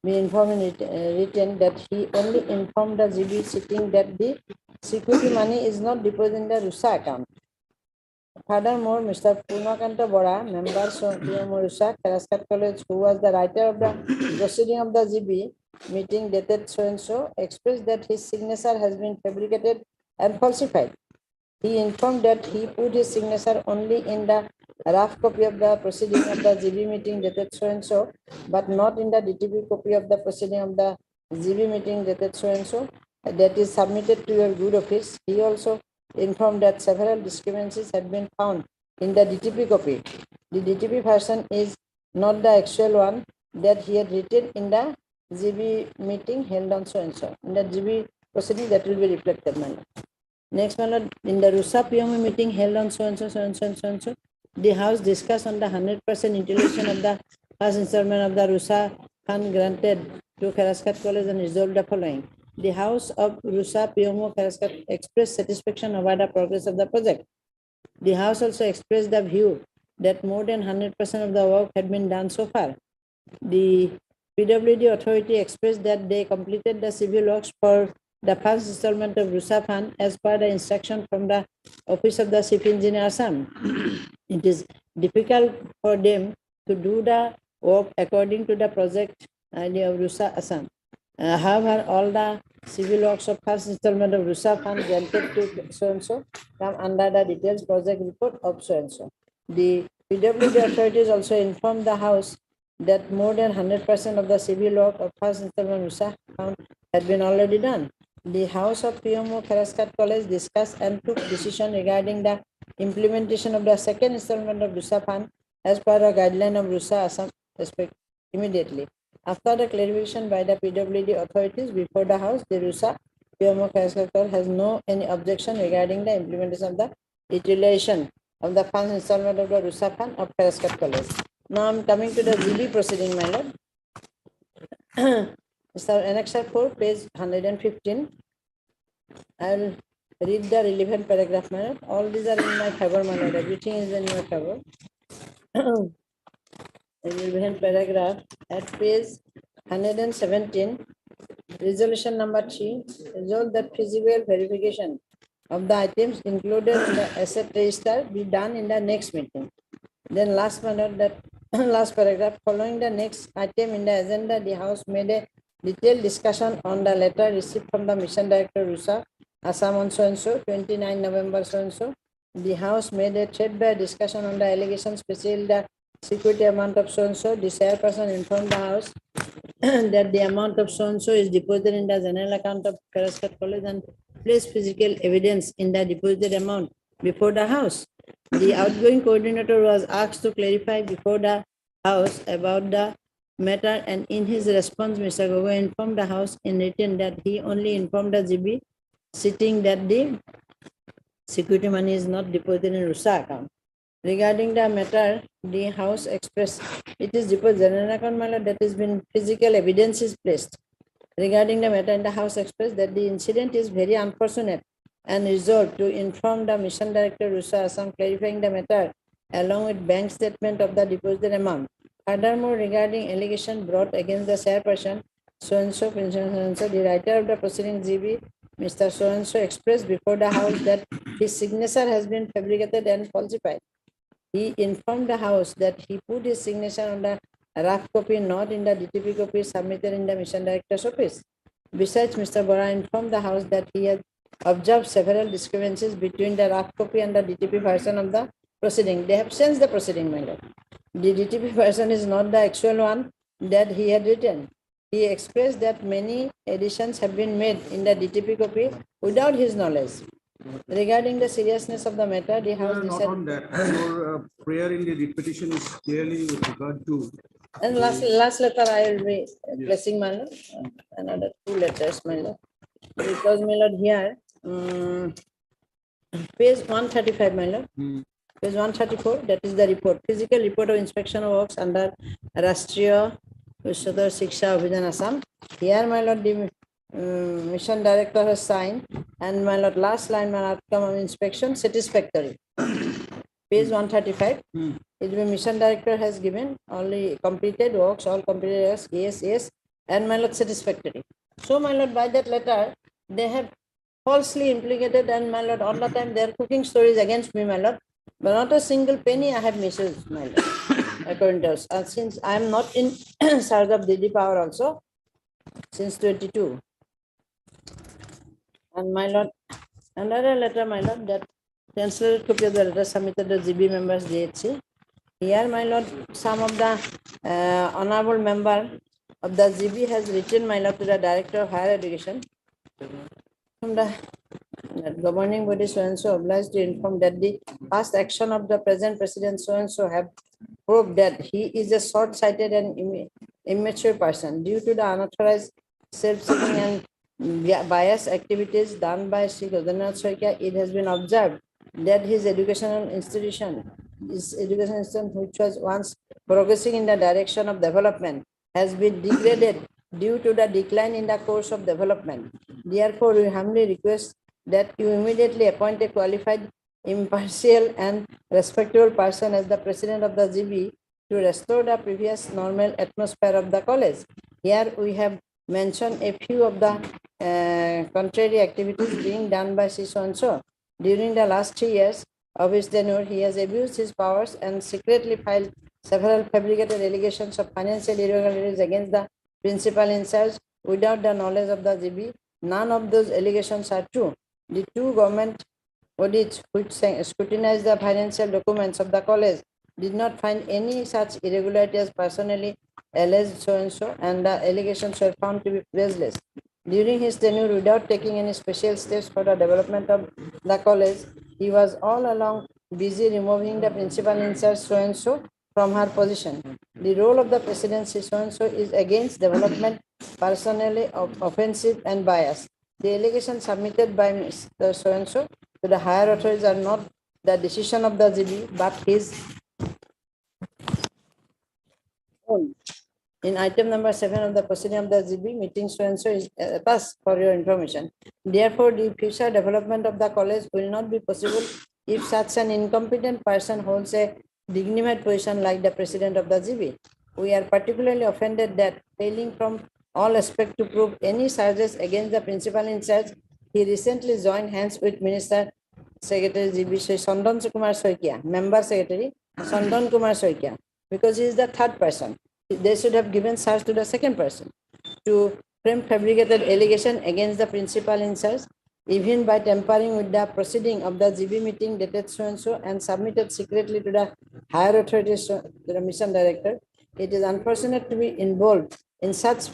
We informed written that he only informed the GB sitting that the security money is not deposited in the Rusa account. Furthermore, Mr. Purnakanta Bora, member of PMO Rusa, Kheraskat College, who was the writer of the proceeding of the GB meeting dated so and so, expressed that his signature has been fabricated and falsified. He informed that he put his signature only in the rough copy of the proceeding of the GB meeting dated so and so, but not in the DTP copy of the proceeding of the GB meeting dated so and so, that is submitted to your good office. He also informed that several discrepancies had been found in the DTP copy. The DTP version is not the actual one that he had written in the GB meeting held on so and so. In the GB proceeding, that will be reflected, my lord. Next, my lord, in the Rusa PMO meeting held on so and so, so and so, and so and so, the House discussed on the 100% utilization of the first installment of the Rusa fund granted to Kheraskat College and resolved the following. The House of Rusa PMO Kheraskat expressed satisfaction over the progress of the project. The House also expressed the view that more than 100% of the work had been done so far. The PWD authority expressed that they completed the civil works for the first installment of Rusa Fund as per the instruction from the Office of the Chief Engineer Assam. It is difficult for them to do the work according to the project idea of Rusa Assam. However, all the civil works of first installment of Rusa Fund granted to so and so come under the details project report of so and so. The PWD authorities also informed the House that more than 100% of the civil work of first installment Rusa Fund had been already done. The House of PMO Kheraskat College discussed and took decision regarding the implementation of the second installment of Rusa Fund as per the guideline of Rusa Assam immediately. After the clarification by the PWD authorities before the House, the Rusa PMO Kheraskat College has no any objection regarding the implementation of the utilization of the first installment of the Rusa Fund of Kheraskat College. Now I'm coming to the GB proceeding, my lord. Mr. Annexure 4, page 115. I will read the relevant paragraph, my lord. All these are in my favor, my lord. Everything is in your favor. Relevant paragraph at page 117. Resolution number 3. Resolve that feasible verification of the items included in the asset register be done in the next meeting. Then last one, that last paragraph, following the next item in the agenda, the House made a detailed discussion on the letter received from the Mission Director Rusa, Assam on so-and-so, 29 November so-and-so. The House made a threadbare discussion on the allegations, especially the security amount of so-and-so. The chairperson informed the House that the amount of so-and-so is deposited in the general account of Karaskat College and placed physical evidence in the deposited amount before the House. The outgoing coordinator was asked to clarify before the House about the matter, and in his response, Mr. Gogoi informed the House in written that he only informed the GB sitting that the security money is not deposited in Rusa account. Regarding the matter, the House expressed it is deposited general account matter that has been physical evidence is placed. Regarding the matter, the House expressed that the incident is very unfortunate and resolved to inform the Mission Director Rusa Assam clarifying the matter along with bank statement of the deposited amount. Furthermore, regarding allegation brought against the chairperson, so-and-so, the writer of the proceeding GB, Mr. So-and-so expressed before the House that his signature has been fabricated and falsified. He informed the House that he put his signature on the rough copy, not in the DTP copy submitted in the Mission Director's office. Besides, Mr. Bora informed the House that he had observed several discrepancies between the rough copy and the DTP version of the proceeding. They have changed the proceeding, my lord. The DTP version is not the actual one that he had written. He expressed that many additions have been made in the DTP copy without his knowledge. Regarding the seriousness of the matter, the House Not decided. on that. Your prayer in the petition is clearly with regard to. And last letter I will be placing, my lord, another 2 letters, my lord. Because, my lord, here, page 135, my lord. Page 134, that is the report, physical report of inspection of works under Rashtriya Uচ্চতৰ Shiksha Abhijan Assam. Here, my lord, the mission director has signed, and my lord, last line, my outcome of inspection satisfactory. Page 135. It will be mission director has given only completed works, all completed works, yes, and my lord satisfactory. So, my lord, by that letter, they have falsely implicated, and my lord, all the time they are cooking stories against me, my lord. But not a single penny I have misused, my lord, according to us. And since I am not in charge of DD power also, since 22. And my lord, another letter, my lord, that translated copy of the letter submitted to GB members DHC. Here, my lord, some of the honorable member of the GB has written, my lord, to the Director of Higher Education from the governing body so-and-so obliged to inform that the past action of the present president so-and-so have proved that he is a short-sighted and immature person. Due to the unauthorized self-seeking and bias activities done by Sri Godranath Soikia, it has been observed that his educational institution, which was once progressing in the direction of development, has been degraded due to the decline in the course of development. Therefore, we humbly request that you immediately appoint a qualified, impartial, and respectable person as the president of the GB to restore the previous normal atmosphere of the college. Here we have mentioned a few of the contrary activities being done by so-and-so. During the last 3 years of his tenure, he has abused his powers and secretly filed several fabricated allegations of financial irregularities against the principal in charge without the knowledge of the GB. None of those allegations are true. The 2 government audits which scrutinized the financial documents of the college did not find any such irregularities personally alleged so-and-so, and the allegations were found to be baseless. During his tenure, without taking any special steps for the development of the college, he was all along busy removing the principal in charge so-and-so from her position. The role of the presidency so-and-so is against development, personally offensive and biased. The allegations submitted by Mr. So-and-so to the higher authorities are not the decision of the GB, but his own. In item number 7 of the proceeding of the GB, meeting so-and-so is passed for your information. Therefore, the future development of the college will not be possible if such an incompetent person holds a dignified position like the president of the GB. We are particularly offended that failing from all aspects to prove any charges against the principal in charge, He recently joined hands with Minister Secretary GB Sandan Kumar Soikia, Member Secretary Sandan Kumar Soikia, because he is the third person. They should have given charge to the second person to frame fabricated allegation against the principal in charge, even by tampering with the proceeding of the GB meeting dated so and submitted secretly to the higher authorities, to the mission director. It is unfortunate to be involved in such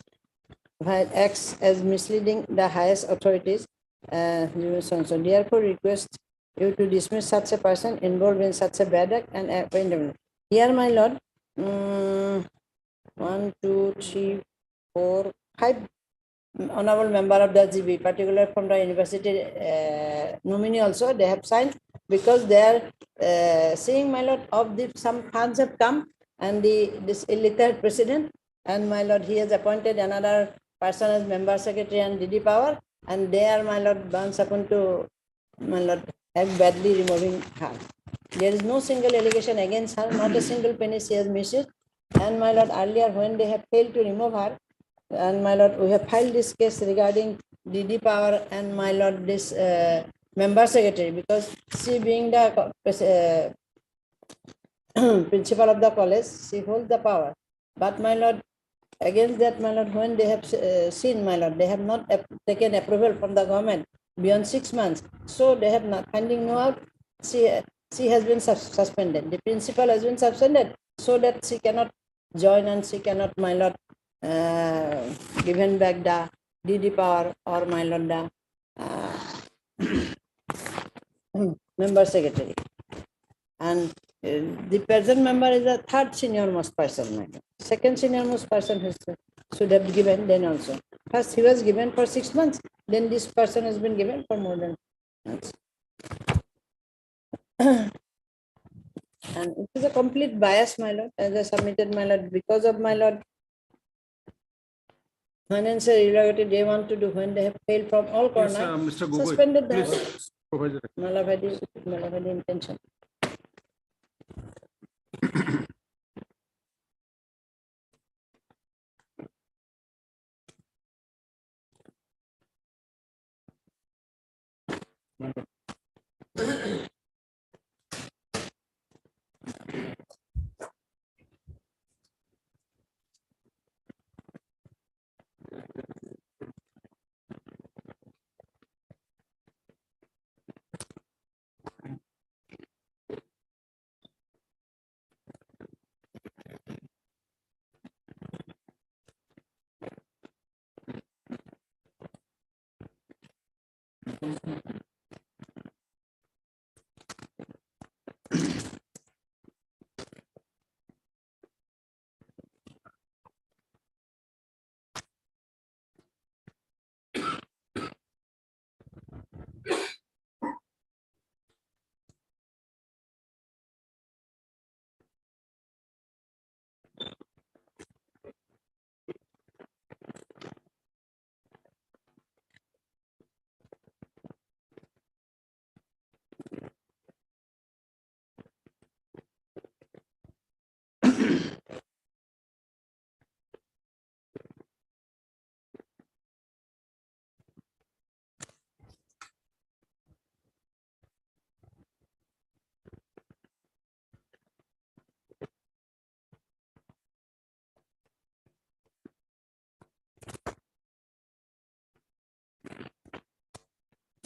acts as misleading the highest authorities. So therefore, request you to dismiss such a person involved in such a bad act and appointment. Here, my lord, 1, 2, 3, 4, 5 honorable member of the GB, particularly from the university nominee also, they have signed because they are seeing, my lord, of the some funds have come and this illiterate president, and my lord, he has appointed another person as member secretary and DD power, and they are, my lord, bound upon to, my lord, have badly removing her. There is no single allegation against her, not a single penny she has missed it. And my lord, earlier when they have failed to remove her, and my lord, we have filed this case regarding DD power and my lord, this member secretary, because she being the principal of the college, she holds the power. But my lord, against that, my lord, when they have seen, my lord, they have not taken approval from the government beyond 6 months. So they have not finding no out. She has been suspended. The principal has been suspended so that she cannot join and she cannot, my lord, given back the DD power or my lord, the member secretary. And the present member is the third senior most person, my lord. Second senior most person who should have given then also. First he was given for 6 months, then this person has been given for more than months. And it is a complete bias, my lord, as I submitted, my lord, because of my lord financial irregularity they want to do when they have failed from all corners. Mr. Gogoi, Suspended the please provide the Malavadi intention.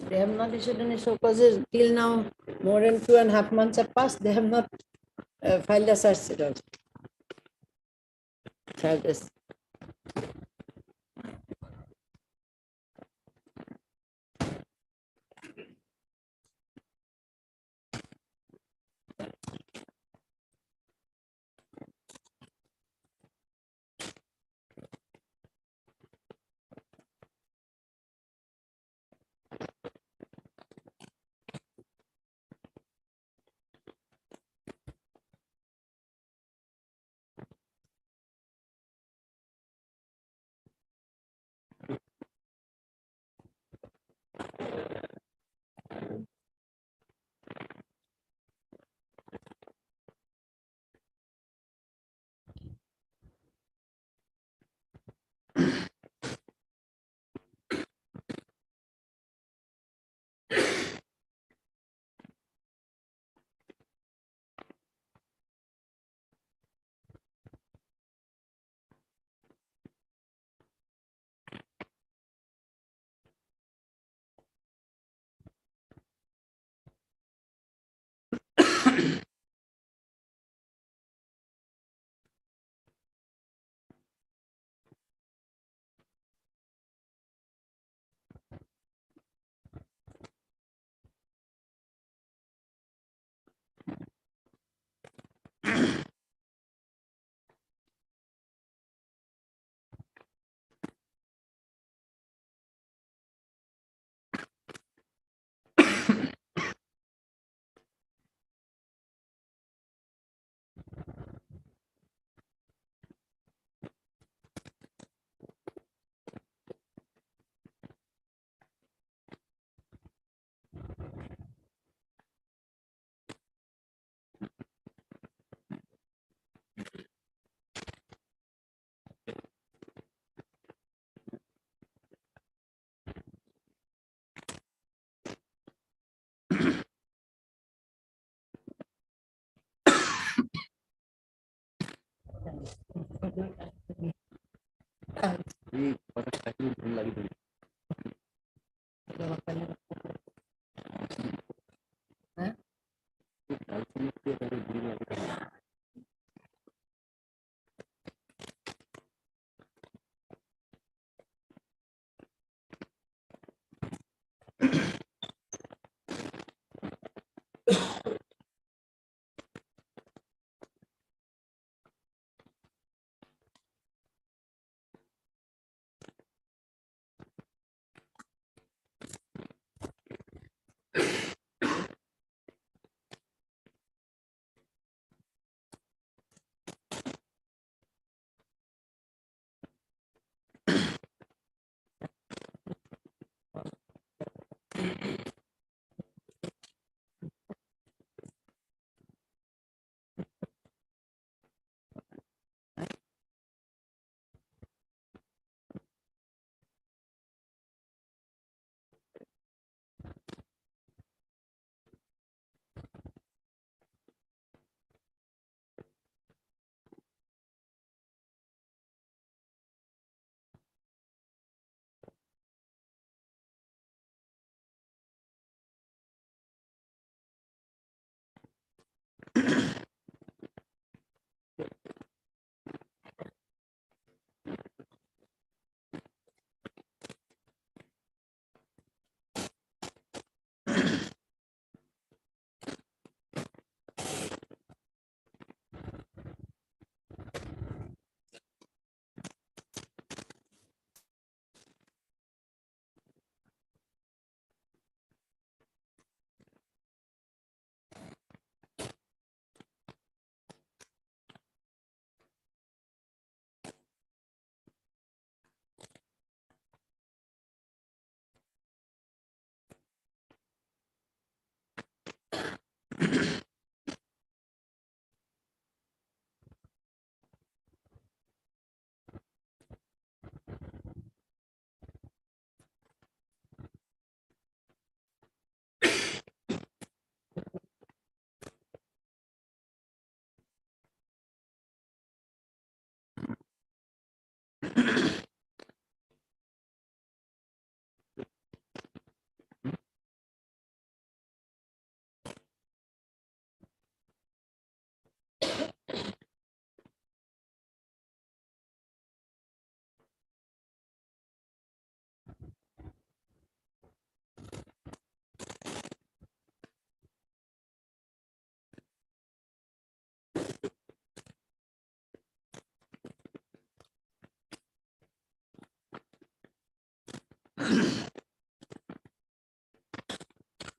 They have not issued any show causes till now. More than 2.5 months have passed. They have not filed a search sheet also. Charges.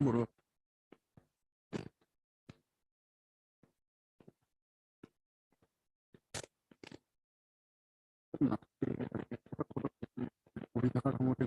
Bro. পড়ে থাকার সময়টা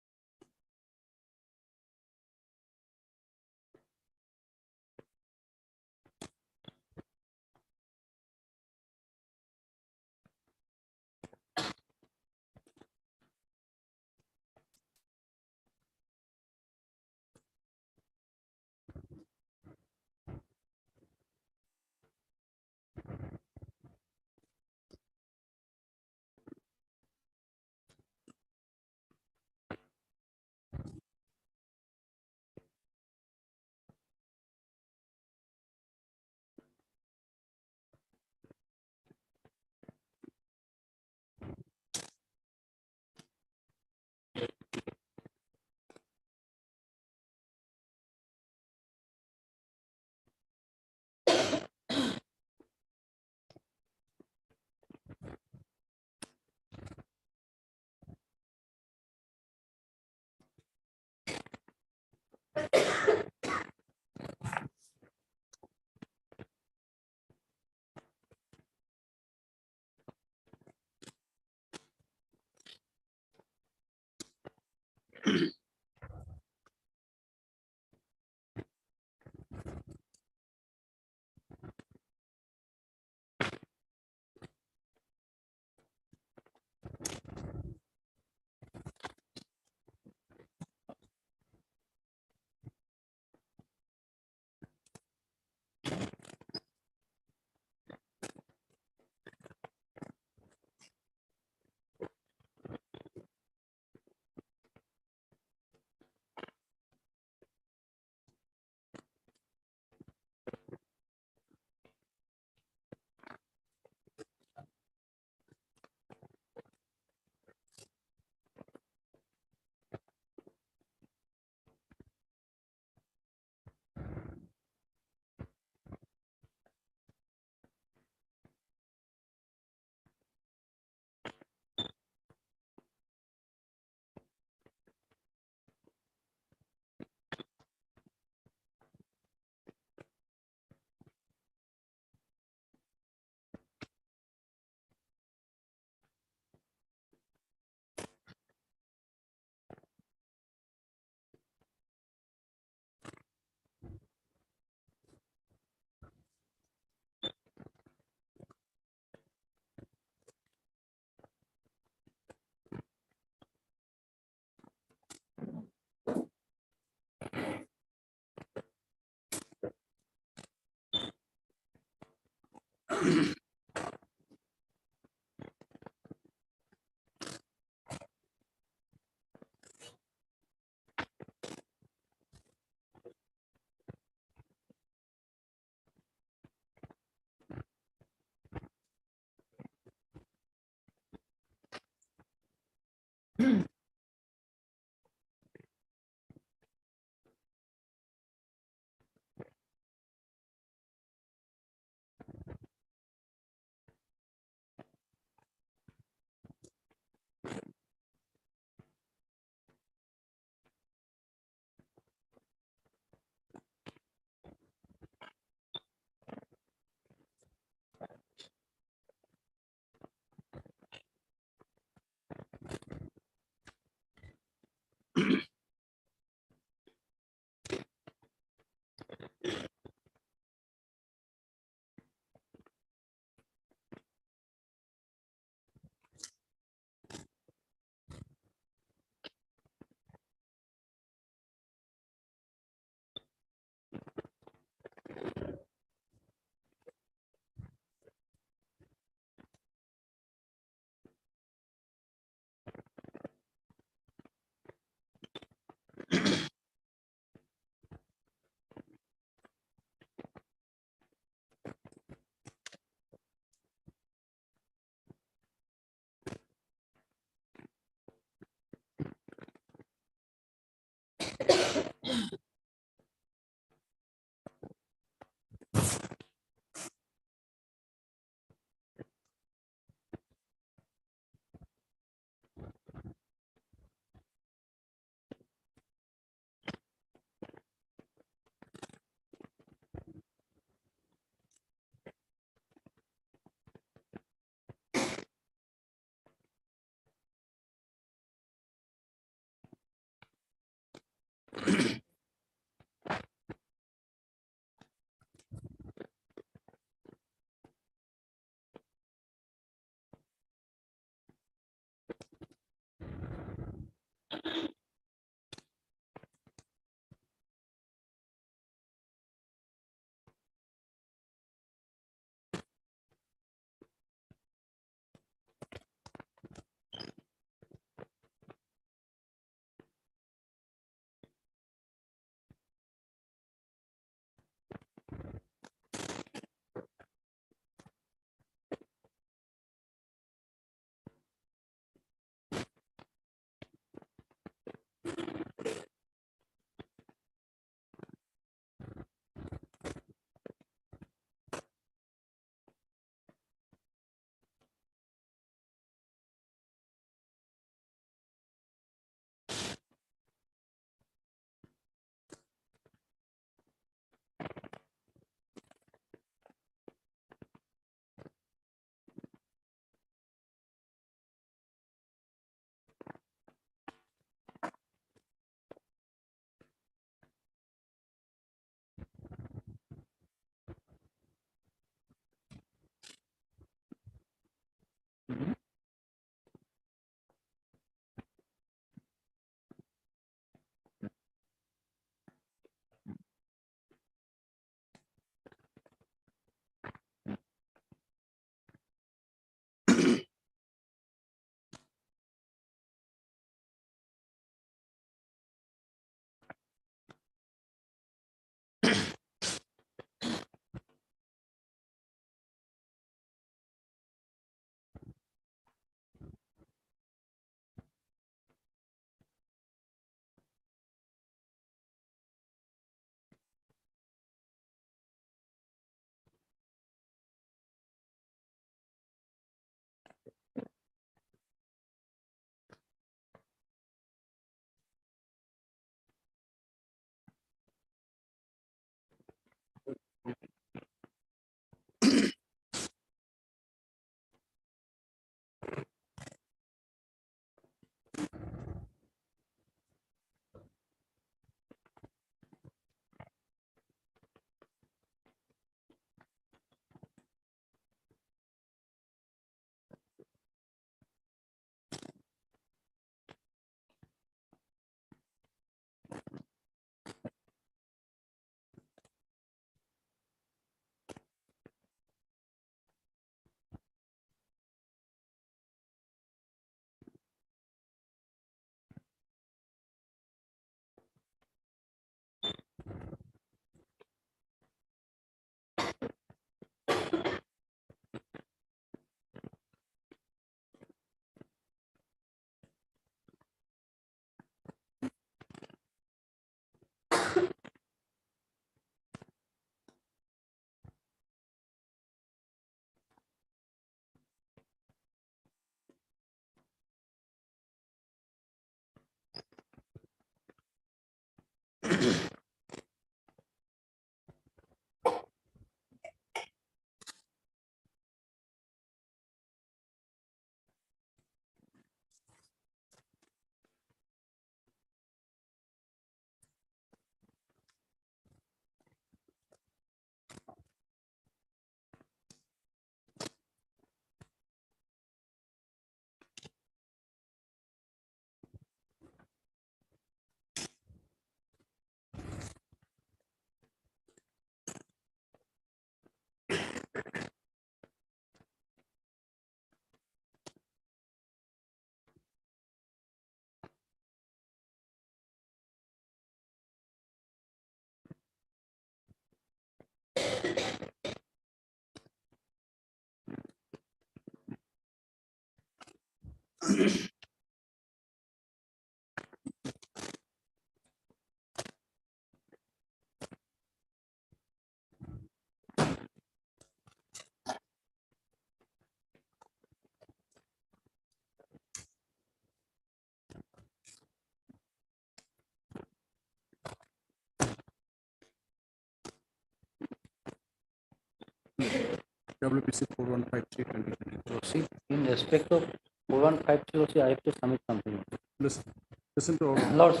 WPC 4153 2020. So see, in respect of 4153 also, I have to submit something. Listen to all. Lords.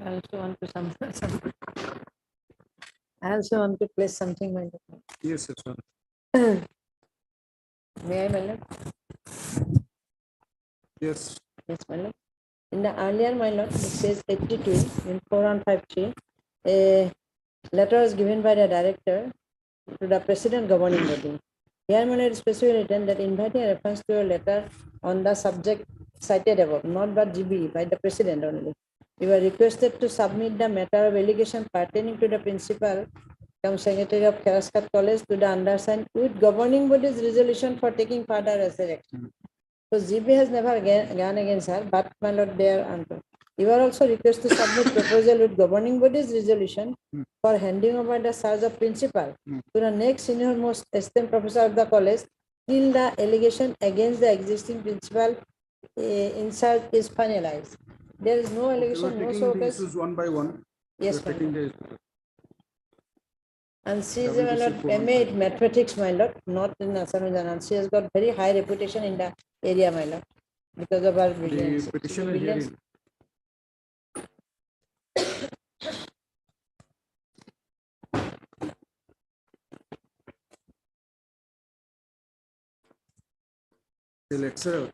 I also want to I also want to place something, my lord. Yes, yes, sir. May I, my lord? Yes. Yes, my lord. In the earlier, my lord, it says 82 in 4153, a letter was given by the director to the president governing body. Here, my lord, specifically written that inviting a reference to a letter on the subject cited above, not by GB, by the president only. You are requested to submit the matter of allegation pertaining to the principal come secretary of Kheraskat College to the undersigned with governing body's resolution for taking further essay action. So GB has never gone against her, but my lord, there and you are also requested to submit proposal with governing body's resolution for handing over the charge of principal to the next senior most esteemed professor of the college till the allegation against the existing principal in charge is finalized. There is no allegation, no taking so the issues one by one. Yes, We're taking the and she is WBC my lord, MA in mathematics, my lord, not in Assamese, and she has got very high reputation in the area, my lord, because of her brilliance. the petitioner Brilliance. hearing. Will excel.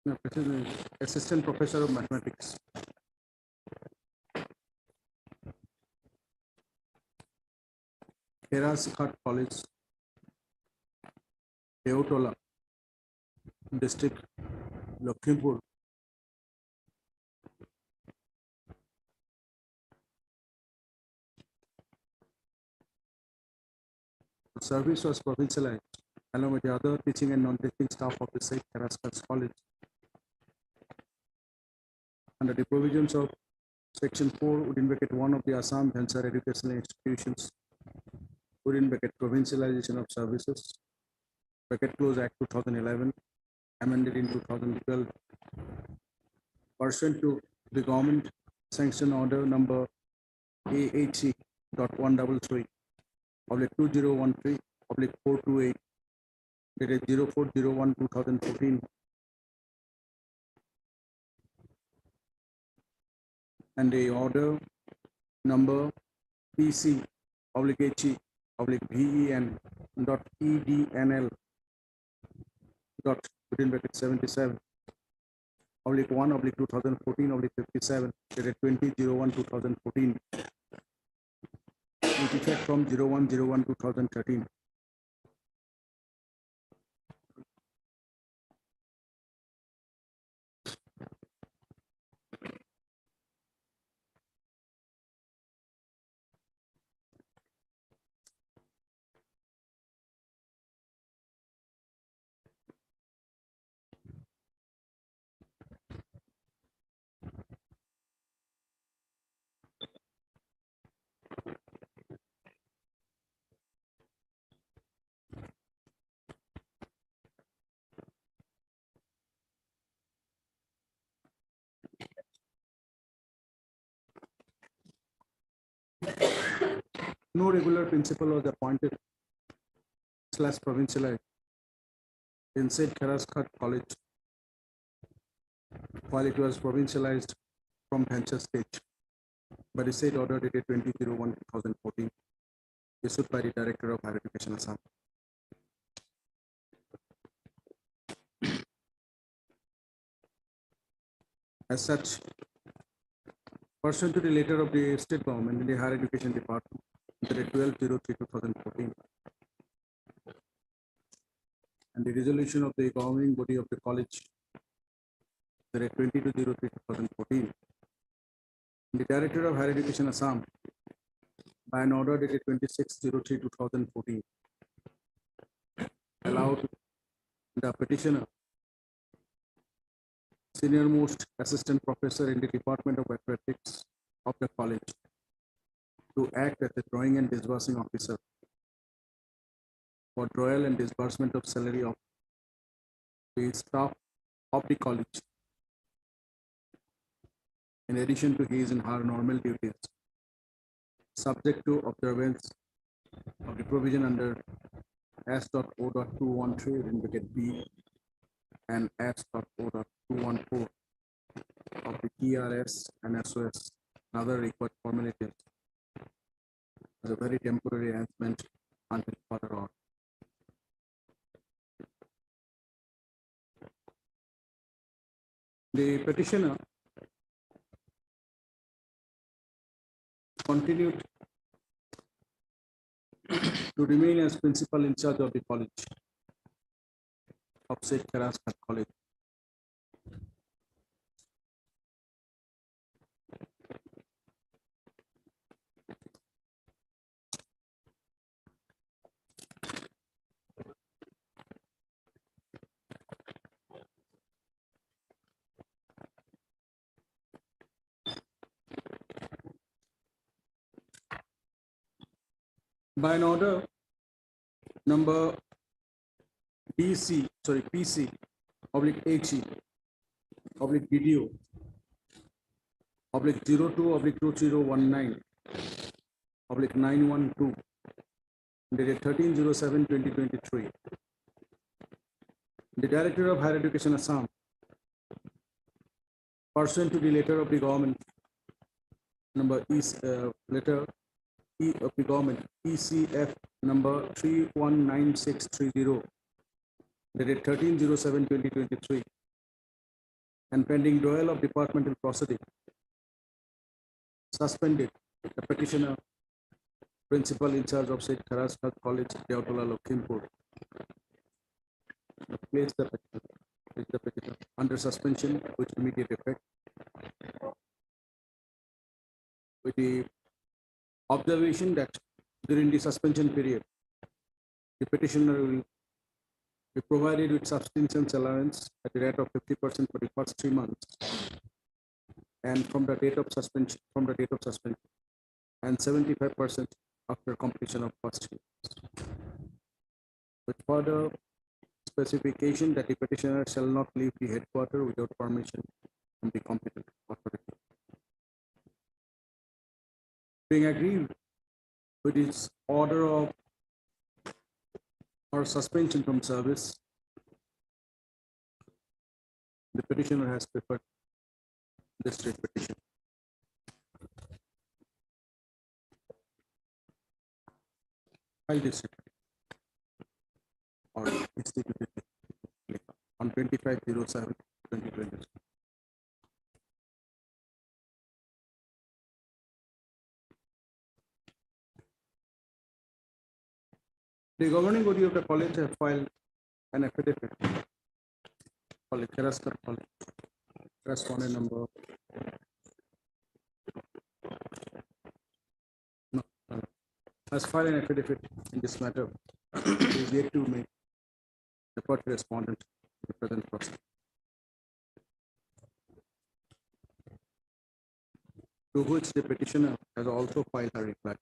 No, petitioner is assistant professor of mathematics. Kheraskat College, Deotola, district, Lakhimpur. The service was provincialized along with the other teaching and non-teaching staff of the said Kheraskat College. Under the provisions of Section 4 within bracket 1 of the Assam Bhansar Educational Institutions within bracket provincialization of services, bracket close Act 2011, amended in 2012, pursuant to the government sanction order number AHC.133 /2013 /428 dated 04/01/2014 and the order number PC /HE VEN .EDNL within bracket 77 /1 2014 57 dated 20/01/2014 with effect from 01/01/2013. no regular principal was appointed / provincialized in said Kharaskat College while it was provincialized from Bhansha stage by the said order dated 20/01/2014 issued by the Director of Higher Education Assam. As such, pursuant to the letter of the state government in the Higher Education Department dated 12/03/2014 and the resolution of the governing body of the college dated 22/03/2014, the Director of Higher Education Assam by an order dated 26/03/2014 allowed the petitioner, senior most assistant professor in the Department of Athletics of the college, to act as the drawing and disbursing officer for drawal and disbursement of salary of the staff of the college, in addition to his and her normal duties, subject to observance of the provision under S.O.213 in bracket B and S.O.214 of the TRS and SOS and other required formalities as a very temporary arrangement until further order. The petitioner continued to remain as principal in charge of the college of said Kharaskat College. By an order number PC oblique HE oblique BDO oblique 02 oblique 2019 oblique 912 dated 13/07/2023. The Director of Higher Education Assam, pursuant to the letter of the government number letter E of the government ECF number 319630 dated 13/07/2023 and pending drawal of departmental proceeding, suspended the petitioner, principal in charge of said Kharaskat College, Deotola, Lakhimpur, place the petitioner under suspension with immediate effect, with the observation that during the suspension period, the petitioner will be provided with subsistence allowance at the rate of 50% for the first 3 months, and from the date of suspension, and 75% after completion of first 3 months. With further specification that the petitioner shall not leave the headquarters without permission from the competent authority. Being agreed with its order of or suspension from service, the petitioner has preferred this state petition. File this or instituted on 25/07/2020. The governing body of the college have filed an affidavit for the Kharaskat College, corresponding number has filed an affidavit in this matter. It is yet to make the court respondent to the present process. To which the petitioner has also filed a reply.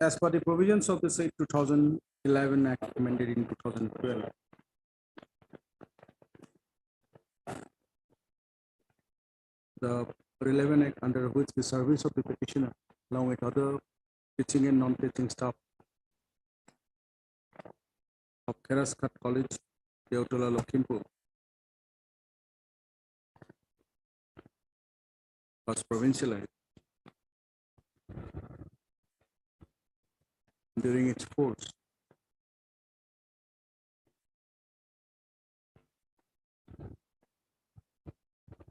As per the provisions of the said 2011 Act amended in 2012, the relevant act under which the service of the petitioner, along with other teaching and non-teaching staff of Keraskat College, Deotola, Lakhimpur, was provincialized during its course.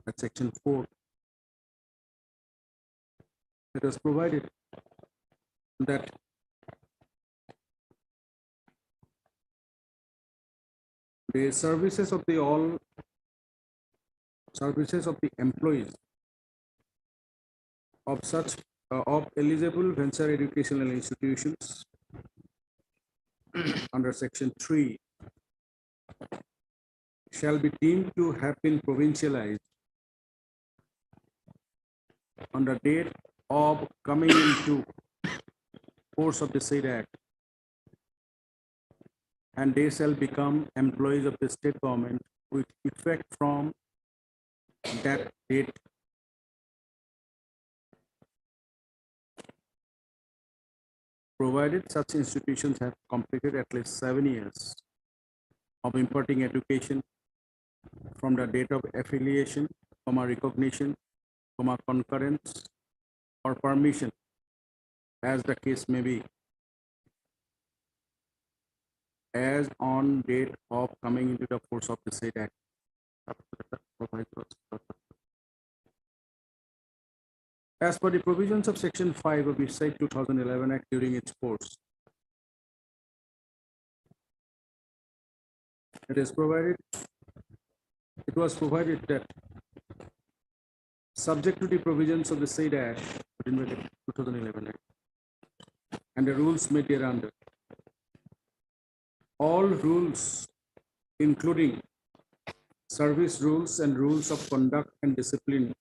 At section 4, it was provided that the services of the employees of such of eligible venture educational institutions under section 3 shall be deemed to have been provincialized on the date of coming into force of the said act, and they shall become employees of the state government with effect from that date, provided such institutions have completed at least 7 years of imparting education from the date of affiliation, recognition, concurrence, or permission, as the case may be, as on date of coming into the force of the said act. As per the provisions of section 5 of the said 2011 Act during its course, it was provided that, subject to the provisions of the said Act, 2011 Act, and the rules made thereunder, all rules, including service rules and rules of conduct and discipline,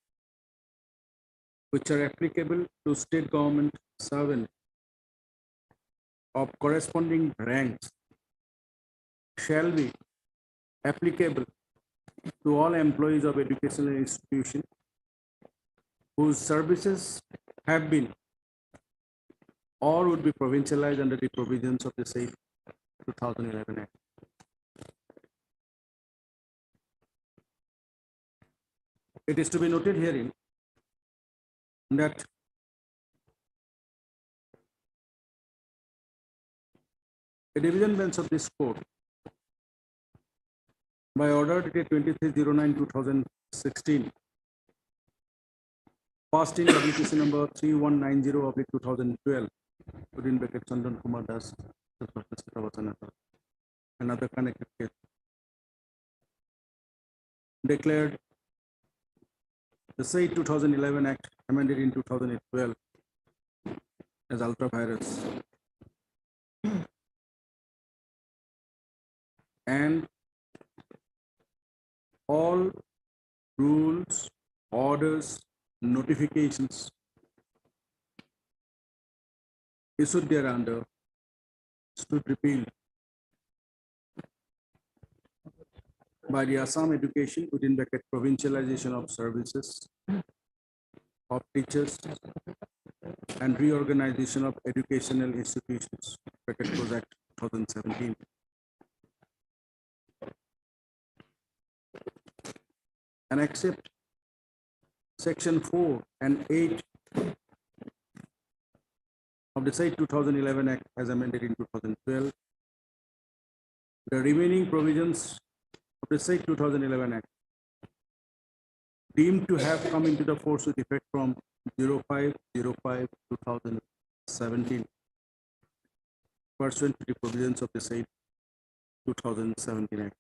which are applicable to state government servants of corresponding ranks, shall be applicable to all employees of educational institution whose services have been or would be provincialized under the provisions of the same 2011 Act. It is to be noted herein that a division bench of this court, by order dated 2309/2016, passed in WTC number 3190/2012, within bracket Chandan Kumar Das, another connected case, declared the said 2011 Act amended in 2012 as ultra virus, and all rules, orders, notifications issued thereunder stood repealed by the Assam Education within bracket provincialization of services of teachers and reorganization of educational institutions, bracket Act 2017. And except section 4 and 8 of the said 2011 Act as amended in 2012, the remaining provisions of the said 2011 Act deemed to have come into the force with effect from 05/05/2017, pursuant to the provisions of the said 2017 Act.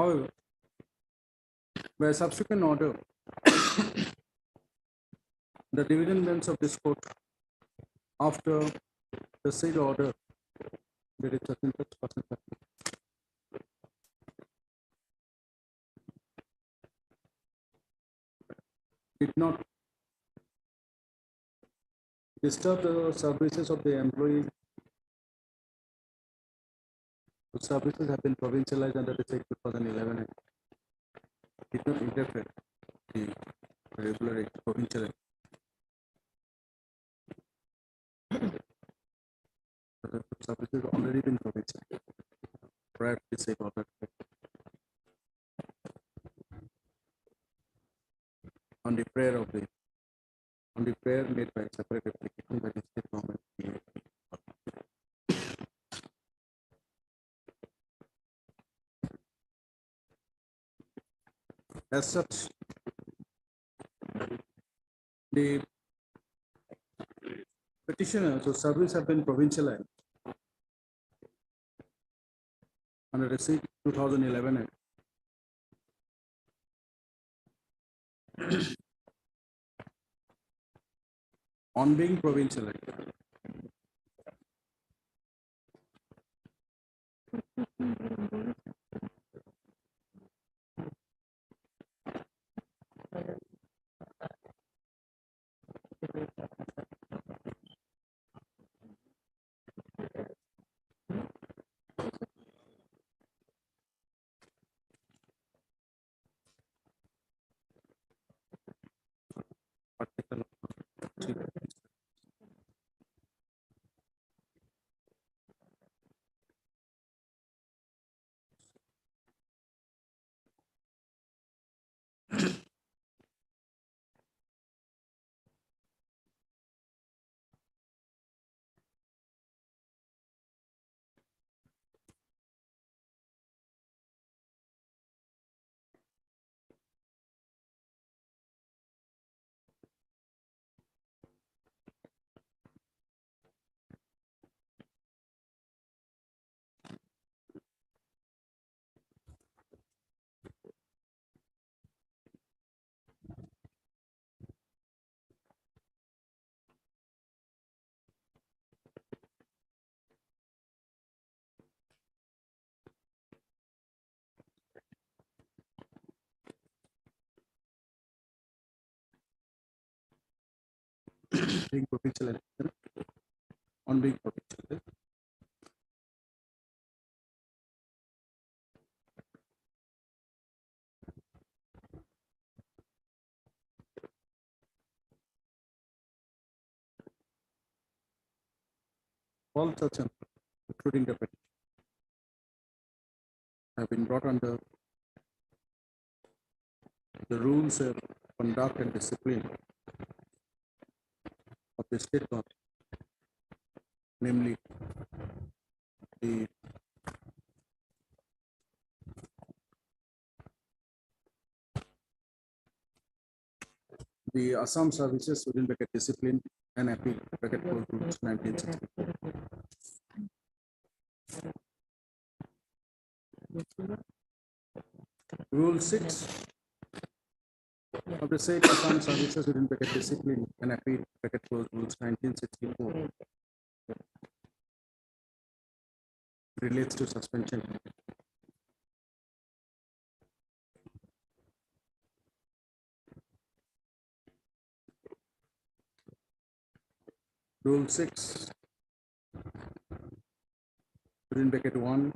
However, by a subsequent order, the division bench of this court, after the said order, there is certain such person did not disturb the services of the employees. The services have been provincialized under the Act 2011 Act. Did not interfere the regular provincial act. The services have already been provincial prior to the said order. On the prayer made by separate application by the state government. As such, the petitioners or service have been provincialized under the Act 2011 Act. On being provincialized, particular being provincialized, on being provincialized. All such, including the petition, have been brought under the rules of conduct and discipline of the state government, namely the Assam Services within bracket discipline and appeal bracket code rules 1964. Rule 6 of the said Assam Services within bracket discipline and appeal bracket code rules 1964 relates to suspension. Rule 6 within bracket 1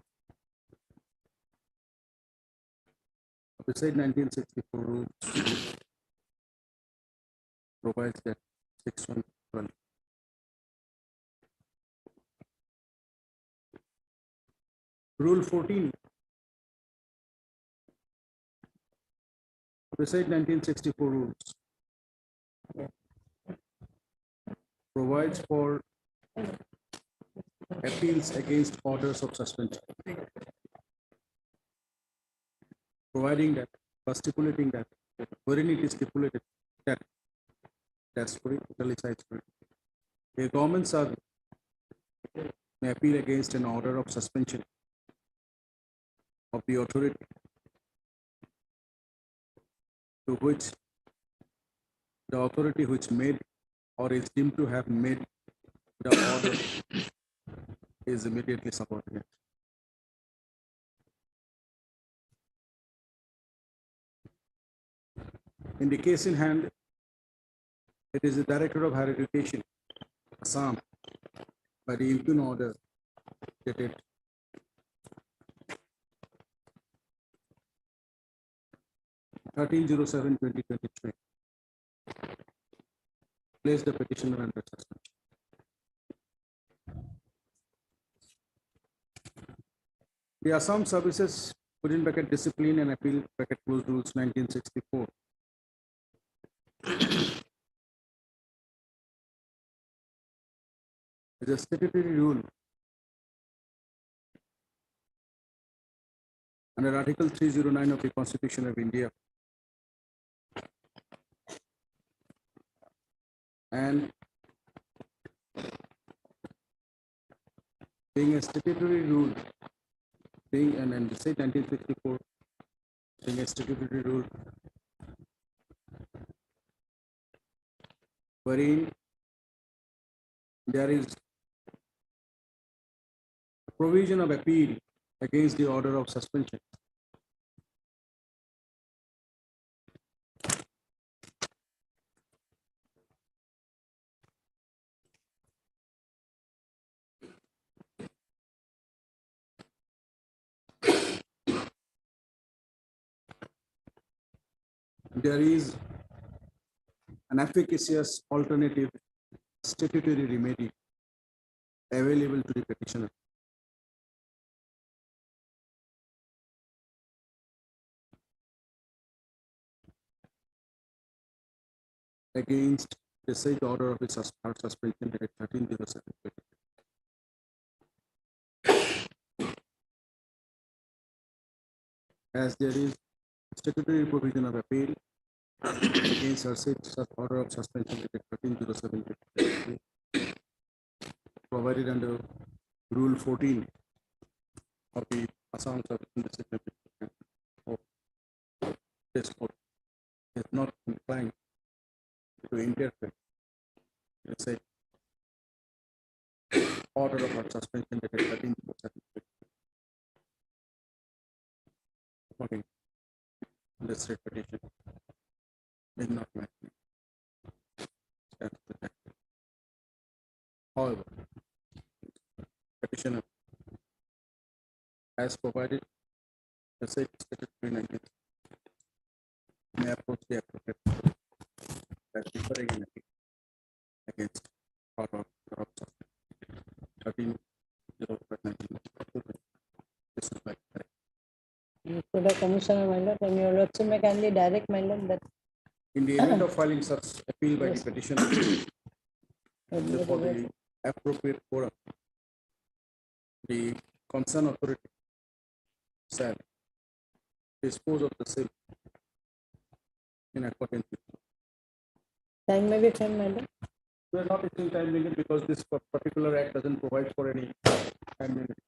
of the said 1964 rules provides that 6112 Rule 14 of the said 1964 rules provides for appeals against orders of suspension, providing that, or stipulating that, wherein it is stipulated that, that's for it, italicized for it. A government servant may appeal against an order of suspension of the authority to which the authority which made or is deemed to have made the order is immediately subordinate. In the case in hand, it is the Director of Higher Education, Assam, by the impugn order dated 13/07/2023, placed the petitioner under suspension. The Assam Services within bracket Discipline and Appeal bracket Closed Rules 1964 is a statutory rule under Article 309 of the Constitution of India, and being a statutory rule, being and the state 1964 being a statutory rule wherein there is a provision of appeal against the order of suspension. There is an efficacious alternative statutory remedy available to the petitioner. Against the said order of its suspension at 13/07/2023. As there is statutory provision of appeal against her said order of suspension at 13/07/2023, provided under Rule 14 of the Assam Services Discipline. This court is not inclined to interfere in said order of her suspension at 13/07/2023. Okay, this said petition is not met. However, petitioner has provided the said statutory 19 may approach the appropriate by preferring an appeal against order of 13/05/19. This is my correct. To the Commissioner, my lord, and your lordship may kindly direct, my lord, that In the event of filing such appeal by the petitioner before the appropriate forum, the concerned authority shall dispose of the same in accordance with. time may be framed, my lord. We are not taking time limit because this particular act doesn't provide for any time limit.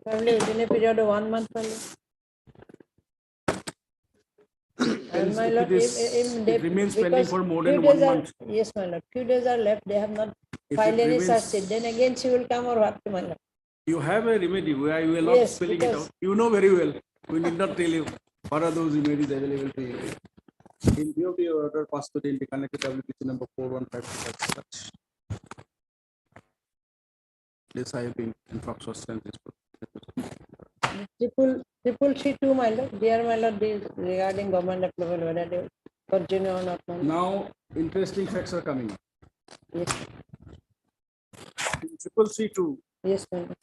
Probably within a period of 1 month, my lord. And my If lord, it is- they, it remains pending because for more few than days 1 are- month. Yes, my lord, few days are left, they have not If filed it any remains- such sheet, then again she will come or what, my lord. You have a remedy where you will not Yes, spelling it because- out. You know very well. We need not tell you what are those remedies available to you. In view of your order passed to the connected application number 4152 such. This I have been in fact sustained this. Triple C2, my lord, dear my lord, this regarding government approval, whether they will continue or not, my lord. Now, interesting facts are coming. Yes, In Triple C2, yes, my lord.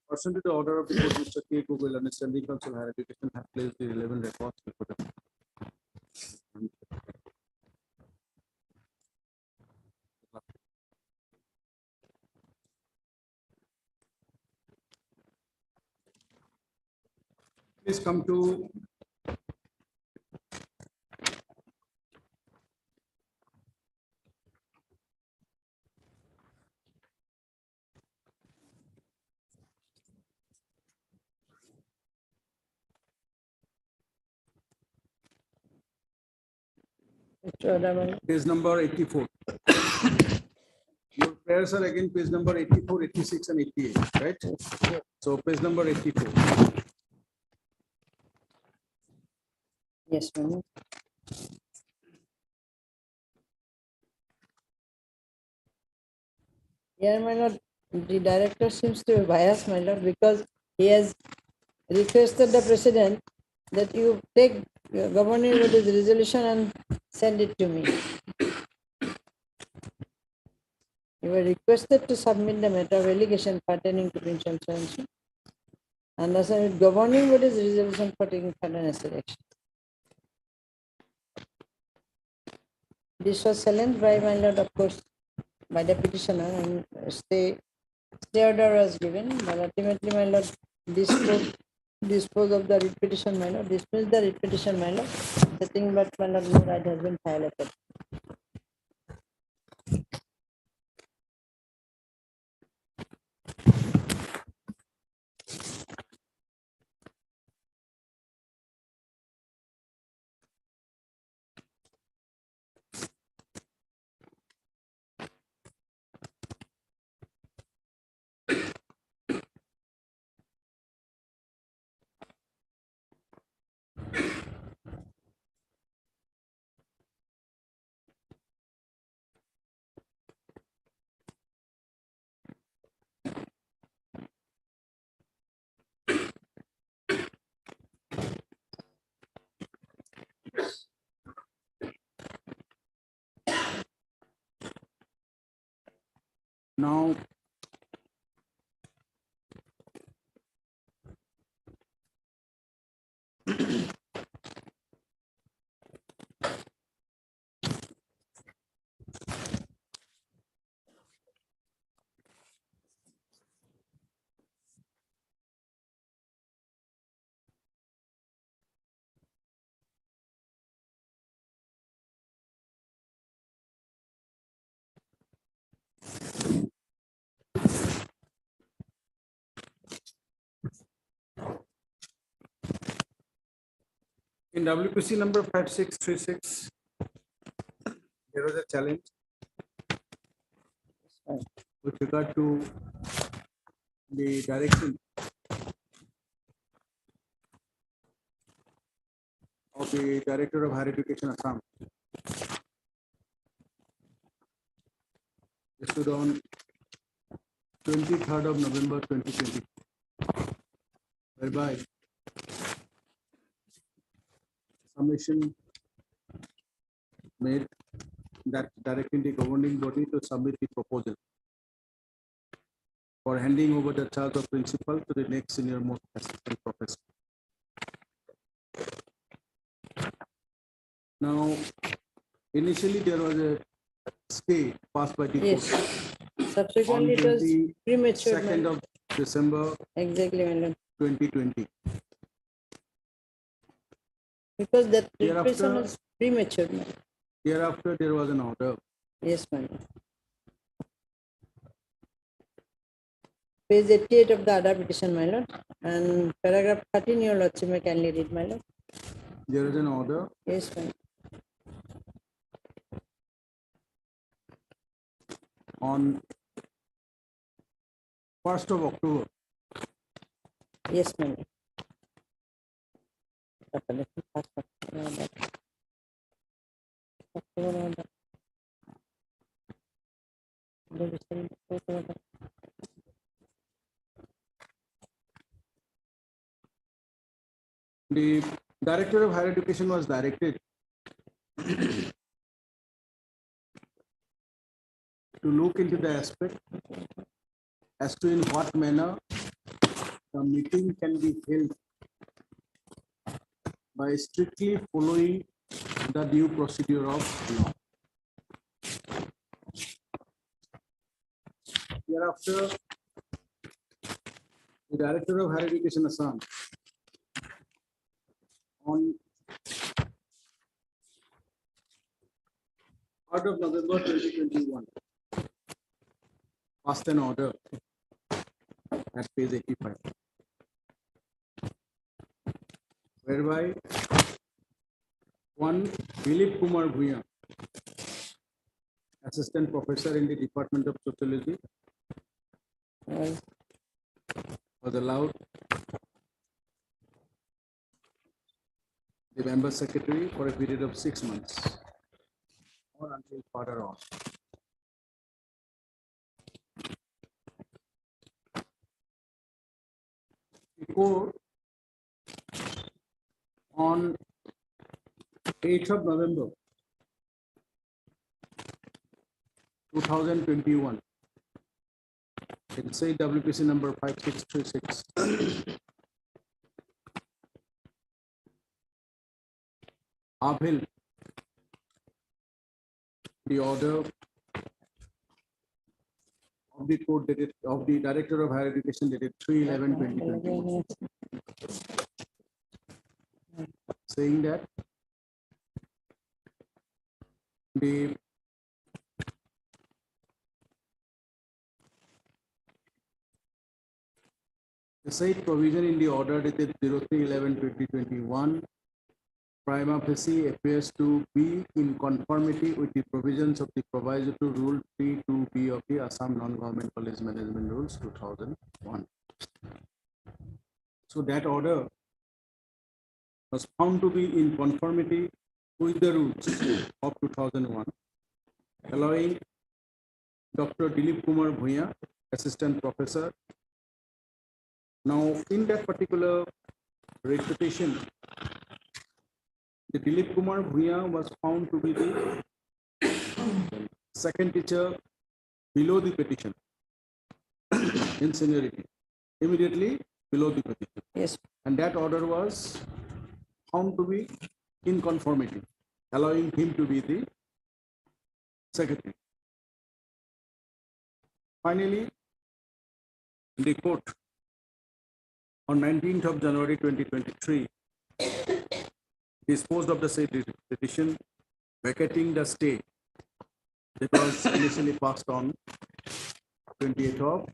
Pursuant to the order of the court, Mr. K. Google and Standing Council Higher Education have placed the relevant records before the. Please come to Which order, my lord? Page number 84. Your prayers are again page number 84, 86, and 88, right? So page number 84. Yes, my lord. Here, my lord, the director seems to be biased, my lord, because he has requested the president that you take governing body's resolution and send it to me. You were requested to submit the matter of allegation pertaining to pension sanction and the submit governing body's resolution for taking further necessary action. This was challenged by my lord, of course, by the petitioner, and stay order was given, but ultimately my lord dispose of the writ petition, my lord, dismiss the writ petition, my lord, setting but my lord, no right has been violated. Now, in WPC number 5636, there was a challenge with regard to the direction of the Director of Higher Education Assam. Issued on 23rd of November 2020, whereby submission made that directing the governing body to submit the proposal for handing over the charge of principal to the next senior most assistant professor. Now, initially there was a stay passed by the Yes. court Subsequently, it was premature. 2nd of December Exactly, my lord. 2020. Because that Hereafter- repression was premature, my lord. Thereafter, there was an order. Yes, my lord. Page 88 of the other petition, my lord, and paragraph 13, your lordship may kindly read, my lord. There is an order Yes, my lord. on 1st of October Yes, my lord. Okay, let me pass that. October order. the Director of Higher Education was directed to look into the aspect as to in what manner the meeting can be held by strictly following the due procedure of law. Hereafter, the Director of Higher Education Assam on 3rd of November 2021 passed an order at page 85, whereby one Dilip Kumar Bhuyan assistant professor in the Department of Sociology, was allowed the member secretary for a period of 6 months or until further on. The court on 8th of November 2021, it's WPC number 5636. Upheld the order of the court dated of the Director of Higher Education dated 3/11/2021, saying that the said provision in the order dated 03/11/2021 prima facie appears to be in conformity with the provisions of the proviso to Rule 32B of the Assam Non-Government College Management Rules 2001. So that order was found to be in conformity with the rules of 2001, allowing Dr. Dilip Kumar Bhuya, Assistant Professor. Now, in that particular writ petition, the Dilip Kumar Bhuya was found to be the second teacher below the petition in seniority, immediately below the petition. Yes. And that order was found to be in conformity, allowing him to be the secretary. Finally, the court on 19th of January 2023 disposed of the said petition, vacating the stay that was initially passed on 28th of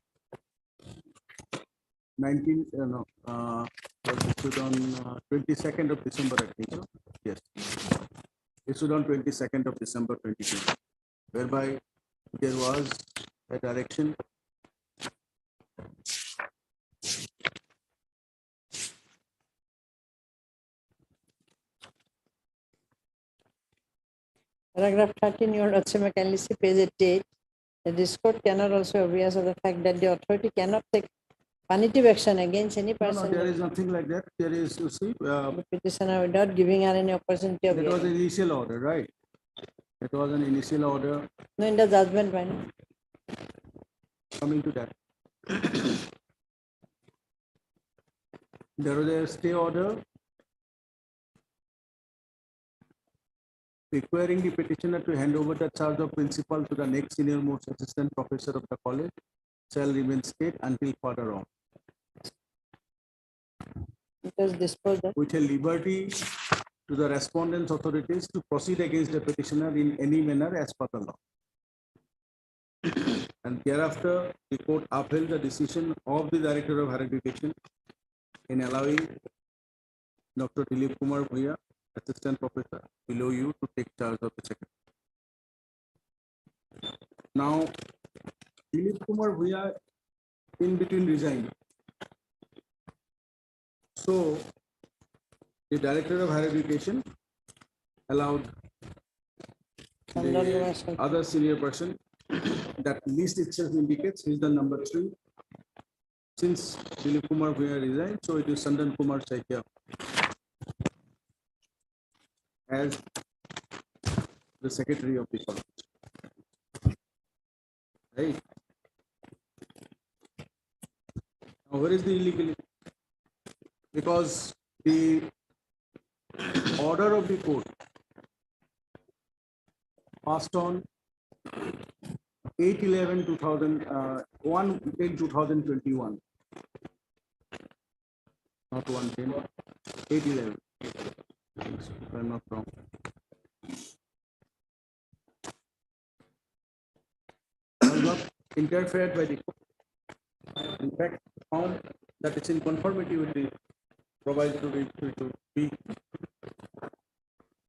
22nd of December, I think so. Yes, issued on 22nd of December 2020, whereby there was a direction Paragraph 13, your Lordship may kindly see page 88. This court cannot also obvious of the fact that the authority cannot take punitive action against any No, person. there is nothing like that. There is, you see, The petitioner without giving her any opportunity of that was an hearing. initial order, right? It was an initial order. No, in the judgment, fine. Coming to that, there was a stay order requiring the petitioner to hand over the charge of principal to the next senior most assistant professor of the college shall remain state until further on, It was disposed of. with a liberty to the respondents authorities to proceed against the petitioner in any manner as per the law. And thereafter, the court upheld the decision of the Director of Higher Education in allowing Dr. Dilip Kumar Bhuya, Assistant Professor below you, to take charge of the secretary. Now, Dilip Kumar Bhuya in between resigned. So, the Director of Higher Education allowed the other senior person, that list itself indicates he is the number 3. Since Dilip Kumar Bhuya resigned, so it is Sandan Kumar Saikia as the secretary of the college. Right. Now, where is the illegality? Because the order of the court passed on 8/11/2021, not 1/10, 8/11. If I'm not wrong. Was not interfered by the court. In fact, found that it's in conformity with the proviso to be.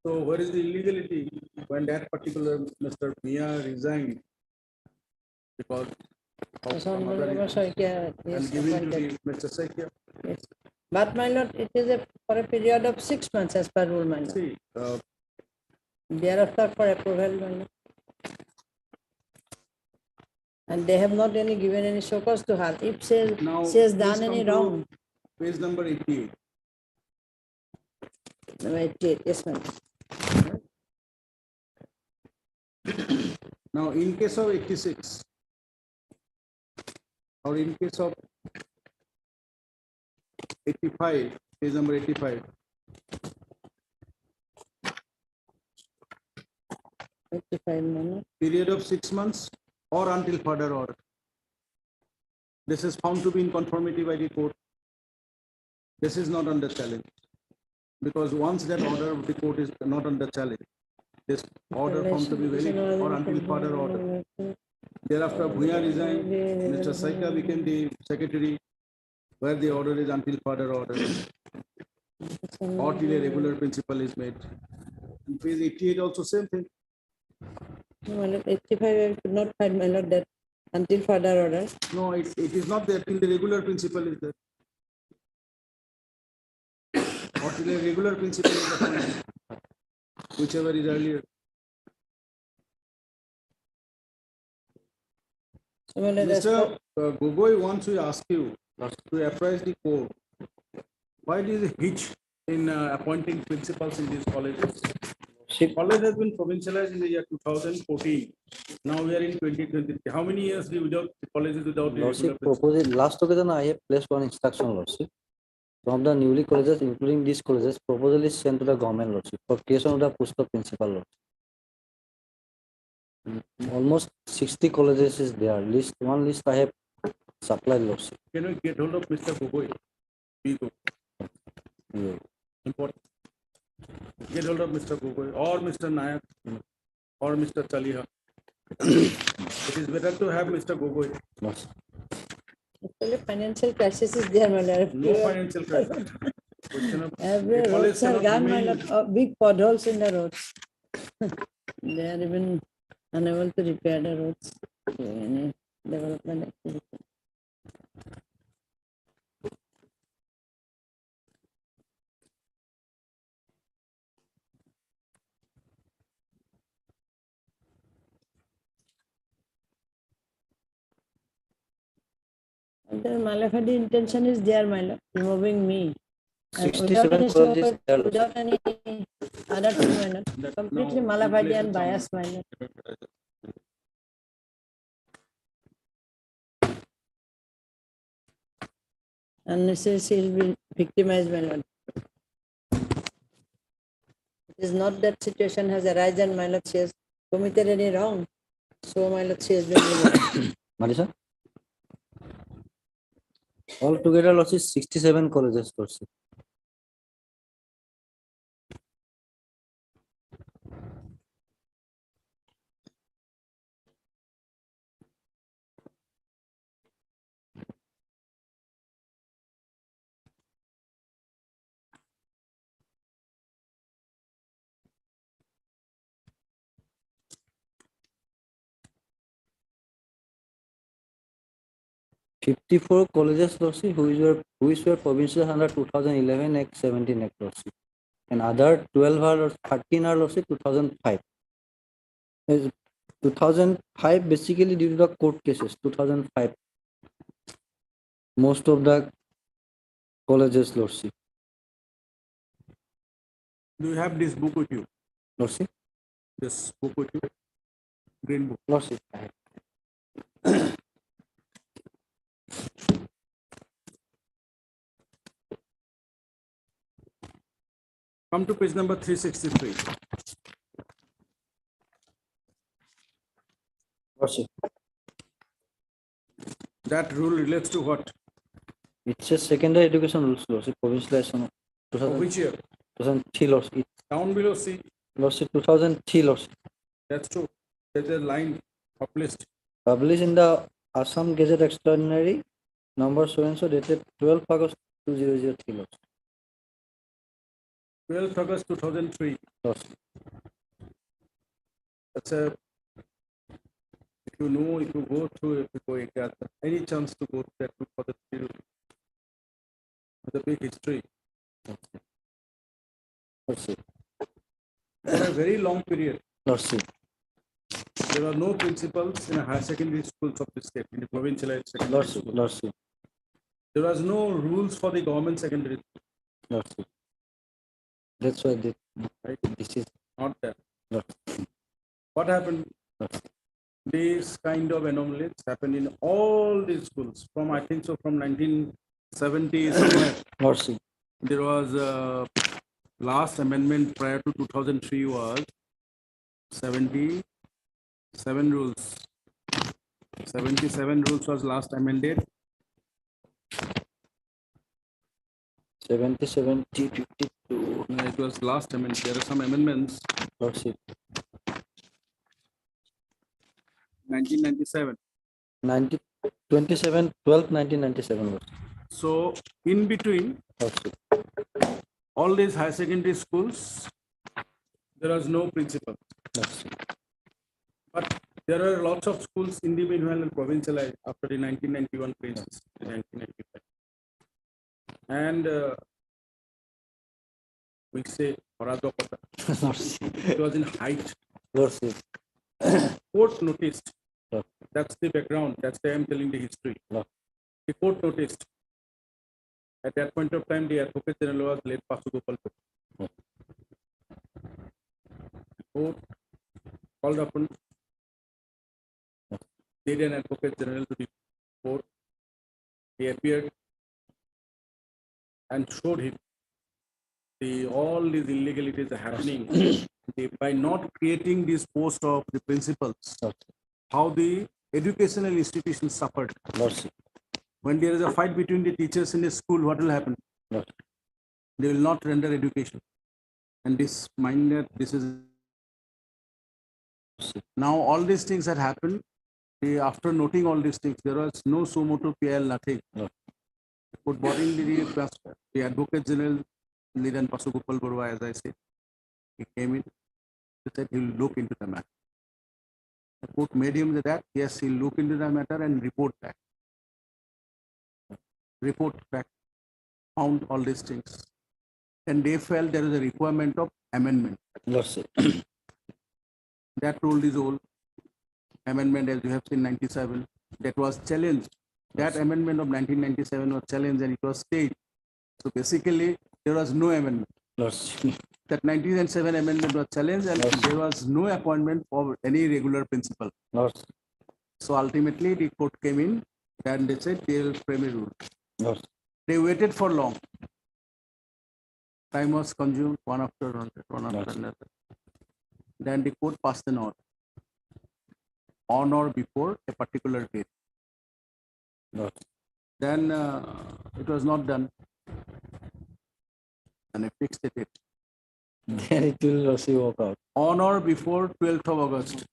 So, where is the illegality? when that particular Mr. Mia resigned because of some other reasons, and given to the Mr. Saikia. Yes. But my lord, it is for a period of 6 months as per rule, my lord. See, Thereafter for approval, my lord. And they have not any given any show cause to her. If she has done any wrong. Page number 88. Number 88, yes, ma'am. Now, in case of 86, or in case of 85, page number 85. 85 minutes. Period of 6 months or until further order. This is found to be in conformity by the court. This is not under challenge. Because once that order of the court is not under challenge, this order found to be valid or until further order. Thereafter, Bhuya resigned, Mr. Saika became the secretary, where the order is until further order. Or till a regular principal is made. And page 88 also same thing. No, my lord, 85 I could not find, my lord, that until further order. No, it is not there till the regular principal is there. Or till a regular principal is appointed, whichever is earlier. So, my lord, as per- Mr. Gogoi wants to ask you to apprise the court. Why is a hitch in appointing principals in these colleges? College has been provincialized in the year 2014. Now we are in 2023. How many years without colleges without the Lordship regular principal? proposed last occasion I have placed one instruction, Lordship. From the newly colleges, including these colleges, proposal is sent to the government, Lordship, for creation of the post of principal, Lordship. Almost 60 colleges is there. One list I have supplied, Lordship. Can we get hold of Mr. Gogoi? Yeah. Important. Get hold of Mr. Gogoi or Mr. Nayak or Mr. Chaliha. It is better to have Mr. Gogoi. Yes. Actually, financial crisis is there, my lord. No financial crisis. Question of Every the college roads are cannot gone, my remain- lord. Big potholes in the roads. They are even unable to repair the roads. to any development activity. And the Malafadi intention is there, my lord, removing me. And 67 colleges there, Lordship. without any other thing, my lord. Completely Malafadi and bias, my lord. Unnecessarily will be victimized, my lord. It is not that situation has arisen, my lord, she has committed any wrong. So, my lord, she has been removed. Marisa? Altogether, Lordship, 67 colleges, Lordship. Fifty-four colleges, Lordship, which were provincial under 2011 Act 17 Act, Lordship. And other 12 or 13 are, Lordship, 2005. 2005 basically due to the court cases, 2005. Most of the colleges, Lordship. Do you have this book with you? Lordship? This book with you? Green book. Lordship. Come to page number 363. Lordship. That rule relates to what? It's a secondary education rules, Lordship, provincialization of Of which year? 2003, Lordship. Down below C. Lordship, 2003, Lordship. That's true. There's a line published. Published in the Assam Gazette Extraordinary, number so and so, dated 12 August 2003, Lordship. 12th August 2003. Lordship. That's a, if you know, if you go through, if you go, if you have any chance to go to that book for the field, the big history. Lordship, For a very long period, Lordship, there were no principals in a higher secondary schools of the state, in the provincial secondary Lordship, school. Lordship, There was no rules for the government secondary, Lordship. That's why right? this is Not there. Lordship. What happened? This kind of anomalies happened in all these schools from, I think so, from 1970 somewhere. Lordship, There was last amendment prior to 2003 was 77 rules. 77 rules was last amended. 77 T52. It was last amendment. There are some amendments. Lordship, 1997. 27 12 1997. Lordship. So in between Lordship. all these higher secondary schools, there was no principal. Lordship. But there are lots of schools individual and provincialized after the 1991 crisis, the 1995. And we say Paradopata. It was in height. Lordship. Court noticed. Lord. That's the background. That's why I'm telling the history. Lord. The court noticed. At that point of time, the Advocate General was late Pasugopal. Lord. The court called upon, did an Advocate General to the court. He appeared and showed him all these illegalities are happening by not creating this post of the principals. How the educational institutions suffered. Lordship. When there is a fight between the teachers in a school, what will happen? Lordship. They will not render education. And this mind that this is now all these things that happened. After noting all these things, there was no sumo to PL, nothing. Put body in the Advocate General, Lidan Pasugopal Burwa, as I said, he came in. He said he will look into the matter. The court made him that yes, he'll look into the matter and report back. Report back, found all these things. And they felt there is a requirement of amendment. Lordship. That rule is old. Amendment, as you have seen, 97, that was challenged. That amendment of 1997 was challenged and it was stayed. So basically, there was no amendment. Lordship. That 1997 amendment was challenged and there was no appointment for any regular principal. Lordship. So ultimately, the court came in and they said they will frame a rule. Lordship. They waited for long. Time was consumed, one after another. Then the court passed an order on or before a particular date. Lordship. Then it was not done. And I fixed it. Then it will Lordship work out. On or before 12th of August.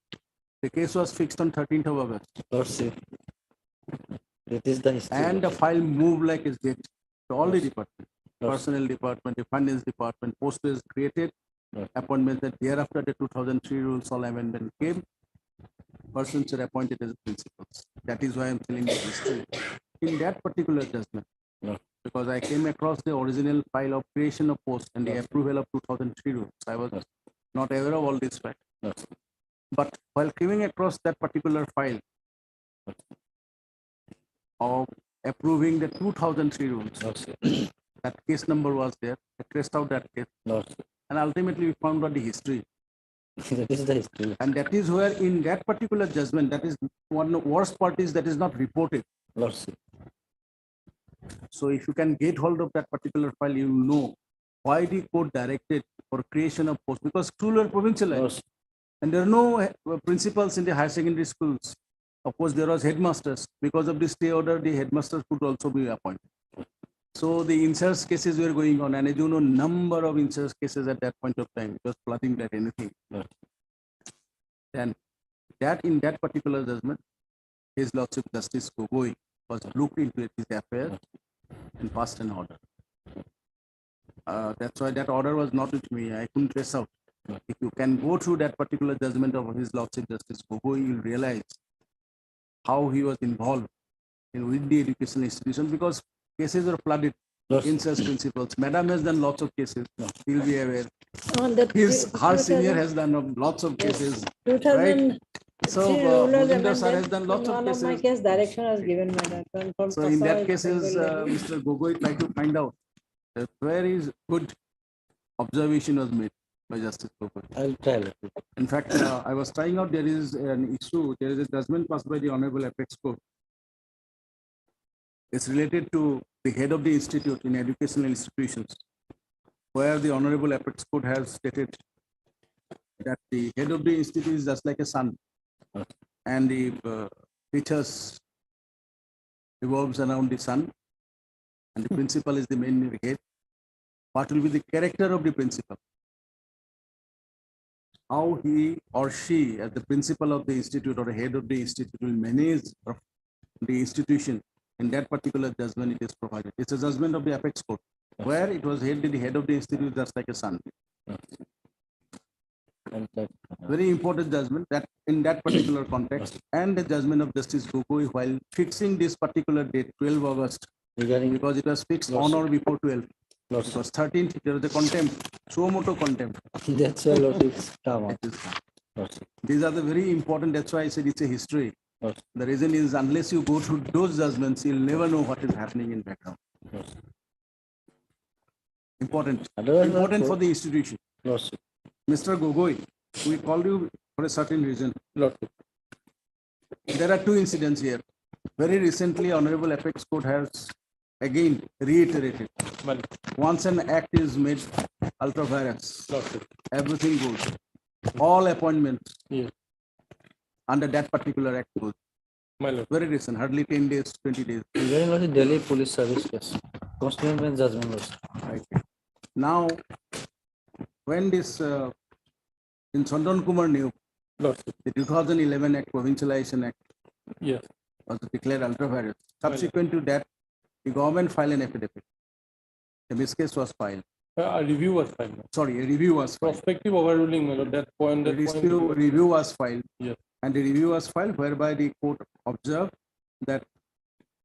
The case was fixed on 13th of August. Lordship. That is the history. And the file moved like it's did to all the departments. Lordship. Personnel department, the finance department, post is created. Appointments that thereafter the 2003 rules all amendment came. Persons are appointed as principals. That is why I'm telling the history. In that particular judgment, because I came across the original file of creation of post and the approval of 2003 rules. I was not aware of all this fact. But while coming across that particular file of approving the 2003 rules, that case number was there. I traced out that case. And ultimately we found out the history. That is the history. And that is where in that particular judgment, that is one of the worst part is that is not reported. Lordship. So if you can get hold of that particular file, you know why the court directed for creation of post, because schools were provincialized. And there are no principals in the higher secondary schools. Of course, there was headmasters. Because of the stay order, the headmasters could also be appointed. So the insurance cases were going on, and as you know, number of insurance cases at that point of time, it was flooding like anything. And that in that particular judgment, His Lordship Justice Gogoi was looked into this affair and passed an order. That's why that order was not with me. I couldn't trace out. If you can go through that particular judgment of His Lordship Justice Gogoi, you'll realize how he was involved with the educational institution, because cases were flooded. Incest principles. Madam has done lots of cases. You'll be aware. Her senior has done lots of cases. 2000. So, Mohinder sir has done lots of One of my cases. case direction was given, madam. From So in that Kasaragod, cases, Bengal. Mr. Gogoi tried to find out a very good observation was made by Justice Gogoi. I'll try. In fact, I was trying out, there is an issue, there is a judgment passed by the Honorable Apex Court. It's related to the head of the institute in educational institutions, where the Honorable Apex Court has stated that the head of the institute is just like a son, and the teachers revolves around the son, and the principal is the main head. What will be the character of the principal? How he or she, as the principal of the institute or the head of the institute, will manage the institution. In that particular judgment, it is provided. It's a judgment of the Apex Court, where it was held the head of the institute just like a son. Very important judgment that in that particular context, and the judgment of Justice Gogoi while fixing this particular date, 12 August, because it was fixed on or before 12. It was 13th, there was a contempt, suo motu contempt. That's why it's come. These are the very important, that's why I said it's a history. The reason is, unless you go through those judgments, you'll never know what is happening in background. Important, important for the institution. Mr. Gogoi, we called you for a certain reason. There are two incidents here. Very recently, Honorable Apex Court has again reiterated. Once an act is made ultra virus, everything goes. All appointments under that particular act goes. Very recent, hardly 10 days, 20 days. Very much Delhi Police Service case. Constitutional bench judgment was. Right. Now, when this in Chandan Kumar Nayuk, the 2011 Act, Provincialization Act, was declared ultra virus. Subsequent to that, the government filed an affidavit. A miscase was filed. A review was filed. Sorry, a review was filed. Prospective overruling, that point. Review was filed. Yes. And the review was filed whereby the court observed that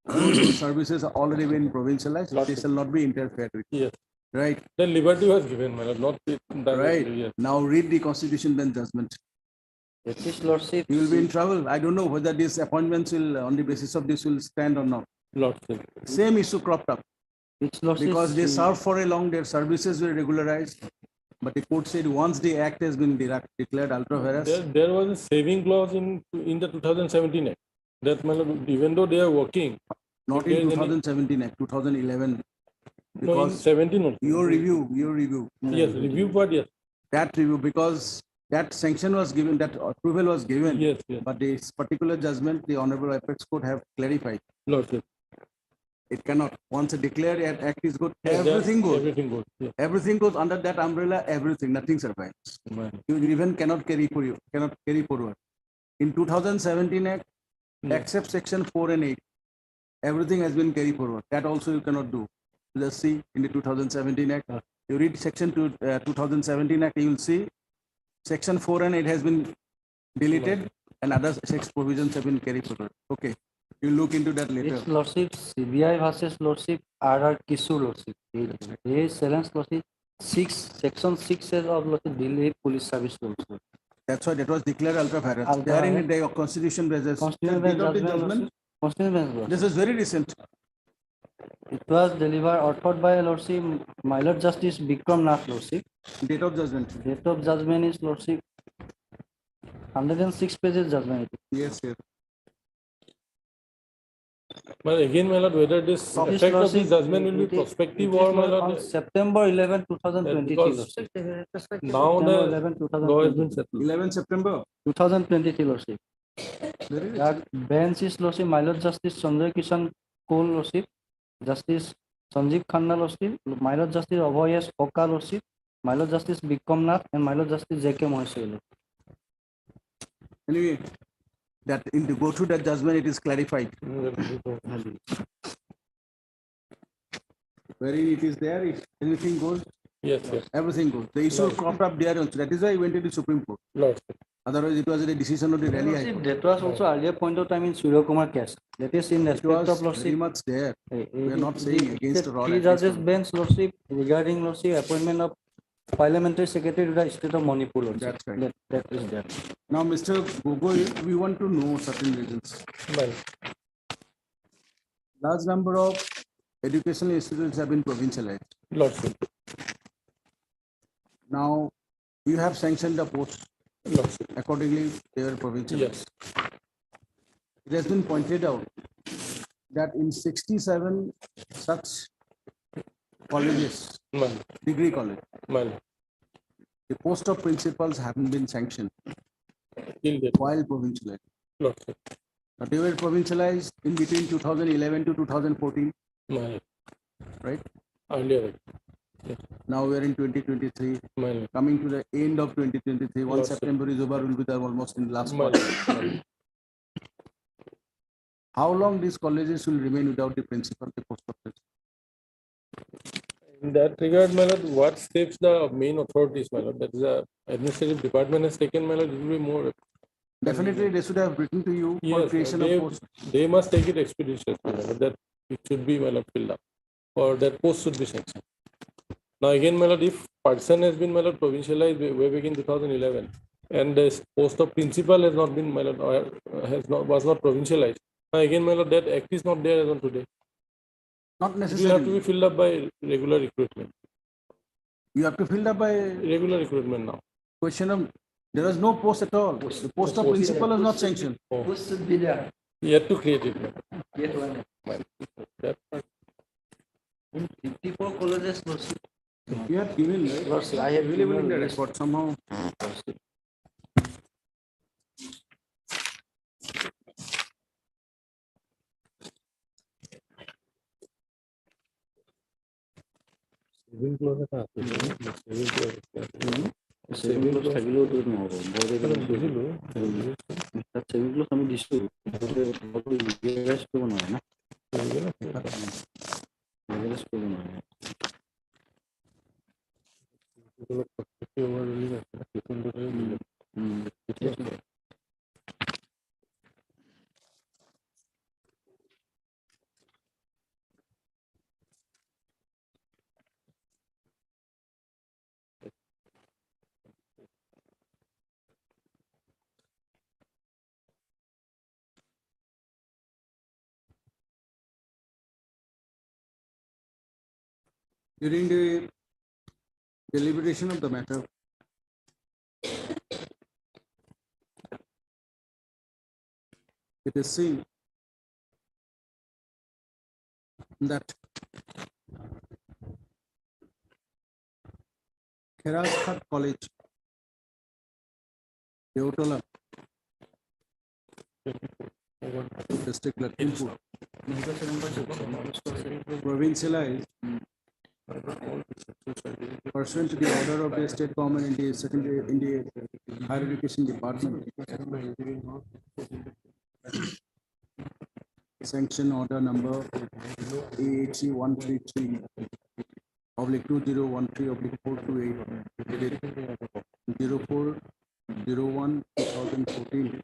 services are already been provincialized, they shall not be interfered with. Yes. Right. Then liberty was given, not right. Yes. Now read the Constitution bench judgment. Lordship. You will be in trouble. I don't know whether these appointments will, on the basis of this, will stand or not. Lordship. Same issue cropped up. Because they served for a long, their services were regularized. But the court said once the act has been declared ultra virus. There was a saving clause in the 2017 Act. That even though they are working. Not in 2017 Act, 2011. Because no, in 17 also. Your review. Yes, review part, yes. That review, because that sanction was given, that approval was given. Yes. But this particular judgment, the Honorable Apex Court have clarified. Lordship. It cannot. Once a declared act is good, everything goes. Everything goes. Yeah. Everything goes under that umbrella. Everything, nothing survives. Right. You even cannot carry forward. In 2017 Act, except section 4 and 8, everything has been carried forward. That also you cannot do. Just see in the 2017 Act. You read section 2017 Act, you will see section 4 and 8 has been deleted, and other sex provisions have been carried forward. Okay. You look into that later. It's Lordship, CBI versus Lordship, R.R. Kisu Lordship. This challenge Lordship, section 6 says of Lordship, Delhi Police Service Lordship. That's why that was declared ultra virus. There in the Constitution basis. This is very recent. It was delivered, authored by Lordship, my Lord Justice Bikram Nath Lordship. Date of judgment. Date of judgment is Lordship, 106 pages judgment. Yes, sir. But again, my lord, whether this effect of this judgment will be prospective or my lord. September 11, 2023. Now the law has been settled. 11 September 2023 Lordship. That bench is Lordship, my Lord Justice Sanjay Kishan Koul Lordship, Justice Sanjeev Khanna Lordship, my Lord Justice Abhay S. Oka Lordship, my Lord Justice Bikram Nath, and my Lord Justice J.K. Maheshwari. Anyway, that in to go through that judgment, it is clarified. Wherein it is there, if anything goes, Yes, yes. Everything goes. The issue cropped up there also. That is why he went to the Supreme Court. Lordship. Otherwise, it was a decision of the Delhi High Lordship, Court. that was also earlier point of time in Surya Kumar case. That is in It respect was of very Lordship. much there. We are not saying against the raw Three judges bench Lordship regarding Lordship appointment of parliamentary secretary to the state of Manipur. Lordship. That's right. That is there. Now, Mr. Gogoi, we want to know certain reasons. Well, Large number of educational institutes have been provincialized. Lordship. Now, you have sanctioned the post. Lordship. Accordingly, they were provincialized. Yes. It has been pointed out that in 67 such colleges, Well, degree college, well, the post of principals haven't been sanctioned till date. while provincialized. Lordship. Now, they were provincialized in between 2011 to 2014, Well, right? earlier. Now we are in 2023, Well, coming to the end of 2023. Once Yes, sir. September is over, we'll be there almost in the last well, quarter. How long these colleges will remain without the principal, the post of principal? in that regard, my lord, what steps the main authorities, my lord, that is the administrative department has taken, my lord, it will be more. Definitely, they should have written to you for Yes, creation of post. they must take it expeditiously, my lord, that it should be, my lord, filled up, or that post should be sanctioned. Now again, my lord, if person has been, my lord, provincialized way back in 2011, and this post of principal has not been, my lord, or was not provincialized. Now again, my lord, that act is not there as on today. Not It will have to necessarily. be filled up by regular recruitment. You have to fill up by Regular recruitment now. question of, there is no post at all. The post of principal is not sanctioned. Post should be there. You have to create it. my lord. Get one. That part. In 54 colleges, Lordship. You have given, right? Lordship, I have Available in the given list. record somehow. Lordship. Saving clause এটা আছে, saving clause আছে। Saving clause থাকিলেও তো নহ'ব। বৰ মানে বুজিলো, তাত saving clause আমি দিছো। Legalize কৰিব নোৱাৰে না। Legalize কৰিব নোৱাৰে। ঠিক আছে। During the deliberation of the matter, it is seen that Kherasghat College, Deotola, district Lakhimpur, provincialized pursuant to the order of the state government in the secondary in the higher education department. Sanction order number AHC 133 oblique 2013 oblique 428 dated 04/01/2014.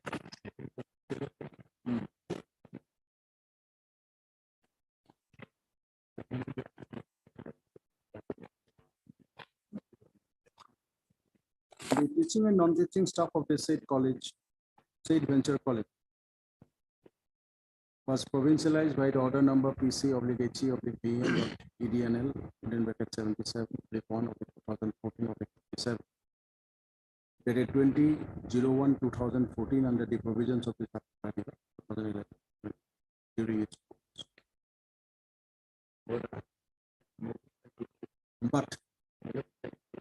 The teaching and non-teaching staff of the said college, said venture college, was provincialized by the order number PC oblique HE oblique BL EDNL within bracket 77 oblique 1 oblique 2014 oblique 57 dated 20/01/2014 under the provisions of the 2011 during its but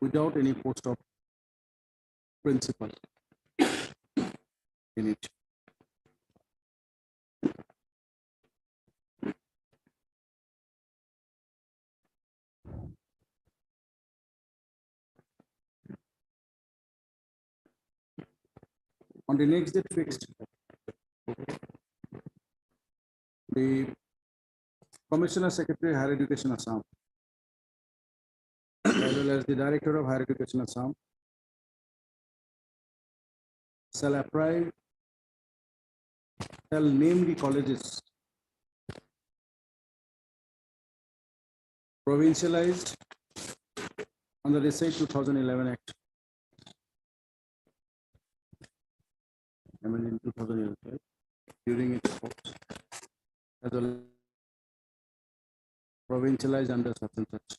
without any post of principal in it. On the next date fixed, the Commissioner Secretary Higher Education Assam well as the Director of Higher Education Assam shall name the colleges provincialized under the said 2011 Act. In 2011, right? During its course, as well as provincialized under such and such.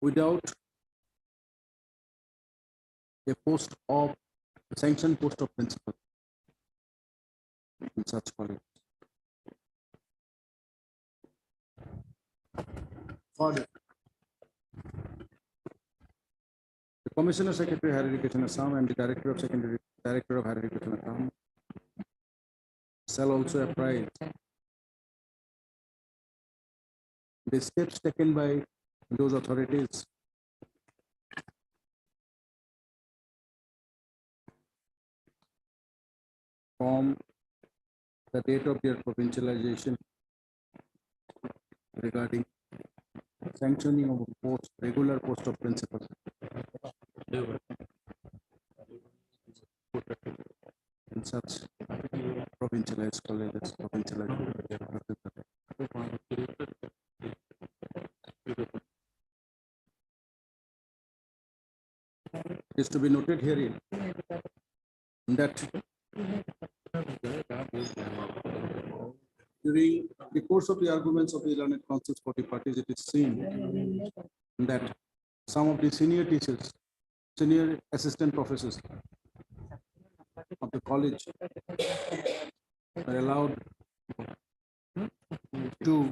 Without a sanctioned post of principal in such college. Further, the Commissioner Secretary Higher Education Assam and the Director of Higher Education Assam shall also apprise the steps taken by those authorities from the date of their provincialization regarding sanctioning of a regular post of principal in such provincialized colleges, It is to be noted herein that during the course of the arguments of the learned councils for the parties, it is seen that some of the senior teachers, senior assistant professors of the college are allowed to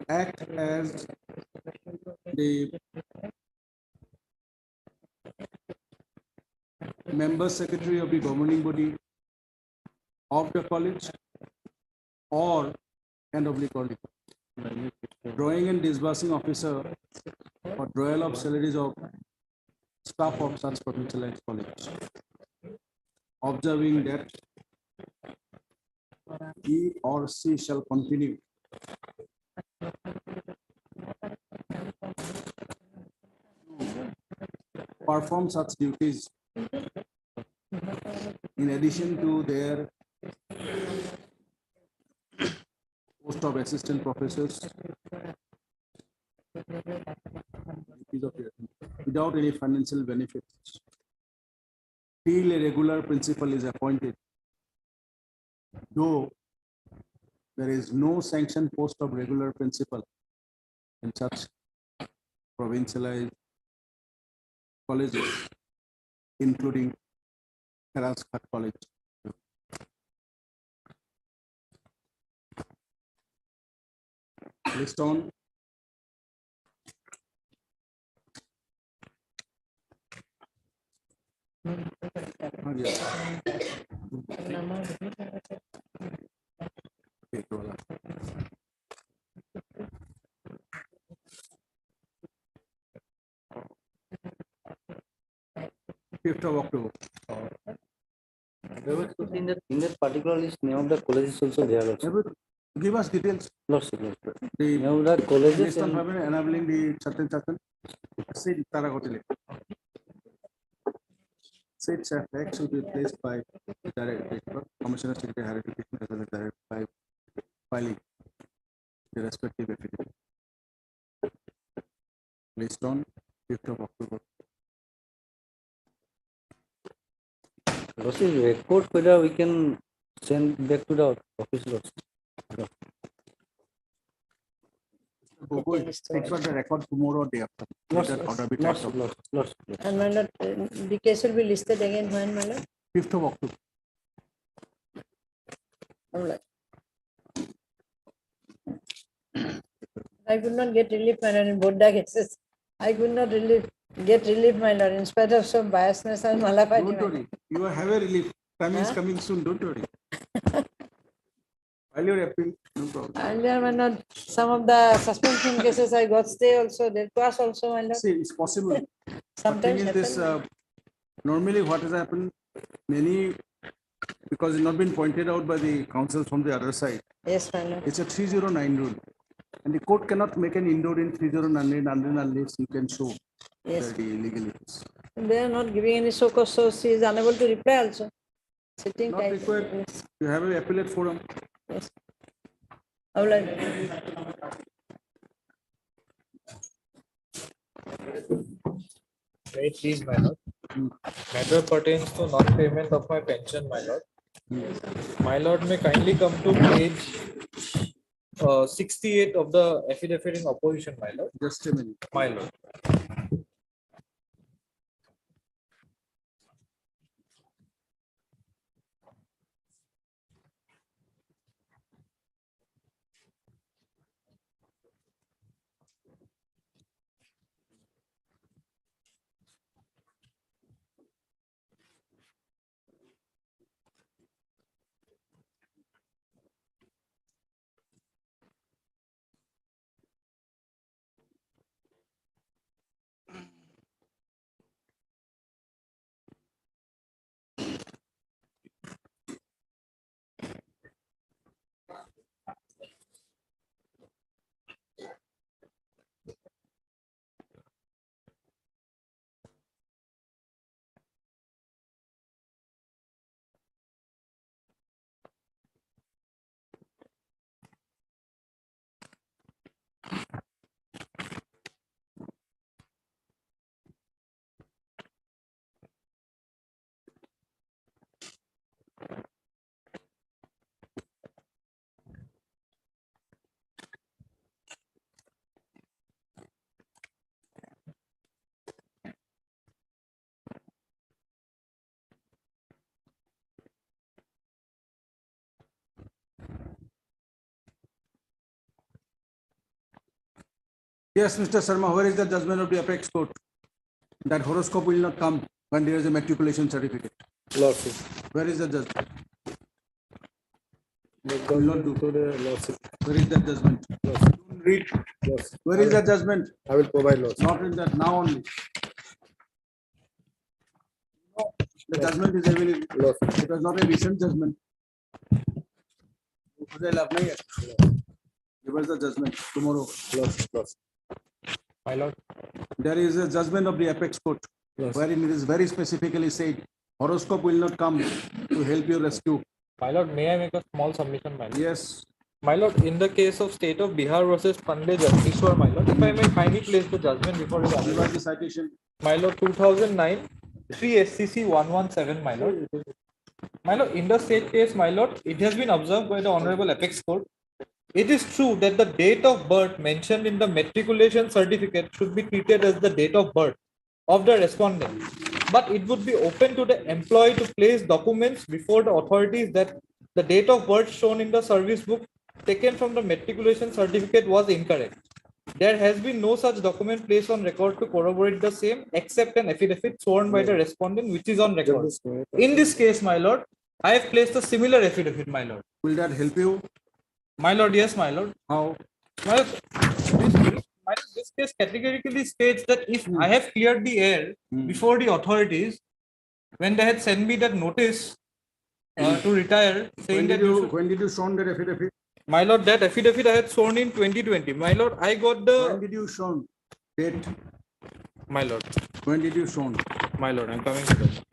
act as the member secretary of the governing body of the college or and of the college, drawing and disbursing officer for drawal of salaries of staff of such provincialized college, observing that he or she shall continue perform such duties in addition to their post of assistant professors without any financial benefits till a regular principal is appointed, though there is no sanctioned post of regular principal in such provincialized colleges, including Karaskat College. List on Fifth of October. In that particular list, name of the college is also there also. Give us details. No, sir, no, sir. The name of the colleges list on and enabling the certain seat Tarakotile. Seats act should be placed by the Director, Commissioner Secretary Higher Education as well as Director by filing the respective affidavit. List on 5th of October. Losses record whether we can send back to the office loss. Expect the record tomorrow or day after. Let that order be typed up. And my lord, the case will be listed again when, my lord? 5th of October. All right. I could not get relief, my lord, in Bodha cases. I could not get relief, my lord, in spite of some biasness and malafide. Don't worry. You have a relief. Time is coming soon. Don't worry. While you're appeal, no problem. And there were not some of the suspension cases I got stay also. There was also, my lord. See, it's possible. Sometimes But thing is this, Normally, what has happened, many, because it's not been pointed out by the council from the other side, Yes, my lord. it's a 309 rule. And the court cannot make an indoor in 309 unless you can show Yes. that the illegal is. They are not giving any so cause, so she is unable to reply also. Sitting Not tight. required. Yes. You have an appellate forum. Yes. I would like. May please, my lord. Matter pertains to non-payment of my pension, my lord. My lord, may kindly come to page 68 of the affidavit in opposition, my lord. Just a minute. My lord. Yes, Mr. Sharma, where is the judgment of the apex court? That horoscope will not come when there is a matriculation certificate. Lordship. Where is the judgment? Will not do to the lordship. Where is that judgment? Lordship. Read. Lordship. Where is the judgment? I will provide lordship. Not in that, now only. The judgment is available. Lordship. It was not a recent judgment. Give us the judgment tomorrow. Lordship. Lordship. My lord. There is a judgment of the apex court, wherein it is very specifically said, horoscope will not come to help you rescue. My lord, may I make a small submission, my lord? Yes. My lord, in the case of State of Bihar versus Pandey Jagdishwar, my lord, if I may kindly place the judgment before you. Give us the citation. My lord, 2009, 3 SCC 117, my lord. My lord, in the state case, my lord, it has been observed by the Honorable Apex Court. It is true that the date of birth mentioned in the matriculation certificate should be treated as the date of birth of the respondent. But it would be open to the employee to place documents before the authorities that the date of birth shown in the service book taken from the matriculation certificate was incorrect. There has been no such document placed on record to corroborate the same except an affidavit sworn by the respondent which is on record. In this case, my lord, I have placed a similar affidavit, my lord. Will that help you? My lord, yes, my lord. How? My lord, this case categorically states that if I have cleared the air before the authorities, when they had sent me that notice to retire, saying when did you show that affidavit? My lord, that affidavit I had sworn in 2020. My lord, I got the. When did you show date? My lord. When did you show? My lord, I'm coming to that.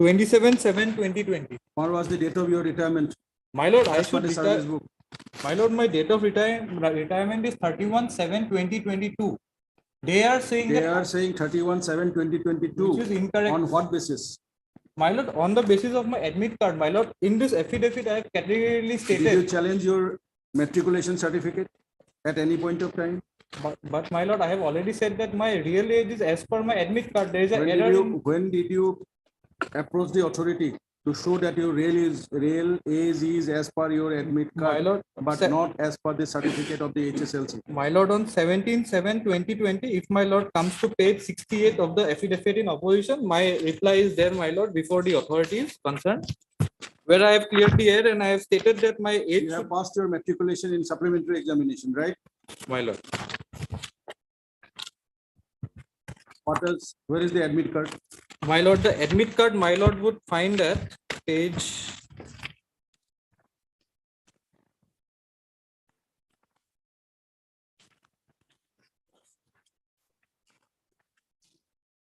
27/7/2020. What was the date of your retirement? My lord, I As per should the retire. service book. My lord, my date of retirement is 31/7/2022. They are saying They are saying 31/7/2022. Which is incorrect. On what basis? My lord, on the basis of my admit card, my lord, in this affidavit, I have categorically stated. Did you challenge your matriculation certificate at any point of time? But my lord, I have already said that my real age is as per my admit card. There is an error. When did you approach the authority to show that your real age is as per your admit card, My lord, but not as per the certificate of the HSLC? My lord, on 17/7/2020, if my lord comes to page 68 of the affidavit in opposition, my reply is there, my lord, before the authorities concerned, where I have cleared the air and I have stated that my age. You have passed your matriculation in supplementary examination, right? My lord. What else? Where is the admit card? My lord, the admit card, my lord would find at page.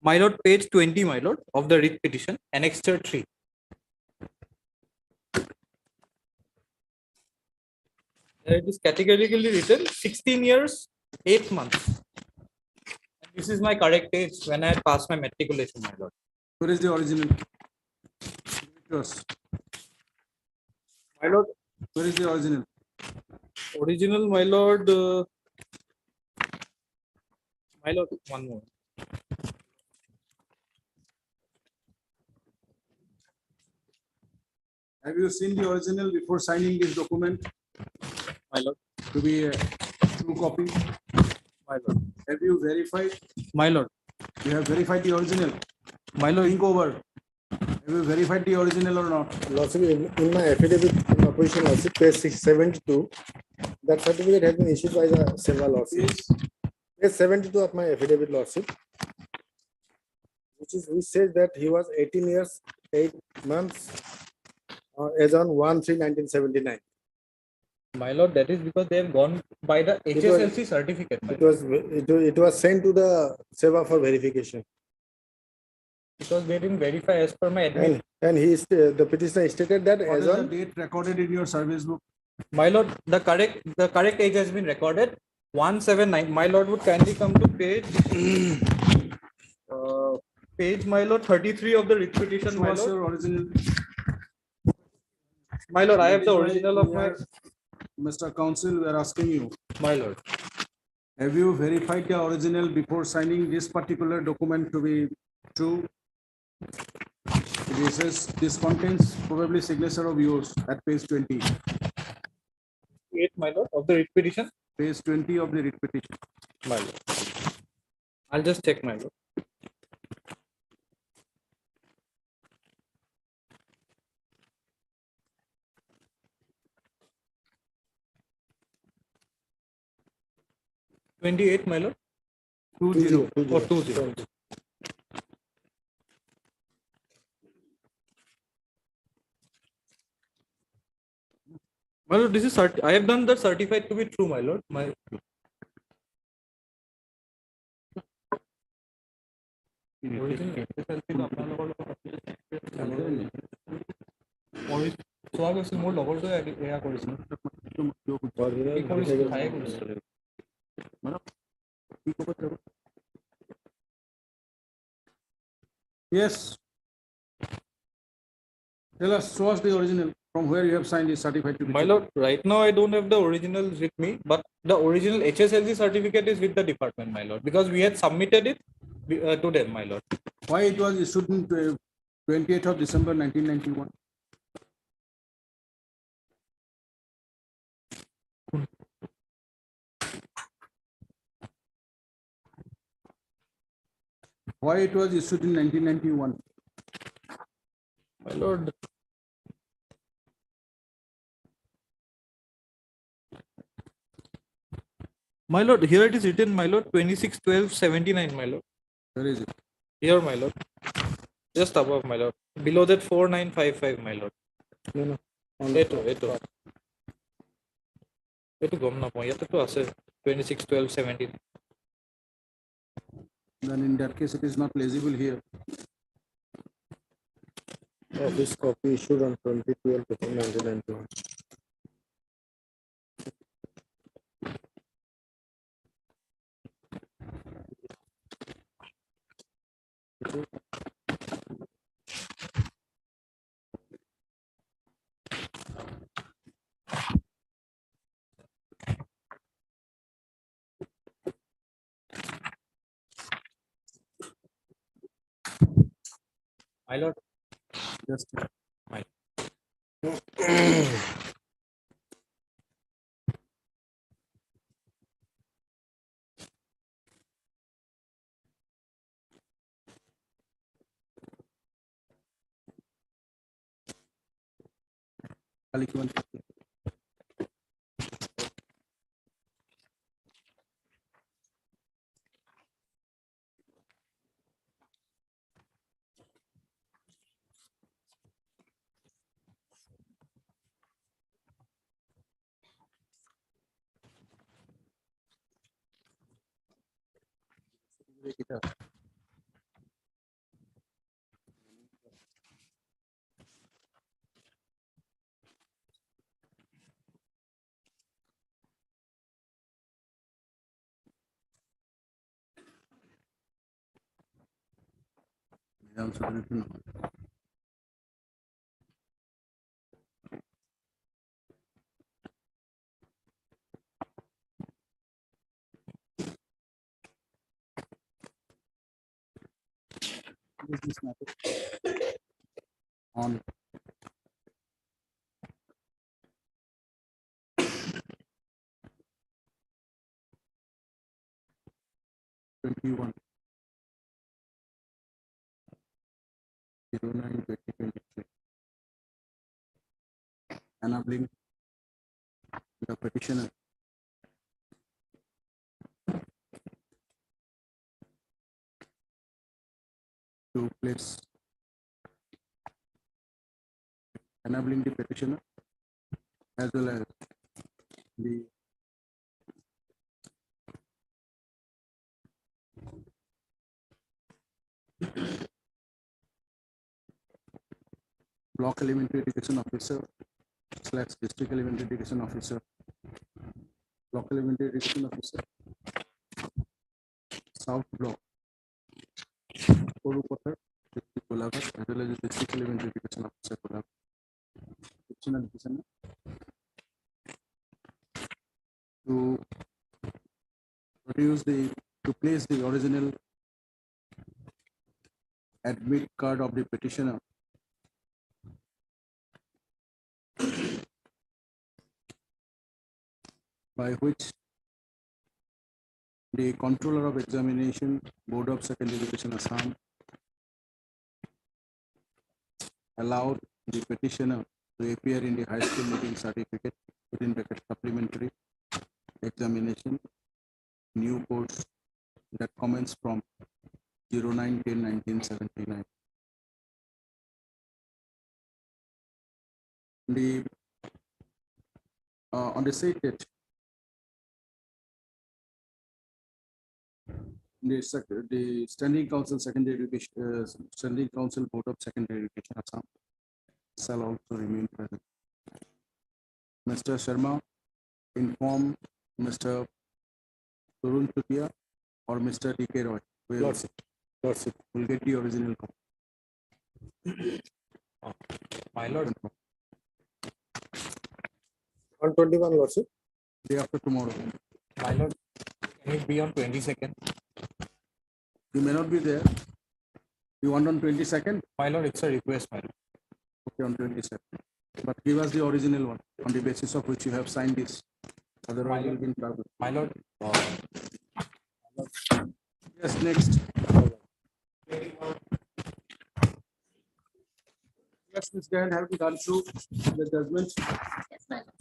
My lord, page 20, my lord, of the writ petition, annexure 3. It is categorically written 16 years, 8 months. And this is my correct age when I had passed my matriculation, my lord. Where is the original? Yours. My lord, Where is the original? original, my lord, one more. Have you seen the original before signing this document? My lord. To be a true copy? My lord. Have you verified? My lord. You have verified the original? My lord. Think over. Have you verified the original or not? Lordship, in my affidavit in opposition, Lordship, page 72, that certificate has been issued by the Seva Lordship. Page 72 of my affidavit, Lordship, which says that he was 18 years, 8 months, as on 1/3/1979. My lord, that is because they have gone by the HSLC certificate. My It was sent to the Seva for verification. Because they didn't verify as per my admit. And the petitioner stated that What as is the on date recorded in your service book? My lord, the correct age has been recorded 179. My lord would kindly come to page my lord 33 of the writ petition. Show My us lord. your original. My lord, I have the That is why original of we my. are- Mr. Counsel, we are asking you. My lord. Have you verified the original before signing this particular document to be true? This contains probably signature of yours at page 20. 8, my lord, of the writ petition. Page 20 of the writ petition. My lord. I'll just check, my lord. $28, my lord. 20. Or 20. My lord, this is I have done that certified to be true, my lord. My চোৱা গৈছিল মোৰ লগৰটোৱে এয়া কৰিছিল কি কৰিছিল খায়ে কৰিছিল Yes. Tell us, show us the original from where you have signed this certified to be My true. lord, right now I don't have the originals with me, but the original HSLC certificate is with the department, my lord, because we had submitted it to them, my lord. Why it was issued in 28th of December 1991? Why it was issued in 1991? My lord. My lord, here it is written, my lord, 26/12/79, my lord. Where is it? Here, my lord. Just above, my lord. Below that 4955, my lord. No. এইটো গম নাপাওঁ ইয়াতেতো আছে 26/12/17. Then in that case, it is not legible here. This copy issued on 20/12/1991. My lord. Just my Is this matter on '21 09/2023, enabling the petitioner to place, enabling the petitioner as well as the block elementary education officer / district elementary education officer, block elementary education officer, South Block, Korukotar, district Golaghat, as well as the district elementary education officer Golaghat. Petitioner to produce to place the original admit card of the petitioner by which the Controller of Examination, Board of Secondary Education Assam, allowed the petitioner to appear in the high school meeting certificate within bracket supplementary examination, new course that commenced from 09/10/1979. On the said date, the Standing Council Secondary Education, Standing Council Board of Secondary Education Assam shall also remain present. Mr. Sharma inform Mr. Turun Tutia or Mr. D.K. Roy. Lordship. Will get the original copy. My lord, On 21, Lordship. Day after tomorrow. my lord, can it be on 22nd? You may not be there. You want on 22nd? My lord, it's a request, my lord. Okay, on 22nd. But give us the original one on the basis of which you have signed this. Otherwise, you'll be in trouble. My lord, Yes, next. Yes, Ms. Gahan, have you gone through the judgment? Yes, my lord.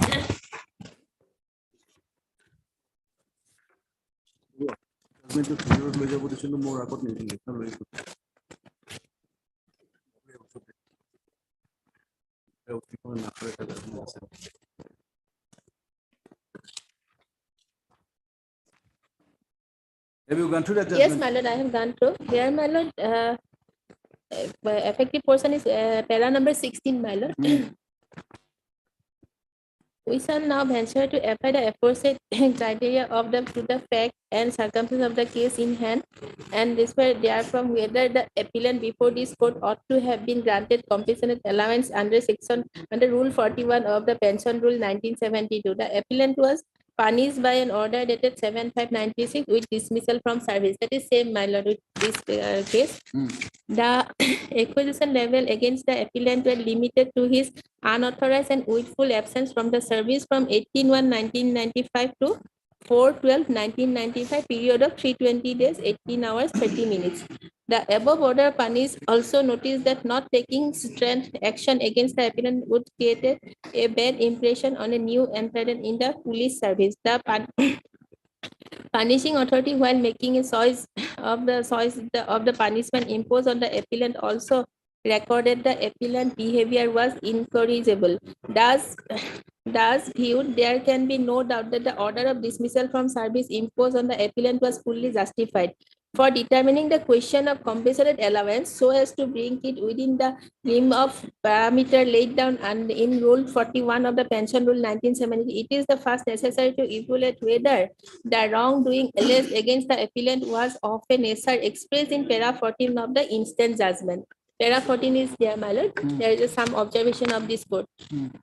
Judgment to figure লৈ যাব দিছিলো মোৰ আগত নিদিলে এখন লৈ গৈছে। Have you gone through that Yes, judgment? my lord, I have gone through. Here, my lord, effective portion is para number 16, my lord. We shall now venture to apply the aforesaid criteria of to the fact and circumstances of the case in hand, and this were therefrom whether the appellant before this court ought to have been granted compensation allowance under Rule 41 of the Pension Rule 1972. The appellant was punished by an order dated 7/5/96 with dismissal from service. That is same, my lord, with this case. The acquisition level against the appellant were limited to his unauthorized and willful absence from the service from 18/1/1995 to 4/12/1995, period of 320 days, 18 hours, 30 minutes. The above order punish also notice that not taking strength action against the appellant would create a bad impression on a new entrant in the police service. The punishing authority, while making a choice of the punishment imposed on the appellant, also recorded the appellant behavior was incorrigible. Thus viewed, there can be no doubt that the order of dismissal from service imposed on the appellant was fully justified. for determining the question of compensated allowance so as to bring it within the limit of parameter laid down and in Rule 41 of the Pension Rule 1970. It is the first necessary to evaluate whether the wrongdoing alleged against the appellant was of a nature expressed in para 14 of the instant judgment. Para 14 is there, my lord. There is some observation of this court.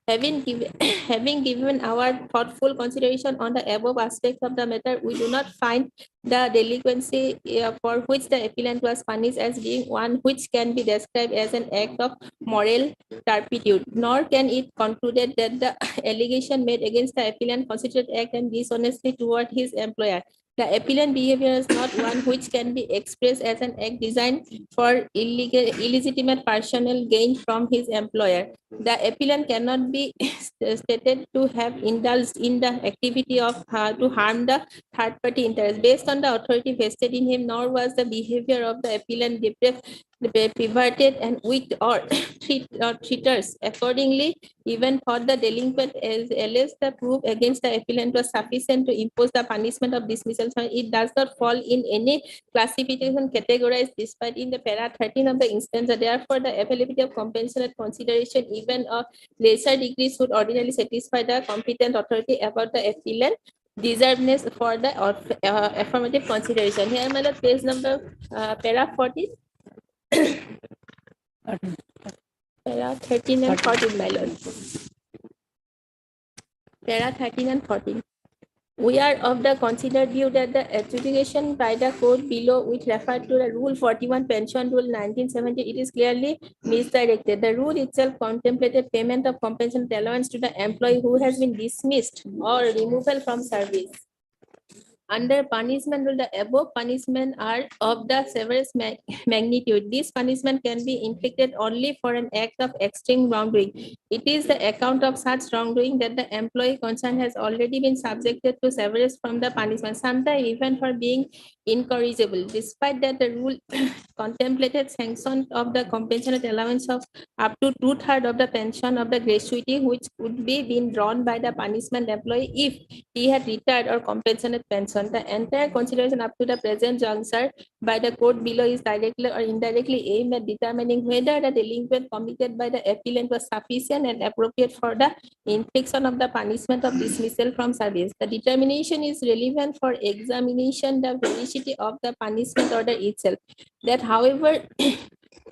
Having given, having given our thoughtful consideration on the above aspects of the matter, we do not find the delinquency for which the appellant was punished as being one which can be described as an act of moral turpitude, nor can it concluded that the allegation made against the appellant constituted act and dishonesty toward his employer. The appellant behavior is not one which can be expressed as an act designed for illegitimate personal gain from his employer. The appellant cannot be stated to have indulged in the activity of to harm the third party interest based on the authority vested in him, nor was the behavior of the appellant perverted and weak or treaters. Accordingly, even for the delinquent as alleged the proof against the appellant was sufficient to impose the punishment of dismissal. So it does not fall in any classification categorized despite in the para 13 of the instance. Therefore, the availability of compensatory consideration even of lesser degree should ordinarily satisfy the competent authority about the appellant deservedness for the affirmative consideration. Here, my lord, page number para 14. Para 13 and 14, my lord. Para 13 and 14. We are of the considered view that the adjudication by the court below, which referred to the Rule 41 Pension Rule 1970, it is clearly misdirected. The rule itself contemplated payment of compensation allowance to the employee who has been dismissed or removal from service. Under punishment rule, the above punishment are of the severest magnitude. This punishment can be inflicted only for an act of extreme wrongdoing. It is the account of such wrongdoing that the employee concerned has already been subjected to severance from the punishment, sometimes even for being incorrigible. Despite that, the rule contemplated sanction of the compensation allowance of up to 2/3 of the pension of the gratuity, which would be being drawn by the punishment employee if he had retired or compensated pension. The entire consideration up to the present juncture by the court below is directly or indirectly aimed at determining whether the delinquent committed by the appellant was sufficient and appropriate for the infliction of the punishment of dismissal from service. The determination is relevant for examination the veracity of the punishment order itself. That, however,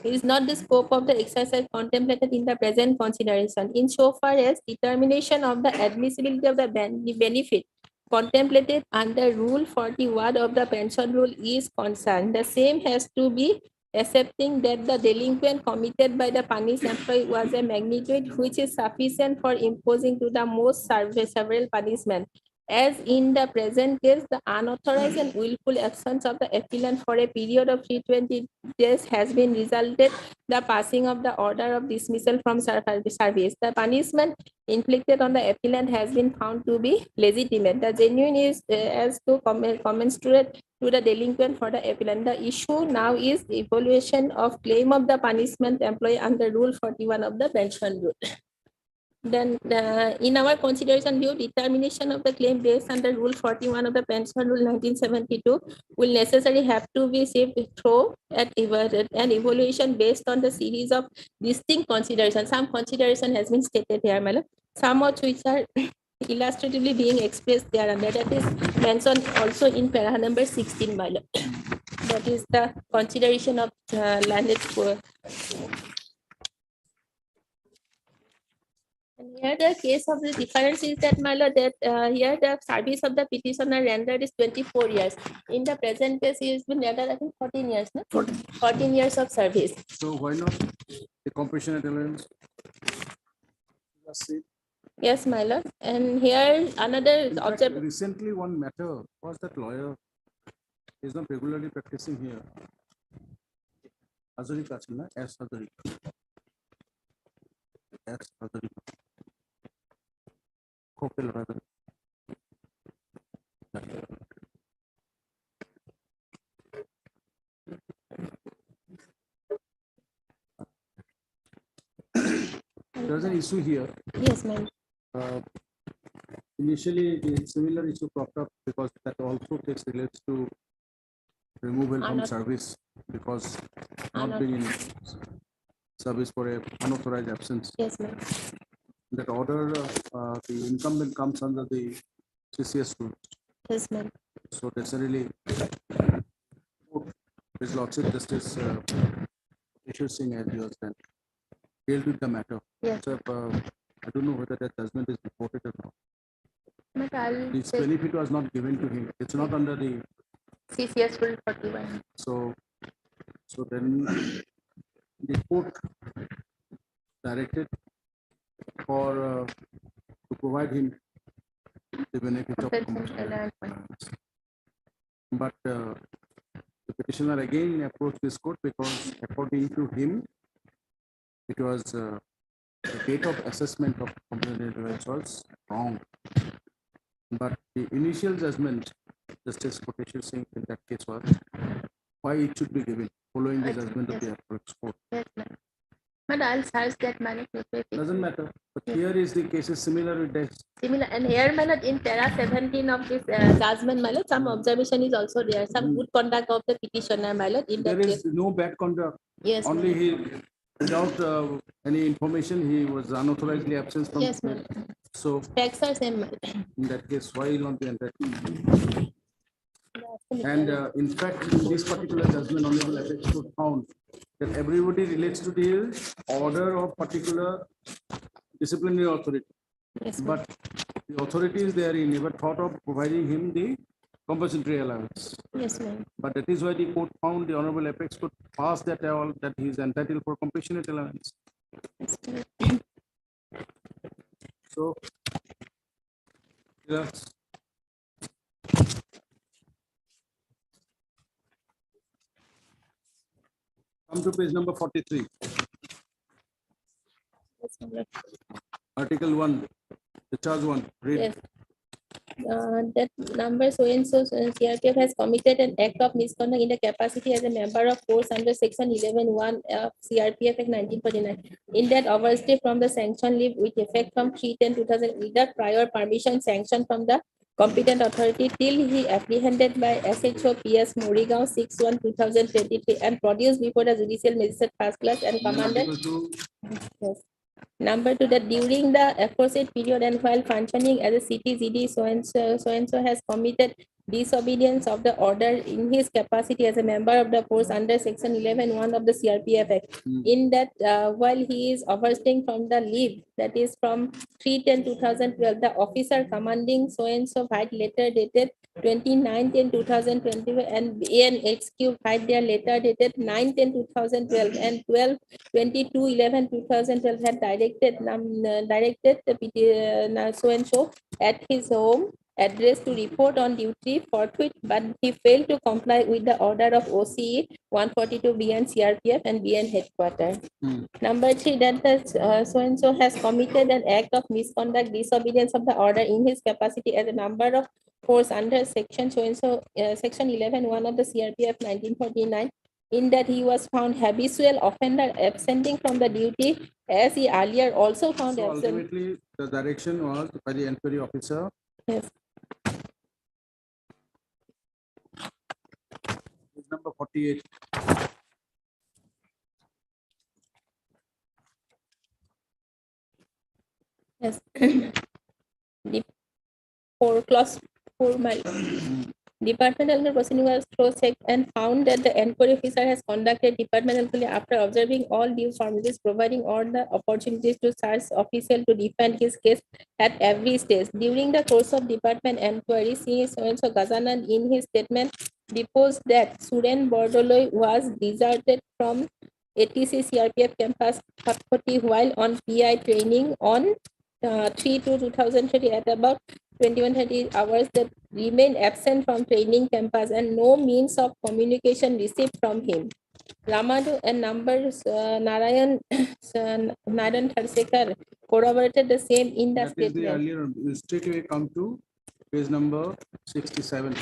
is not the scope of the exercise contemplated in the present consideration. Insofar as determination of the admissibility of the benefit contemplated under Rule 41 of the Pension Rule is concerned, the same has to be accepting that the delinquent committed by the punished employee was a magnitude which is sufficient for imposing to the most several punishment. As in the present case, the unauthorized and willful absence of the appellant for a period of 320 days has been resulted the passing of the order of dismissal from service. The punishment inflicted on the appellant has been found to be legitimate. The genuine is as to commensurate to the delinquent for the appellant. The issue now is the evaluation of claim of the punishment employee under Rule 41 of the Pension Rule. Then, in our consideration view, determination of the claim based under Rule 41 of the Pension Rule 1972 will necessarily have to be saved through an evaluation based on the series of distinct considerations. Some consideration has been stated here, madam. Some of which are illustratively being expressed there, and that is mentioned also in para number 16, madam. That is the consideration of landed poor. And here the case of the difference is that, my lord, that here the service of the petitioner rendered is 24 years. In the present case, he has been rendered, I think, 14 years, no? 14 years of service. So why not the compassionate allowance? Yes, my lord. And here another object. Recently, one matter was that lawyer is not regularly practicing here. Hazarika, S. Hazarika. S. Hazarika. Kopil rather. There's an issue here. Yes, ma'am. Initially, the similar issue cropped up because that also case relates to removal from Unauth- service because not Unauth- being in service for a unauthorized absence. Yes, ma'am. That order, the incumbent comes under the CCS rule. Yes, ma'am. So necessarily, His Lordship Justice Ishwar Singh has yours then dealt with the matter. Yes. So, I don't know whether that judgment is reported or not. But I'll This check benefit was not given to him. It's not under the, CCS rule 41. so then the court directed for to provide him the benefit of Compensation compensation. allowance. But the petitioner again approached this court because according to him, it was the date of assessment of compensation allowance was wrong. But the initial judgment, Justice Koteshwar Singh in that case was why it should be given following the judgment of the approach court. Yes, ma'am. But I'll search that manuscript. Doesn't matter. But here is the case is similar with this. Similar, and here, my lord, in para 17 of this judgment, my lord, some observation is also there. Some good conduct of the petitioner, my lord, in There that is case. no bad conduct. Yes, Only ma'am. he, without any information, he was unauthorizedly absent from. Yes, ma'am. So Facts are same, my lord. in that case, why will not be entitled? And in fact, in this particular judgment, Honorable Apex Court found that everybody relates to the order of particular disciplinary authority. Yes, But the authorities there he never thought of providing him the compensatory allowance. Yes, ma'am. But that is why the court found, the Honorable Apex Court passed that all that he is entitled for compassionate allowance. Yes, ma'am. So, yes. Come to page number 43, Yes, my lord. Article 1, the charge 1. Read. Yes. That number so and so CRPF has committed an act of misconduct in the capacity as a member of force under section 11(1) of CRPF Act 1949. In that overstay from the sanction leave with effect from 3/10/2000 without prior permission sanction from the competent authority till he apprehended by SHO PS Morigaon 6/1/2023 and produced before the judicial magistrate first class and commanded. Article 2. Yes. Number two, that during the aforesaid period and while functioning as a CTGD, so and so has committed disobedience of the order in his capacity as a member of the force under section 11(1) of the CRPF Act. In that, while he is overstaying from the leave, that is from 3/10/2012, the officer commanding so and so by letter dated 29/10/2020 and ANXQ by their letter dated 9/10/2012 and 12/22/11/2012 had directed the so and so at his home address to report on duty forthwith, but he failed to comply with the order of OCE 142 BN CRPF and BN headquarters. Number three, that the so and so has committed an act of misconduct, disobedience of the order in his capacity as a member of force under section so and so section 11(1) of the CRPF 1949. In that he was found habitual offender absenting from the duty as he earlier also found So absent. ultimately, the direction was by the inquiry officer. Yes. Page number 48. Yes. The clause 4 mile. Departmental proceeding was cross-checked and found that the inquiry officer has conducted departmentally after observing all due formalities, providing all the opportunities to search official to defend his case at every stage. During the course of department inquiry, so-and-so Gazanan in his statement deposed that Suren Bordoloi was deserted from ATC CRPF campus Patkoti while on PI training on 3/2/2030 at about 21:30 hours that remain absent from training campus and no means of communication received from him. Ramadu and numbers Narayan Tharsekar corroborated the same in the That is the statement. earlier, you straight away come to page number 67.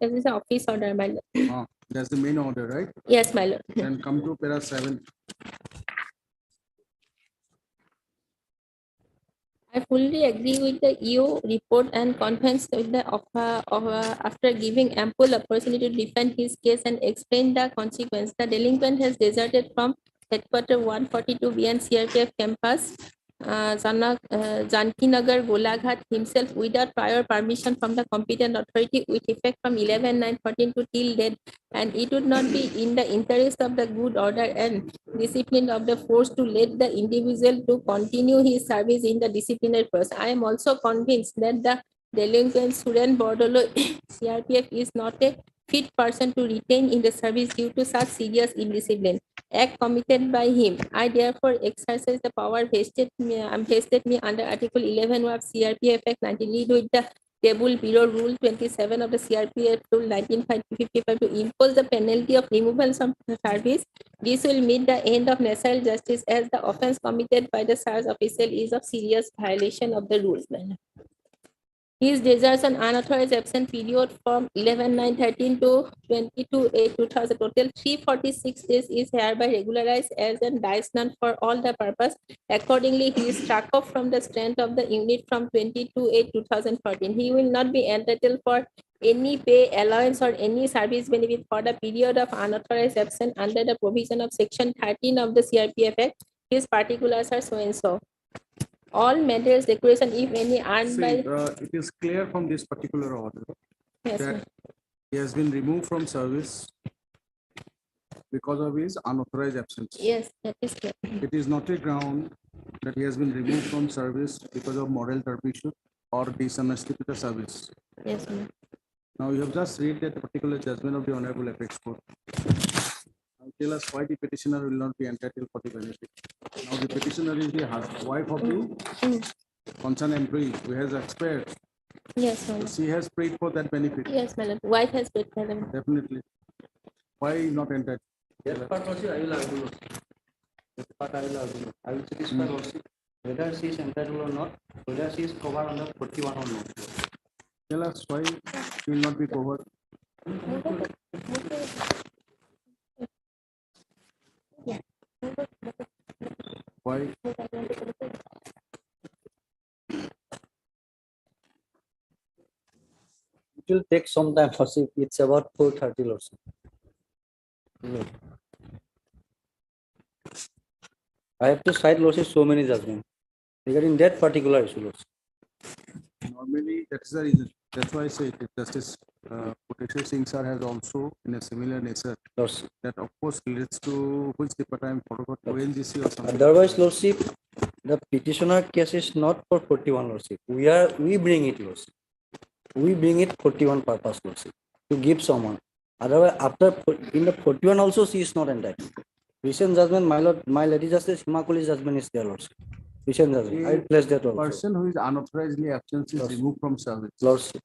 This is the office order, my lord. That's the main order, right? Yes, my lord. Then come to para 7. I fully agree with the EU report and convinced with the after giving ample opportunity to defend his case and explain the consequence. The delinquent has deserted from headquarter 142 BN CRPF campus, Janki Nagar, Golaghat himself without prior permission from the competent authority with effect from 11/9/14 to till date, and it would not be in the interest of the good order and discipline of the force to let the individual to continue his service in the disciplinary process. I am also convinced that the delinquent Suren Bordolo CRPF is not a fit person to retain in the service due to such serious indiscipline act committed by him. I therefore exercise the power vested me under Article 11 of CRPF Act 19 with the Table Bureau Rule 27 of the CRPF Rule 1955 to impose the penalty of removal from service. This will meet the end of natural justice as the offense committed by the SARS official is of serious violation of the rules. His desertion unauthorized absent period from 11/9/13 to 22/8/2000 total 346 days is hereby regularized as an dice none for all the purpose. Accordingly, he is struck off from the strength of the unit from 22/8/2014. He will not be entitled for any pay allowance or any service benefit for the period of unauthorized absence under the provision of section 13 of the CRPF Act. His particulars are so and so. All medals, decoration, if any, earned See, by. it is clear from this particular order Yes, that ma'am. he has been removed from service because of his unauthorized absence. Yes, that is clear. It is not a ground that he has been removed from service because of moral turpitude or dishonesty to the service. Yes, ma'am. Now you have just read that particular judgment of the Honorable Apex Court. Now tell us why the petitioner will not be entitled for the benefit. Now the petitioner is the wife of the concerned employee who has expired. Yes, ma'am. She has prayed for that benefit. Yes, madam. Wife has paid for them. Definitely. Why not entitled? That part also I will argue. That part I will argue. I will satisfy also whether she is entitled or not, whether she is covered under 41 or not. Tell us why she will not be covered. Why? It will take some time for see. It's about 4:30 or so. I have to cite losses so many judgments regarding that particular issue. Also. Normally, that's the reason. That's why I say that Justice Koteshwar Singh sir has also in a similar nature. That of course relates to which department I forgot, ONGC or something. Otherwise, Lordship, the petitioner case is not for 41 Lordship. We bring it Lordship. We bring it 41 purpose Lordship to give someone. Otherwise, after in the 41 also she is not entitled. Recent judgment, my lord, my lady justice Himakuli's judgment is there Lordship. Recent judgment. I will place that also. Person who is unauthorizedly absent is removed from service. Lordship.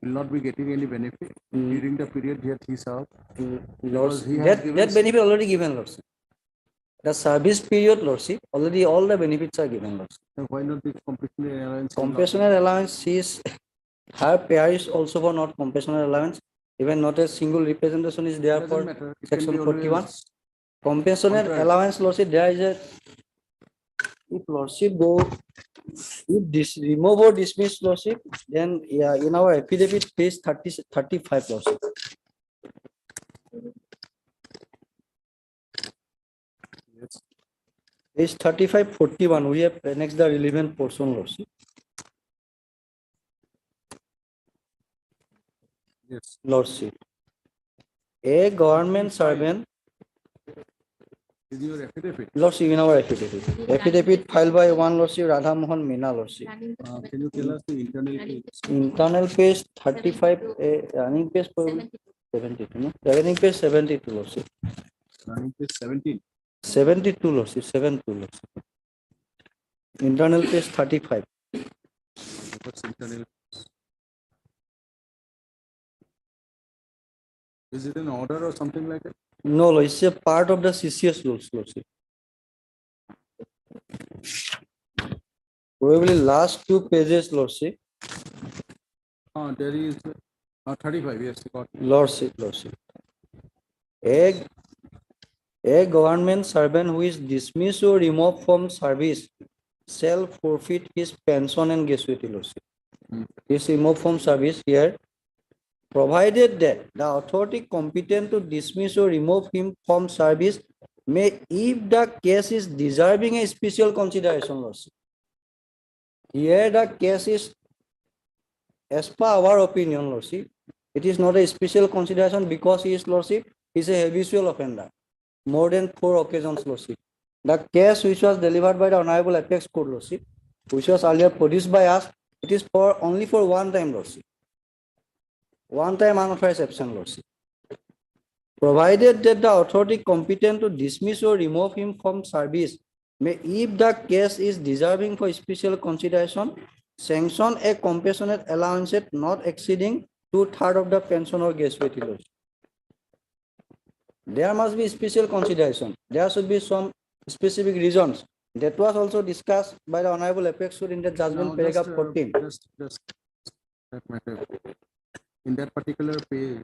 Will not be getting any benefit during the period that he served. Lordship. That benefit already given Lordship. The service period Lordship, already all the benefits are given Lordship. So why not the compassionate allowance? Compassionate allowance is her pair is also for not compassionate allowance. Even not a single representation is there for section 41. Compassionate allowance Lordship, there is a if Lordship go if this remove or dismiss Lordship, then yeah, in our affidavit page 35 Lordship. Yes. Page 35-41, we have annexed the relevant portion Lordship. Yes. Lordship. A government servant. Is your affidavit? Lordship, in our affidavit. Affidavit filed by one Lordship, Radha Mohan Meena Lordship. Can you tell us the internal page? Internal page 35, running page 72, no? Running page 72 Lordship. Running page 17. 72 Lordship, 72 Lordship. Internal page 35. What's internal? Is it an order or something like that? No, Lord, it's a part of the CCS rules, Lordship. Probably last 2 pages, Lordship. There is 35, yes. Lordship. A government servant who is dismissed or removed from service shall forfeit his pension and gratuity, Lordship. He is removed from service here, provided that the authority competent to dismiss or remove him from service may, if the case is deserving a special consideration, Lordship. Here the case is, as per our opinion, Lordship, it is not a special consideration because he is, Lordship, he is a habitual offender. More than 4 occasions, Lordship. The case which was delivered by the Honorable Apex Court, Lordship, which was earlier produced by us, it is for only for one time, Lordship. One time unauthorized absence, Lordship. Provided that the authority competent to dismiss or remove him from service may, if the case is deserving for special consideration, sanction a compassionate allowance not exceeding 2/3 of the pension or gratuity, Lordship. There must be special consideration. There should be some specific reasons. That was also discussed by the Honorable Apex Court in the judgment, Now, paragraph 14. Just that matter. In that particular page,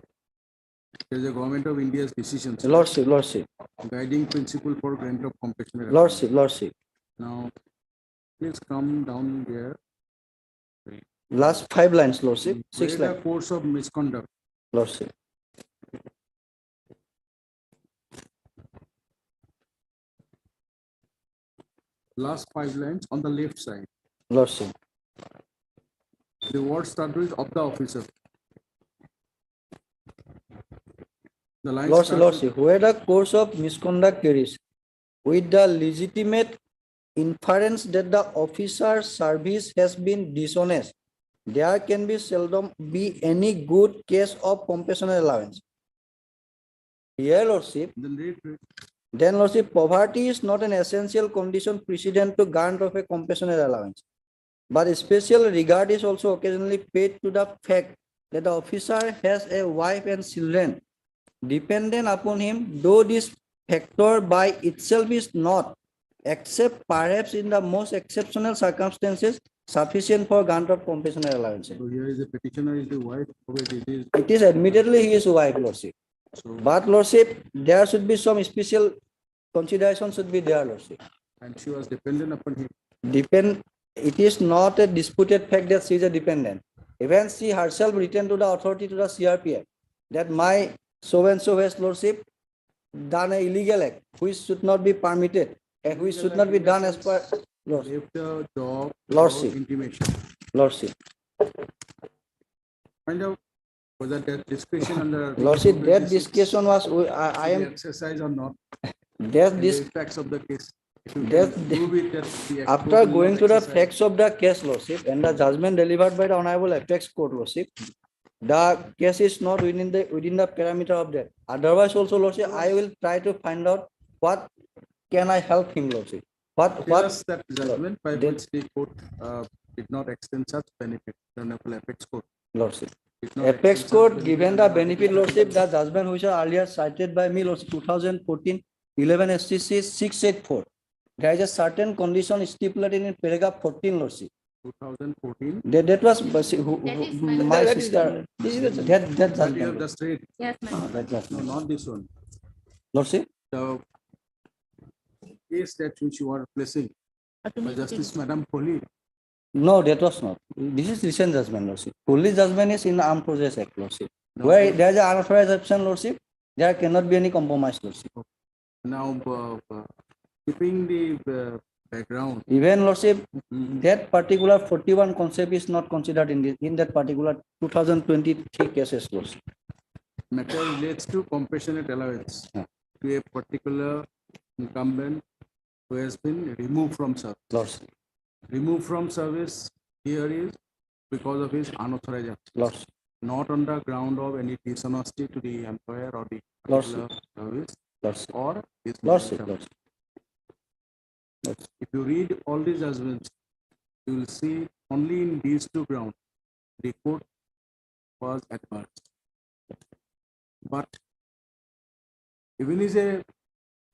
there is a Government of India's decision. Lordship, Lordship, Guiding principle for grant of compassionate. Lordship, Lordship. Now, please come down there. Last 5 lines, Lordship. 6 Where the lines, course of misconduct. Lordship. Last 5 lines on the left side. Lordship. The word starts with of the officer. The line Lordship, starts with- Lordship, where the course of misconduct carries with the legitimate inference that the officer's service has been dishonest, there can be seldom be any good case of compassionate allowance. Here, Lordship, Then read. then, Lordship, poverty is not an essential condition precedent to grant of a compassionate allowance. But special regard is also occasionally paid to the fact that the officer has a wife and children dependent upon him, though this factor by itself is not, except perhaps in the most exceptional circumstances, sufficient for grant of compassionate allowance. So here is the petitioner is the wife of it. It is admittedly his wife, Lordship. But, Lordship, there should be some special consideration should be there, Lordship. And she was dependent upon him. It is not a disputed fact that she is a dependent. Even she herself written to the authority, to the CRPF, that my so and so has, Lordship, done an illegal act which should not be permitted and which should not be done as per Lordship. If the job Lordship. intimation. Lordship. Find out whether that discretion under. Lordship, that discussion was, I am, Exercise or not. that And this, the facts of the case. If you that, can prove it that the after court will going not to the exercise- facts of the case, Lordship, and the judgment delivered by the Honorable Apex Court, Lordship, the case is not within the parameter of that. Otherwise, also, Lordship, I will try to find out what can I help him, Lordship. Tell What us that judgment by Then- which the court did not extend such benefit, the Honorable Apex Court. Lordship. did not Apex extend Court such given the benefit, Lordship, the judgment which was earlier cited by me, Lordship, 2014, 11 SCC 684. There is a certain condition stipulated in paragraph 14, Lordship. 2014. That was That is my my- sister. That That you have judgment. just read. Yes, ma'am. That No, judgment. not this one. Lordship. The case that which you are placing by Justice Madam Kohli. No, that was not. This is recent judgment, Lordship. Police judgment is in the Armed Forces Act, Lordship. Where there is an unauthorized absence, Lordship, there cannot be any compromise, Lordship. Now, keeping the background. Even, Lordship, that particular 41 concept is not considered in that particular 2023 cases, Lordship. Matter relates to compassionate allowance to a particular incumbent who has been removed from service. Lordship. Removed from service here is because of his unauthorized absence. Lordship. Not on the ground of any dishonesty to the employer or the Lordship. service Lordship. or his Lordship. misconduct. Lordship. If you read all these judgments, you will see only in these two grounds the court was adverse. But even is a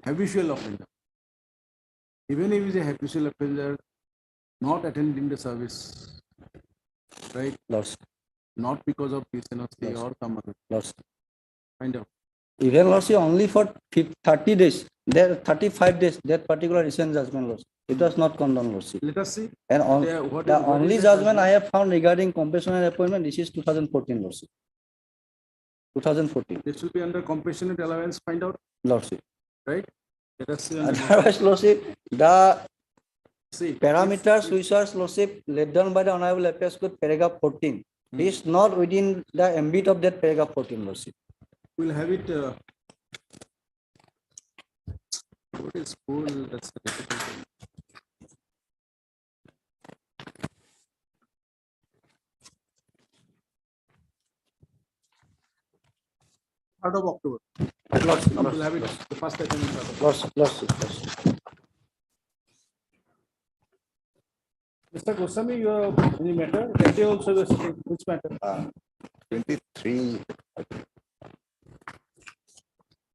habitual offender, even if he is a habitual offender, not attending the service, right? Lordship. Not because of dishonesty Lordship. or some other Lordship. kind of. Even, Lordship, only for 30 days, there 35 days, that particular recent judgment, Lordship. It was not condoned, Lordship. Let us see. And on, What the is- what only is the judgment I have found regarding compassionate appointment, this is 2014, Lordship. 2014, This will be under compassionate allowance, find out, Lordship. right? Let us see. under- Otherwise, Lordship, the See, parameters which are, Lordship, laid down by the Honorable Apex Court, paragraph 14, is not within the ambit of that paragraph 14, Lordship. we'll have it. What is full? That's the difficult thing. Third of October. We'll have it the first item in third of October. Lordship. Mr. Goswami, you have any matter? That day also, which matter? 23